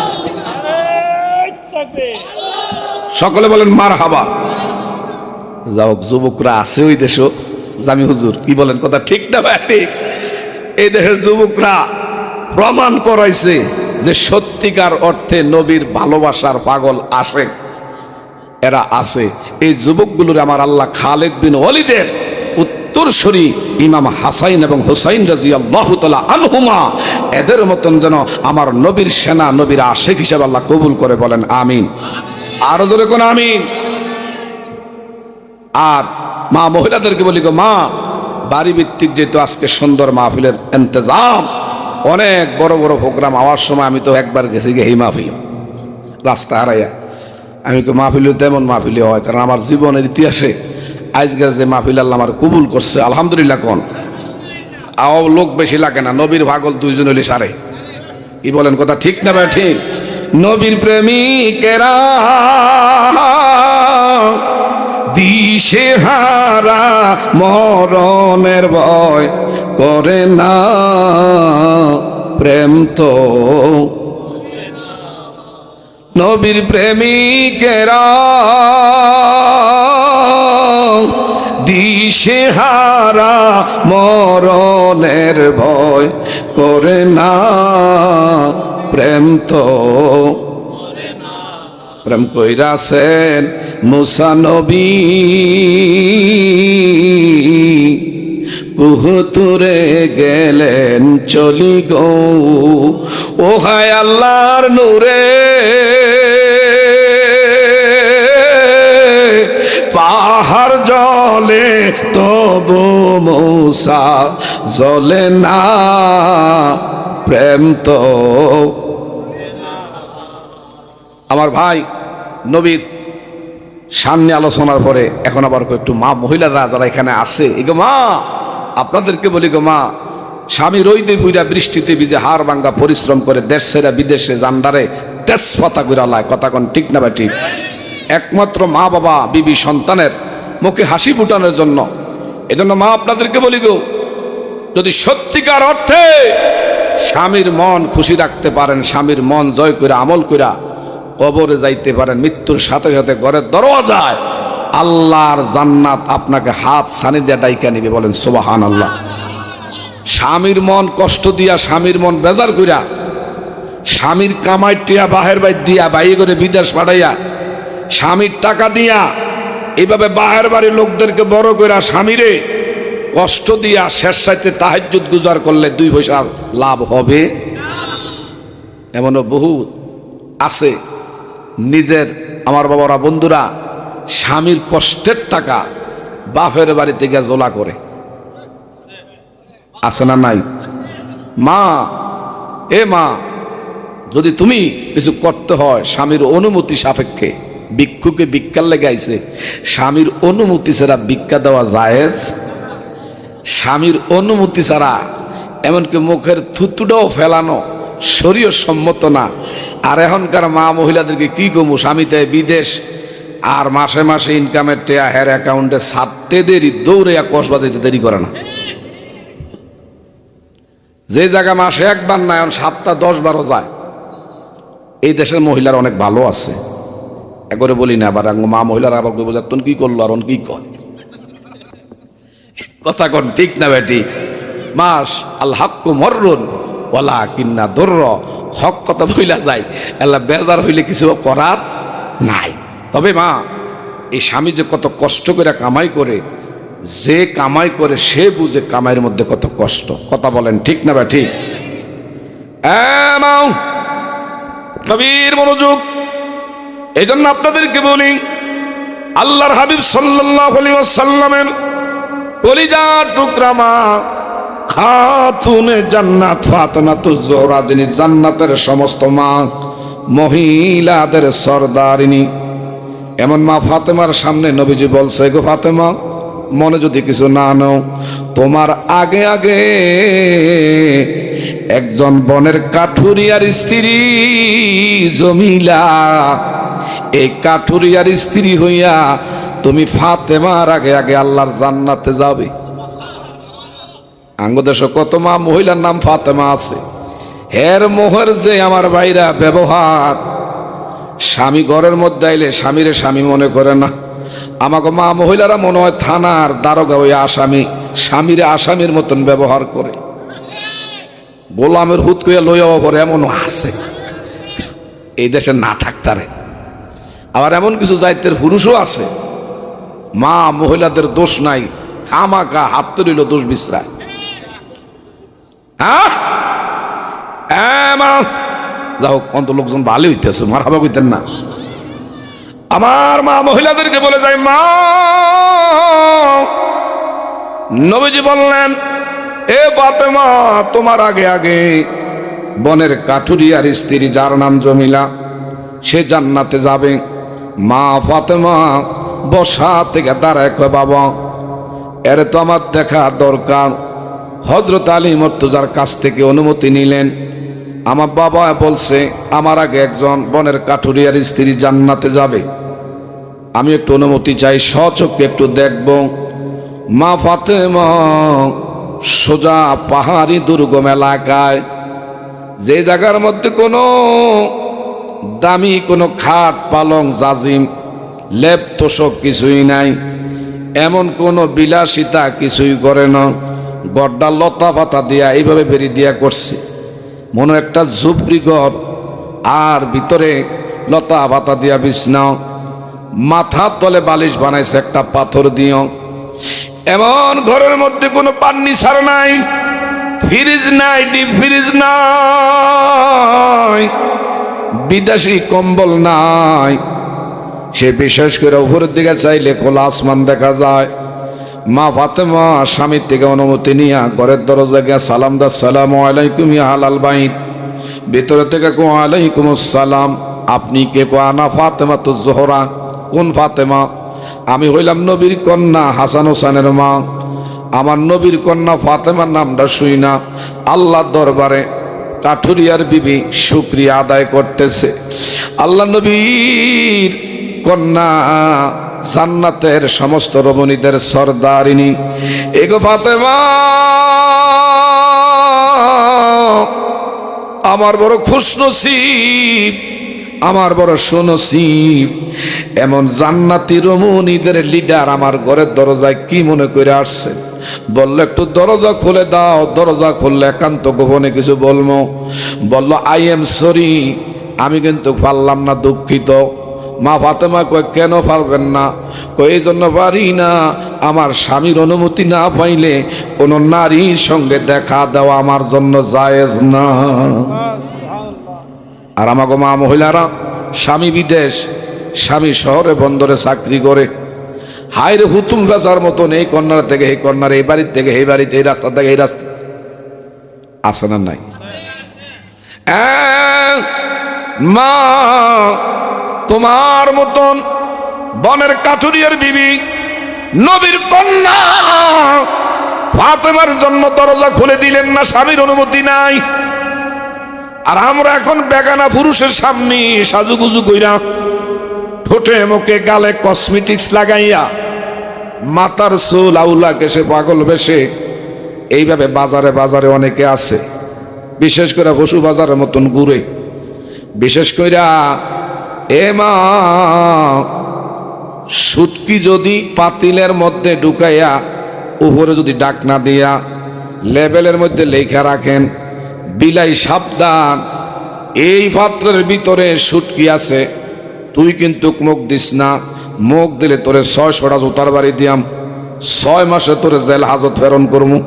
সকলে বলেন মারহাবা। যাও যুবকরা আছে ওই দেশও জামি হুজুর কি বলেন কথা ঠিক না ভাই? ঠিক। এই দেশের যুবকরা প্রমাণ করাইছে যে সত্যিকার অর্থে নবীর ভালোবাসার পাগল আশেক এরা আছে। এই যুবকগুলোর আমার আল্লাহ খালেদ বিন ওয়ালিদের উত্তরসূরি ইমাম হাসাইন এবং হুসাইন রাদিয়াল্লাহু তাআলা আনহুমা এদের মতন যেন আমার নবীর সেনা নবীর আশেক হিসেবে আল্লাহ কবুল করে বলেন আমিন। আরো জোরে কোন আমিন। আর মা মহিলাদেরকে বলি গো মা, বাড়ি ভিত্তিক যেহেতু আজকে সুন্দর মাহফিলের ইন্তজাম, অনেক বড় বড় প্রোগ্রাম হওয়ার সময় আমি তো একবার গেছি গে এই মাহফিল রাস্তা হারাইয়া। আমি তো মাহফিল তেমন মাহফিলি হয়, কারণ আমার জীবনের ইতিহাসে আজকের যে মাহফিল আল্লাহ আমার কবুল করছে আলহামদুলিল্লাহ। কোন আও লোক বেশি লাগে না, নবীর ভাগল দুইজন হইলে সারে। কি বলেন কথা ঠিক না ভাই? ঠিক। নবীর প্রেমিকেরা দিশেহারা মরণের ভয় করে না, প্রেম তো নবীর প্রেমিকেরা দিশেহারা মরণের ভয় করে না, প্রেম তো প্রেম কইরাছেন মুসা নবী কুহুতুরে গেলেন চলি গো, ও হায় আল্লাহর নূরে পাহাড় জলে তবু মুসা জ্বলে না, প্রেম তো। আমার ভাই নবীর সামনে আলোচনার পরে এখন আবার একটু মা মহিলারা যারা এখানে আছে এগো মা আপনাদেরকে বলি গো মা, স্বামী রইদে বুইরা বৃষ্টিতে ভিজে হাড় ভাঙ্গা পরিশ্রম করে দেশ ছেড়ে বিদেশে জান্ডারে তেজপাতা করে লায়, কথা কোন ঠিক না বা ঠিক? একমাত্র মা বাবা বিবি সন্তানের মুখে হাসি ফুটানোর জন্য। এজন্য মা আপনাদেরকে বলি গো, যদি সত্যিকার অর্থে স্বামীর মন খুশি রাখতে পারেন, স্বামীর মন জয় করে আমল করে কবরে যাইতে পারেন, মৃত্যুর সাথে সাথে ঘরের দরজায় আল্লাহর জান্নাত আপনাকে হাত ছানি দিয়ে ডাইকা নিবে। বলেন সুবহানাল্লাহ। স্বামীর মন কষ্ট দিয়া, স্বামীর মন বেজার কইরা, স্বামীর কামাই টিয়া বাহের বাইর দিয়া বাইরে করে বিদেশ পাঠাইয়া, স্বামীর টাকা দিয়া এইভাবে বাহের বাড়ির লোকদেরকে বড় কইরা স্বামীরে কষ্ট দিয়া শেষ সাইতে তাহাজ্জুদ গুজার করলে 2 পয়সার লাভ হবে? এমনও বহু আছে নিজের আমার বাবারা বন্ধুরা স্বামীর কষ্টের টাকা বাপের বাড়িতে গিয়ে জোলা করে, আছে না নাই? মা, এ মা, যদি তুমি কিছু করতে হয় স্বামীর অনুমতি সাপেক্ষে, ভিক্ষুকে ভিক্ষার লেগে আইছে, স্বামীর অনুমতি ছাড়া ভিক্ষা দেওয়া জায়েজ? স্বামীর অনুমতি ছাড়া এমনকি মুখের থুতুটাও ফেলানো শরীয় সম্মত না। আর এখনকার মা মহিলাদেরকে কি কমু, স্বামীতে বিদেশ আর মাসে মাসে ইনকামের টেয়া হের অ্যাকাউন্টে ছাড়তে দেরি, দৌড়ে কসবা দিতে দেরি করে না। যে জায়গা মাসে একবার না, এখন সপ্তাহ 10 বারও যায়। এই দেশের মহিলারা অনেক ভালো আছে, একবারে বলি না। আবার মা মহিলারা আবার বোঝাতন কি করলো আর কি কয়, কথা কোন ঠিক না বেটি? মাস আল হাক্কু মররুন ওয়ালা কিন্না দর্র, হক কথা বইলা যায়, আল্লাহ বেজার হইলে কিছু করার নাই। তবে মা, এই স্বামী যে কত কষ্ট করে কামাই করে, যে কামাই করে সে বুঝে কামাইয়ের মধ্যে কত কষ্ট, কথা বলেন ঠিক না বা ঠিক? কবির মনোযোগ। এই জন্য আপনাদেরকে বলি, আল্লাহর হাবিব সাল্লাল্লাহু আলাইহি ওয়াসাল্লামের কলিজার টুকরা মা খাতুনে জান্নাত ফাতেমাতুজ জোহরা, যিনি জান্নাতের সমস্ত মা মহিলাদের সরদারিনী, এমন মা ফাতেমার সামনে নবীজি বলছে, গো ফাতেমা, মনে যদি কিছু না নাও, তোমার আগে আগে একজন বনের কাঠুরিয়ার স্ত্রী জমিলা, এই কাঠুরিয়ার স্ত্রী হইয়া তুমি ফাতেমার আগে আগে আল্লাহর জান্নাতে যাবে। আঙ্গদেশ কত মা মহিলার নাম ফাতেমা আছে, হের মোহর যে আমার ভাইরা ব্যবহার, স্বামী ঘরের মধ্যে আইলে স্বামীরে স্বামী মনে করে না। আমাকে মা মহিলারা মনে হয় থানার দারোগা ওই আসামি, স্বামীরে আসামির মতন ব্যবহার করে, গোলামের হুত কইয়া লইয়া পরে, এমনও আছে এই দেশে না থাকতারে। আবার এমন কিছু জাতির পুরুষও আছে, মা মহিলাদের দোষ নাই, খামাকা হাত তুলিল দোষ বিশ্রায়। হ্যাঁ যাই হোক, অন্ত লোকজন ভালো হইতেছে, মারহাবা কইতেন না। আমার মা মহিলাদেরকে বলে যায়, মা, নবীজি বললেন, এ ফাতেমা, তোমার আগে আগে বনের কাঠুরিয়ার স্ত্রী যার নাম জমিলা, সে জান্নাতে যাবে। মা ফাতেমা বসা থেকে দাঁড়ায় কয়, বাবা, এর তো আমার দেখা দরকার। হযরত আলী মুর্তজার কাছ থেকে অনুমতি নিলেন। আমার বাবা বলছে আমার আগে একজন বনের কাঠুরিয়ার স্ত্রী জান্নাতে যাবে, আমি একটু অনুমতি চাই, স্বচক্ষে একটু দেখব। মা ফাতেমা সোজা পাহাড়ি দুর্গম এলাকায়, যে জায়গার মধ্যে কোনো দামি কোনো খাট পালং জাজিম লেপ তোষক কিছুই নাই, এমন কোনো বিলাসিতা কিছুই করে না, গড্ডা লতা পাতা দিয়া এইভাবে বেরি দিয়া করছে, মনে একটা ঝুপড়ি ঘর, আর ভিতরে লতা পাতা দিয়া বিছনা, মাথার তলে বালিশ বানাইছে একটা পাথর দিও। এমন ঘরের মধ্যে কোনো ফার্নিচার নাই, ফ্রিজ নাই, ডিপ ফ্রিজ নাই, বিদেশি কম্বল নাই। সে বিশেষ করে উপরের দিকে চাইলে খোলা আসমান দেখা যায়। মা ফাতেমা স্বামীর থেকে অনুমতি নিয়া ঘরের দরজা গিয়া সালাম দা, সালামু আলাইকুম ইয়া হালাল বাইত। ভিতরে থেকে কো আলাইকুম আসসালাম, আপনি কে? কো আনা ফাতেমাতুজ জোহরা, কোন ফাতেমা? আমি হইলাম নবীর কন্যা হাসান হোসেনের মা। আমার নবীর কন্যা ফাতেমার নামটা শুই না আল্লাহর দরবারে কাঠুরিয়ার বিবি শুকরিয়া আদায় করতেছে। আল্লাহ নবীর কন্যা জান্নাতের সমস্ত রমণীদের সরদারিনী। এগো ফাতেমা, আমার বড় খুশনসিব, আমার বড় সুনসিব, এমন জান্নাতি রমণীদের লিডার আমার ঘরের দরজায় কি মনে করে আসছে? বললো একটু দরজা খুলে দাও। দরজা খুললে একান্ত গোপনে কিছু বলবো। বলল আই এম সরি, আমি কিন্তু পারলাম না, দুঃখিত। মা ফাতেমা কয় কেন পারবেন না? কই এই জন্য পারি না, আমার স্বামীর অনুমতি না পাইলে কোনো নারীর সঙ্গে দেখা দেওয়া আমার জন্য জায়েজ না। আর আমাকে মা মহিলারা স্বামী বিদেশ, স্বামী শহরে বন্দরে চাকরি করে, হাইরে হুতুম বেচার মতন এই কর্নার থেকে এই কর্নার, এই বাড়ির থেকে এই বাড়িতে, এই রাস্তা থেকে এই রাস্তা, আছে না নাই? মা তোমার মতন বনের কাঠুরিয়ার বিবি নবীর কন্যা ফাতেমার জন্য দরজা খুলে দিলেন না, স্বামীর অনুমতি নাই। আর আমরা এখন বেগানা পুরুষের সামনে সাজুগুজু কইরা, ঠোঁটে মুখে গালে কসমেটিক্স লাগাইয়া, মাথার চুল আউলা কেসে পাগল বেশে এইভাবে বাজারে বাজারে অনেকে আছে, বিশেষ করে পশু বাজারের মতন ঘুরে। বিশেষ কইরা এ মা, সুটকি যদি পাতিলের মধ্যে ঢুকাইয়া উপরে যদি ডাকনা দিয়া লেবেলের মধ্যে লেখা রাখেন বিলাই সাবধান, এই পাত্রের ভিতরে সুটকি আছে, তুই কিন্তু মুখ দিস না, মুখ দিলে তোরে 600টা জুতার বাড়ি দিয়াম, 6 মাসে তোরে জেল হাজত প্রেরণ করমু।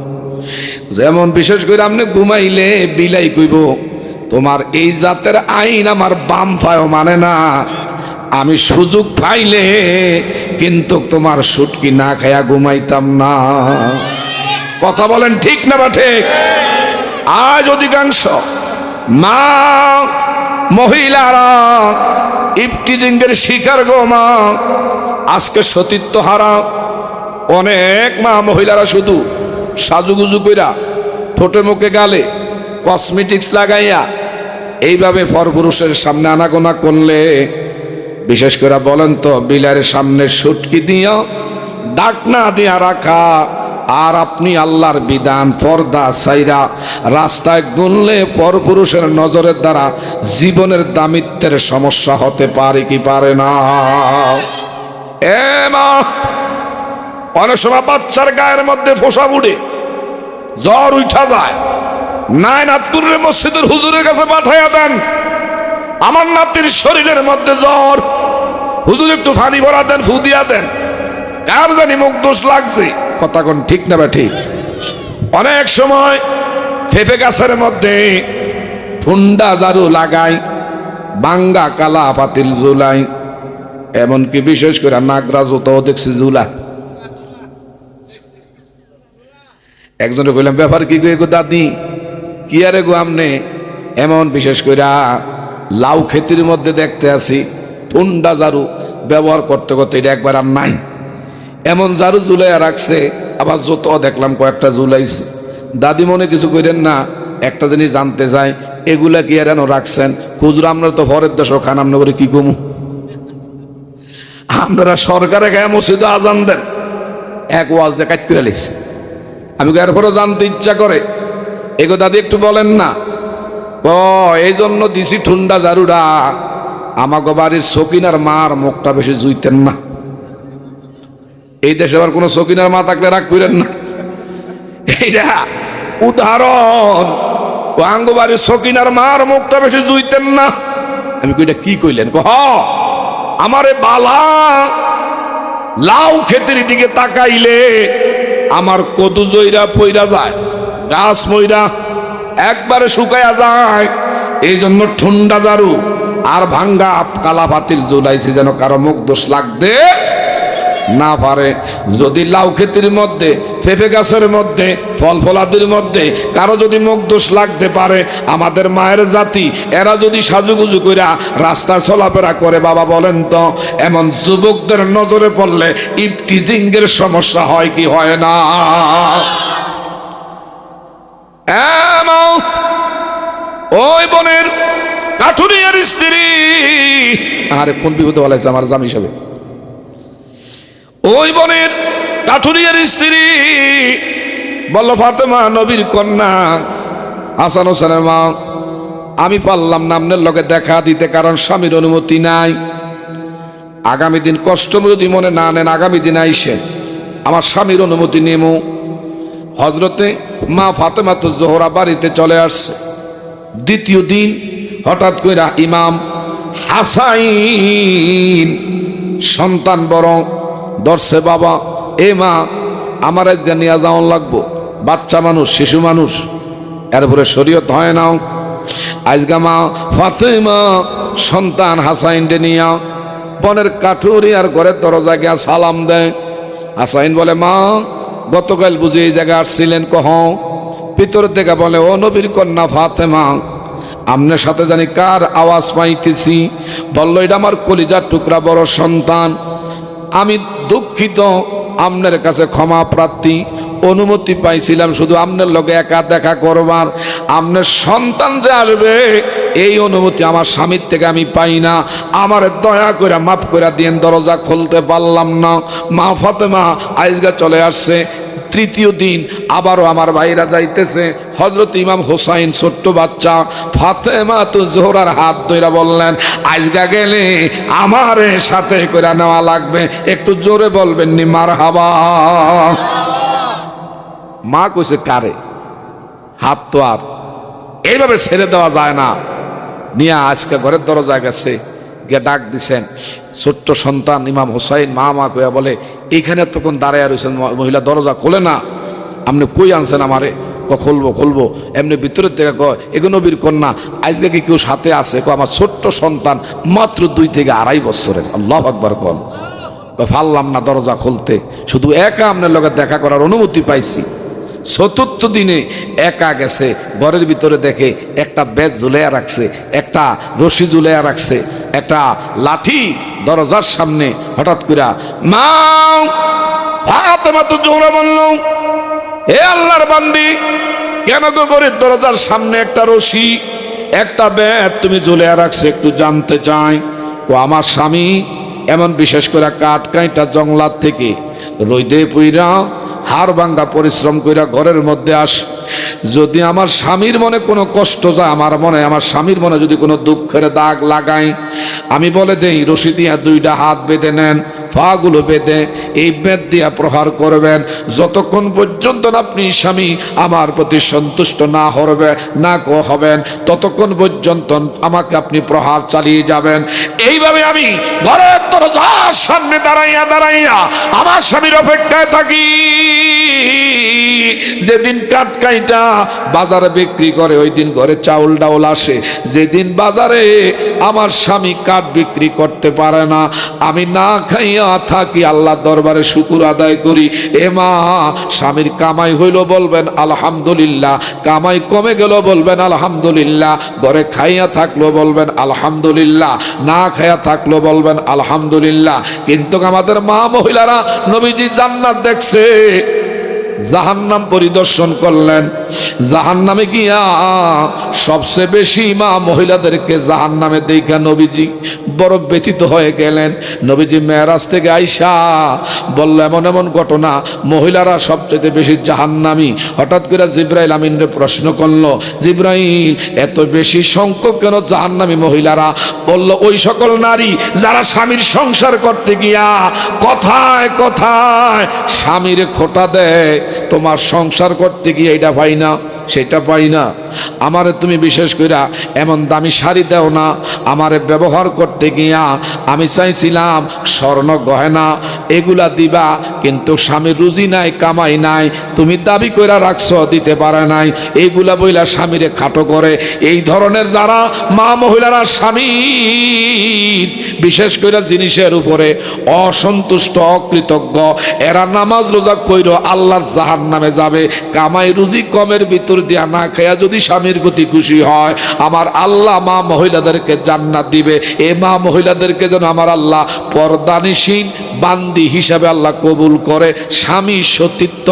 যেমন বিশেষ করে আপনি ঘুমাইলে বিলাই কইব তোমার এই জাতের আইন আমার বাম পায়ও মানে না, আমি সুযোগ পাইলে কিন্তু তোমার সুটকি না খায়া ঘুমাইতাম না। কথা বলেন ঠিক না বা ঠিক? আজ অধিকাংশ মা মহিলারা ইফটিজিংয়ের শিকার গো মা, আজকে সতীত্ব হারা অনেক মা মহিলারা শুধু সাজুগুজু কইরা, ঠোঁটে মুখে গালে কসমেটিক্স লাগাইয়া এইভাবে পরপুরুষের সামনে আনাগোনা করলে, বিশেষ করে বলেন তো বিলারের সামনে সুটকি দিয়া ডাকনা দিয়া রাখা, আর আপনি আল্লাহর বিধান পর্দা ছাইরা রাস্তায় গুনলে পরপুরুষের নজরের দ্বারা জীবনের দামিত্বের সমস্যা হতে পারে কি পারে না? এ মা, অনেক সময় বাচ্চার গায়ের মধ্যে ফোসা বুড়ে জ্বর উঠা যায়, নাই নাতকুরের মসজিদের হুজুরের কাছে পাঠাইয়া দেন, আমার নাতির শরীরের মধ্যে জ্বর, হুজুর একটু পানি ভরা দেন, ফু দিয়া দেন, কার জানি মুখ দোষ লাগছে। কথা কোন ঠিক না বা ঠিক? অনেক সময় ফেফে গাছের মধ্যে ঠুন্ডা ঝাড়ু লাগাই, বাঙ্গা কালা পাতিল ঝুলাই, এমনকি বিশেষ করে নাগরা জুতাও দেখছি ঝুলা। একজনে বললাম ব্যাপার কি গো দাদি, কি আরে গো আমনে? এমন বিশেষ করে লাউ ক্ষেতির মধ্যে দেখতে আছি ঠুন্ডা ঝাড়ু ব্যবহার করতে করতে এটা একবার আর নাই, এমন ঝাড়ু ঝুলাইয়া রাখছে, আবার যত দেখলাম কয়েকটা ঝুলাইছে। দাদি মনে কিছু করেন না, একটা জিনিস জানতে চাই, এগুলা কি আর রাখছেন? খুচরো আমরা তো ঘরের দেশ খান, আমরা করে কি কমু? আপনারা সরকারে গায়ে মসজিদে আজান দেন, এক ওয়াজ দেখাত করে লিছে। আমি এরপরও জানতে ইচ্ছা করে, এগো দাদি একটু বলেন না। ও এই জন্য দিছি ঠুন্ডা ঝাড়ুটা, আমাকে বাড়ির সকিনার মার মুখটা বেশি জুইতেন না। এই দেশে আবার কোনো সকিনার মা থাকলে রাগ করেন না, এইটা উদাহরণ। ও আঙ্গো বাড়ির সকিনার মার মুখটা বেশি জুইতেন না। আমি কইটা কি কইলেন? হ আমারে বালা লাউ ক্ষেতের দিকে তাকাইলে আমার কদু জইরা পইরা যায়, গাছ মইরা একবারে শুকায়া যায়, এই জন্য ঠুন্ডা ঝাড়ু আর ভাঙ্গা কালা পাতিল ঝুলাইছি যেন কারো মুখ দোষ লাগতে না পারে। যদি লাউ ক্ষেতের মধ্যে, পেঁপে গাছের মধ্যে, ফল ফলাদির মধ্যে কারো যদি মুখ দোষ লাগতে পারে, আমাদের মায়ের জাতি এরা যদি সাজুগুজু কইরা রাস্তায় চলাফেরা করে, বাবা বলেন তো এমন যুবকদের নজরে পড়লে ইফটিজিংয়ের সমস্যা হয় কি হয় না? ওই বোনের কাঠুরিয়ার স্ত্রী, আরে কোন বিপদে বলেছে আমার জামি হিসাবে, ওই বোনের কাঠুরিয়ার স্ত্রী বলল, ফাতেমা নবীর কন্যা হাসান হোসেনের মা, আমি পারলাম না আপনার লগে দেখা দিতে, কারণ স্বামীর অনুমতি নাই। আগামী দিন কষ্ট যদি মনে না নেন, আগামী দিন আইসে আমার স্বামীর অনুমতি নেমু। হজরতে মা ফাতেমা তো জোহরা বাড়িতে চলে আসছে। দ্বিতীয় দিন হঠাৎ কইরা ইমাম হাসাইন সন্তান বড় ধরছে, বাবা এ মা আমার আজকে নিয়ে যাওয়ান লাগবো, বাচ্চা মানুষ, শিশু মানুষ, এরপরে শরীয়ত হয় না। আজকে মা ফাতেমা সন্তান হাসাইনকে নিয়া বনের কাঠুরিয়ার ঘরের দরজা গিয়া সালাম দেয়। হাসাইন বলে, মা গতকাল বুঝি এই জায়গায় আসছিলেন? কহ। ভিতর থেকে বলে, ও নবীর কন্যা ফাতেমা, আপনার সাথে জানি কার আওয়াজ পাইতেছি। বলল, এটা আমার কলিজার টুকরা বড় সন্তান, আমি দুঃখিত, আপনার কাছে ক্ষমা প্রার্থী। অনুমতি পাইছিলাম শুধু আপনার লগে একা দেখা করবার, আপনার সন্তান যে আসবে এই অনুমতি আমার স্বামীর থেকে আমি পাই না, আমার দয়া করে মাফ করে দিয়েন, দরজা খুলতে পারলাম না। মা ফাতেমা আইজগা চলে আসছে। তৃতীয় দিন আবারও আমার ভাইরা যাইতেছে। হযরত ইমাম হোসাইন ছোট্ট বাচ্চা, ফাতেমা তো জোহরার হাত ধইরা বললেন, আজগা গেলে আমার সাথে করে নেওয়া লাগবে, একটু জোরে বলবেন নি মারহাবা। মা কইছে, কারে? হাত তো আর এইভাবে ছেড়ে দেওয়া যায় না। নিয়ে আজকে ঘরের দরজায় গেছে, গিয়ে ডাক দিছেন। ছোট্ট সন্তান ইমাম হোসাইন মা মা কইয়া বলে, এইখানে তখন দাঁড়ায় রয়েছেন মহিলা, দরজা খোলে না, আপনি কই আনছেন আমারে? খুলবো খুলবো। এমনি ভিতরের থেকে কয়, এগো নবীর কন্যা, আজকে কি কেউ সাথে আছে? আমার ছোট্ট সন্তান, মাত্র 2 থেকে 2.5 বছরের। আল্লাহু আকবার। পারলাম না দরজা খুলতে, শুধু একা আপনার লগে দেখা করার অনুমতি পাইছি। চতুর্থ দিনে একা গেছে, ঘরের ভিতরে দেখে একটা বেজ ঝুলাইয়া রাখছে, একটা রশি ঝুলাইয়া রাখছে, একটা লাঠি দরজার সামনে। হঠাৎ করে মা ফাতেমা তো জোহরা বলল, হে আল্লাহর বান্দি, কেন গো ঘরের দরজার সামনে একটা রশি, একটা বেজ তুমি ঝুলাইয়া রাখছে, একটু জানতে চাই। ও আমার স্বামী এমন বিশেষ করে কাঠ কাইটা জঙ্গলার থেকে রোদে পুইরা হাড় ভাঙ্গা পরিশ্রম কইরা ঘরের মধ্যে আসে। যদি আমার স্বামীর মনে কোনো কষ্ট যায়, আমার স্বামীর মনে যদি কোনো দুঃখের দাগ লাগাই, আমি বলে দেই রশি দিয়া 2টা হাত বেঁধে নেন, পাগুলো বেঁধে এই বেদ দিয়া প্রহার করবেন, যতক্ষণ পর্যন্ত আপনি স্বামী আমার প্রতি সন্তুষ্ট না হবেন, ততক্ষণ পর্যন্ত আমাকে আপনি প্রহার চালিয়ে যাবেন। এইভাবে আমি ঘরের দরজার সামনে দাঁড়াইয়া আমার স্বামীর অপেক্ষায় থাকি। যেদিন কাঠ কাইটা বাজারে বিক্রি করে, ওই দিন ঘরে চাউল ডাউল আসে। যেদিন বাজারে আমার স্বামী কাঠ বিক্রি করতে পারে না, আমি না খাইয়া থাকি, আল্লাহ দরবারে শুকর আদায় করি। এ মা, স্বামীর কামাই হইল বলবেন আলহামদুলিল্লাহ, কামাই কমে গেল বলবেন আলহামদুলিল্লাহ, ঘরে খাইয়া থাকলো বলবেন আলহামদুলিল্লাহ, না খাইয়া থাকলো বলবেন আলহামদুলিল্লাহ। কিন্তু আমাদের মা মহিলারা নবীজি জান্নাত দেখছে, জাহান্নাম পরিদর্শন করলেন। জাহান্নামে গিয়া সবচেয়ে বেশি মা মহিলাদেরকে জাহান্নামে দেখা নবীজি বড় ব্যথিত হয়ে গেলেন। নবীজি মেরাজ থেকে আইসা বলল, এমন এমন ঘটনা, মহিলারা সবচেয়ে বেশি জাহান্নামী। হঠাৎ করে জিব্রাইল আমিনরে প্রশ্ন করলো, জিব্রাইল এত বেশি সংখ্যক কেন জাহান্নামী মহিলারা? বলল, ওই সকল নারী যারা স্বামীর সংসার করতে গিয়া কথায় কথায় স্বামীর খোঁটা দেয়, তোমার সংসার করতে গিয়ে এটা পাই না, সেটা পাই না, আমারে তুমি বিশেষ কইরা এমন দামি শাড়ি দাও না, আমারে ব্যবহার করতে গিয়া আমি চাইছিলাম স্বর্ণ গয়না, এগুলা দিবা, কিন্তু স্বামীর রুজি নাই, কামাই নাই, তুমি দাবি কইরা রাখছো, দিতে পারে নাই, এইগুলা বইলা স্বামীরে খাটো করে। এই ধরনের যারা মা মহিলারা স্বামী বিশেষ করে জিনিসের উপরে অসন্তুষ্ট, অকৃতজ্ঞ, এরা নামাজ রোজা কইরো আল্লাহর জাহান্নামে যাবে। কামাই রুজি কমের ভিতর দিয়া না খায়া যদি স্বামীর প্রতি খুশি হয়, আমার আল্লাহ মা মহিলাদেরকে জান্নাত দিবে। এ মা মহিলাদেরকে যেন আমার আল্লাহ পর্দানিসীন বান্দি হিসাবে আল্লাহ কবুল করে। স্বামী সতীত্ব,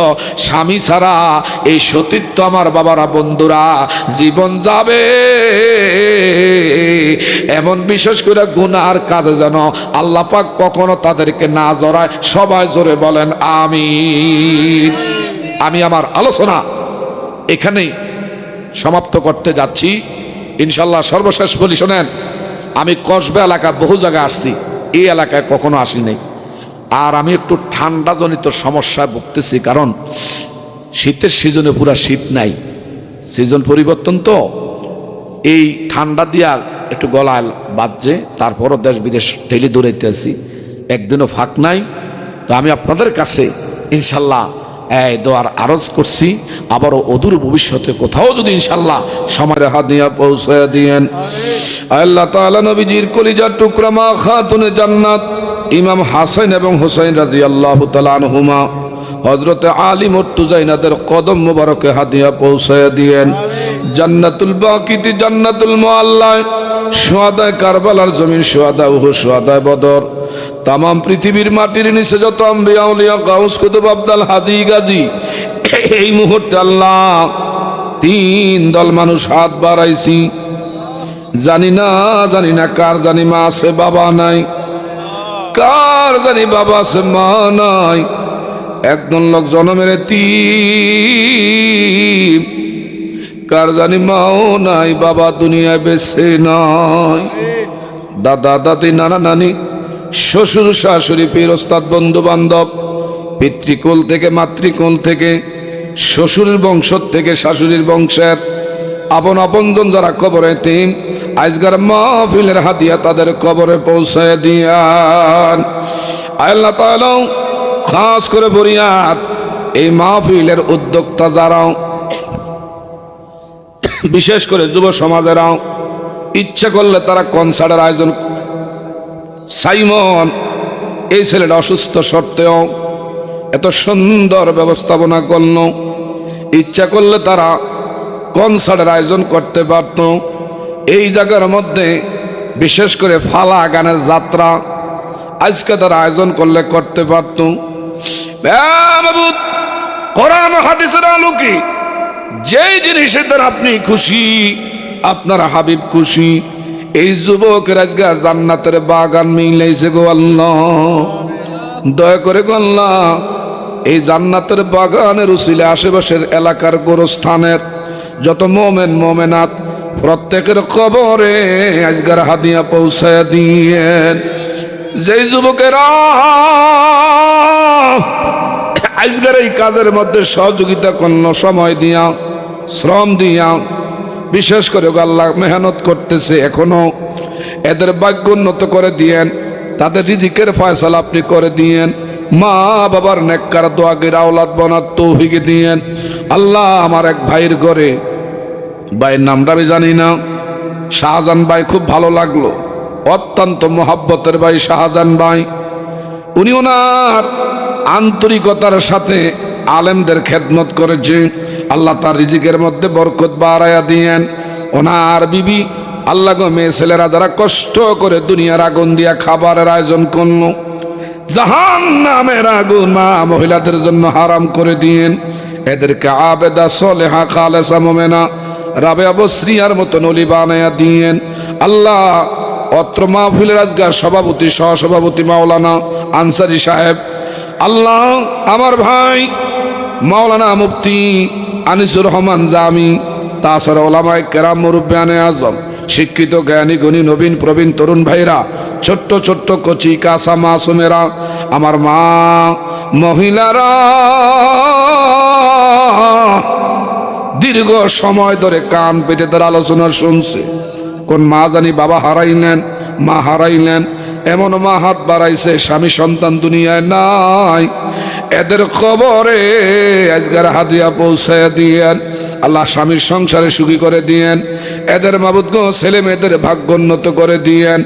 স্বামী ছাড়া এই সতীত্ব আমার বাবারা, বন্ধুরা, জীবন যাবে। এমন বিশেষ করে গুনার কাজে যেন আল্লাহ পাক কখনো তাদেরকে না জড়ায়। সবাই জোরে বলেন আমিন। আমি আমার আলোচনা এখানেই সমাপ্ত করতে যাচ্ছি ইনশাল্লাহ। সর্বশেষ বলি শোনেন, আমি কসবা এলাকা বহু জায়গায় আসছি, এই এলাকায় কখনো আসি নাই। আর আমি একটু ঠান্ডাজনিত সমস্যায় ভুগতেছি, কারণ শীতের সিজনে পুরা শীত নাই, সিজন পরিবর্তন তো, এই ঠান্ডা দিয়া একটু গলায় বাজছে। তারপরও দেশ বিদেশ ঠেলে দৌড়াইতে আছি, একদিনও ফাঁক নাই। তো আমি আপনাদের কাছে ইনশাল্লাহ এই দোয়ার আরজ করছি, আবারও অদূর ভবিষ্যতে কোথাও যদি ইনশাল্লাহ সময় হাত দিয়া পৌঁছায় দিয়েন। আল্লাহ তাআলা নবীজির কলিজার টুকরা মা খাতুনে জান্নাত ইমাম হাসান এবং হুসাইন রাদিয়াল্লাহু তাআলা আনহুমা হযরতে আলী মুর্তজাইনাদের কদম মোবারকে হাত দিয়া পৌঁছায় দিয়েন। জান্নাতুল বাকিতে, জান্নাতুল মুআল্লায়, শুহাদায়ে কারবালার জমিন, শুহাদায়ে উহুদ, শুহাদায়ে বদর, তামাম পৃথিবীর মাটির নিচে যত আম্বিয়া আউলিয়া গাউস কুতুব আবদাল হাজি গাজী, এই মুহূর্তে আল্লাহ তিন দল মানুষ হাত বাড়াইছি। জানি না কার জানি মা আছে বাবা নাই, কার জানি বাবা আছে মা নাই। একজন লোক জন্মের এতিম, কার জানি মাও নাই, বাবা দুনিয়ায় বেঁচে নাই। দাদা দাদি, নানা নানি, শ্বশুর শাশুড়ি, পীর ওস্তাদ, বন্ধু বান্ধব, পিতৃকুল থেকে মাতৃকুল থেকে, শ্বশুরের বংশ থেকে শাশুড়ির বংশের আপনজন যারা কবরে এতিম, আজকের মাহফিলের হাদিয়া তাদের কবরে পৌঁছায় দিয়ান। আল্লাহ তাআলা খাস করে বরিয়াত এই মাহফিলের উদ্যোক্তা যারাও, বিশেষ করে যুব সমাজেরাও ইচ্ছা করলে তারা কনসার্টের আয়োজন। সাইমন এই ছেলেটা অসুস্থ সত্ত্বেও এত সুন্দর ব্যবস্থাপনা করল, ইচ্ছা করলে তারা কনসার্টের আয়োজন করতে পারত। এই জায়গার মধ্যে বিশেষ করে ফালা গানের যাত্রা আজকে তারা আয়োজন করলে করতে পারত। কোরআন হাদিসের আলোকে যেই জিনিসের দ্বারা আপনি খুশি, আপনার হাবিব খুশি, এই যুবকের আজকে জান্নাতের বাগান মিলাইছে গো আল্লাহ। দয়া করে গো আল্লাহ, এই জান্নাতের বাগানের উসিলে আশেপাশের এলাকার গোরস্থানের যত মোমেন মোমেনাত প্রত্যেকের কবরে আজকের হাদিয়া পৌঁছায় দিয়েন। যেই যুবকেরা আজকের এই কাজের মধ্যে সহযোগিতা করল, সময় দিয়া, শ্রম দিয়া, বিশেষ করে আল্লাহ মেহনত করতেছে, এখনো এদের ভাগ্য উন্নত করে দিয়েন, তাদের রিজিকের ফয়সালা আপনি করে দিয়েন, মা বাবার নেককার দোয়াগের আওলাদ বনার তৌফিক দিয়েন। আল্লাহ আমার এক ভাইয়ের ঘরে, ভাইয়ের নামটা আমি জানি না, শাহজাহান ভাই, খুব ভালো লাগলো, অত্যন্ত মোহাব্বতের ভাই শাহজাহান ভাই। উনি ওনার আন্তরিকতার সাথে আলেমদের খেদমত করেছে, আল্লাহ তার রিজিকের মধ্যে বরকত বাড়ায়া দিয়েন। ওনার বিবি, আল্লাহ গো, মেয়ে ছেলেরা যারা কষ্ট করে দুনিয়ার আগুন দিয়া খাবারের আয়োজন করলো, জাহান্নামের আগুন মা মহিলাদের জন্য হারাম করে দিয়েন। এদেরকে আবেদা সলেহা খালেসা মোমেনা রাবেয়া বসরিয়ার মতন অলি বানায়া দিয়েন। আল্লাহ অত্র মাহফিলের আজকের সভাপতি, সহসভাপতি মাওলানা আনসারি সাহেব, আল্লাহ আমার ভাই মাওলানা মুফতি আনিসুর রহমান জামি, তাছাড়া ওলামায়ে কেরাম, মুরব্বিয়ানে আজম, শিক্ষিত জ্ঞানী গুণী নবীন প্রবীণ তরুণ ভাইরা, ছোট্ট ছোট্ট কচি কাঁচা মাসুমেরা, আমার মা মহিলারা দীর্ঘ সময় ধরে কান পেতে তার আলোচনা শুনছে। কোন মা জানি বাবা হারাইলেন, মা হারাইলেন, এমন মা হাত বাড়াইছে স্বামী সন্তান দুনিয়ায় নাই, এদের কবরে আজকের হাদিয়া পৌঁছায় দিয়েন আল্লাহ, স্বামীর সংসারে সুখী করে দিয়েন, এদের মাবুদ গো ছেলে মেয়েদের ভাগ্যোন্নত করে দিয়েন।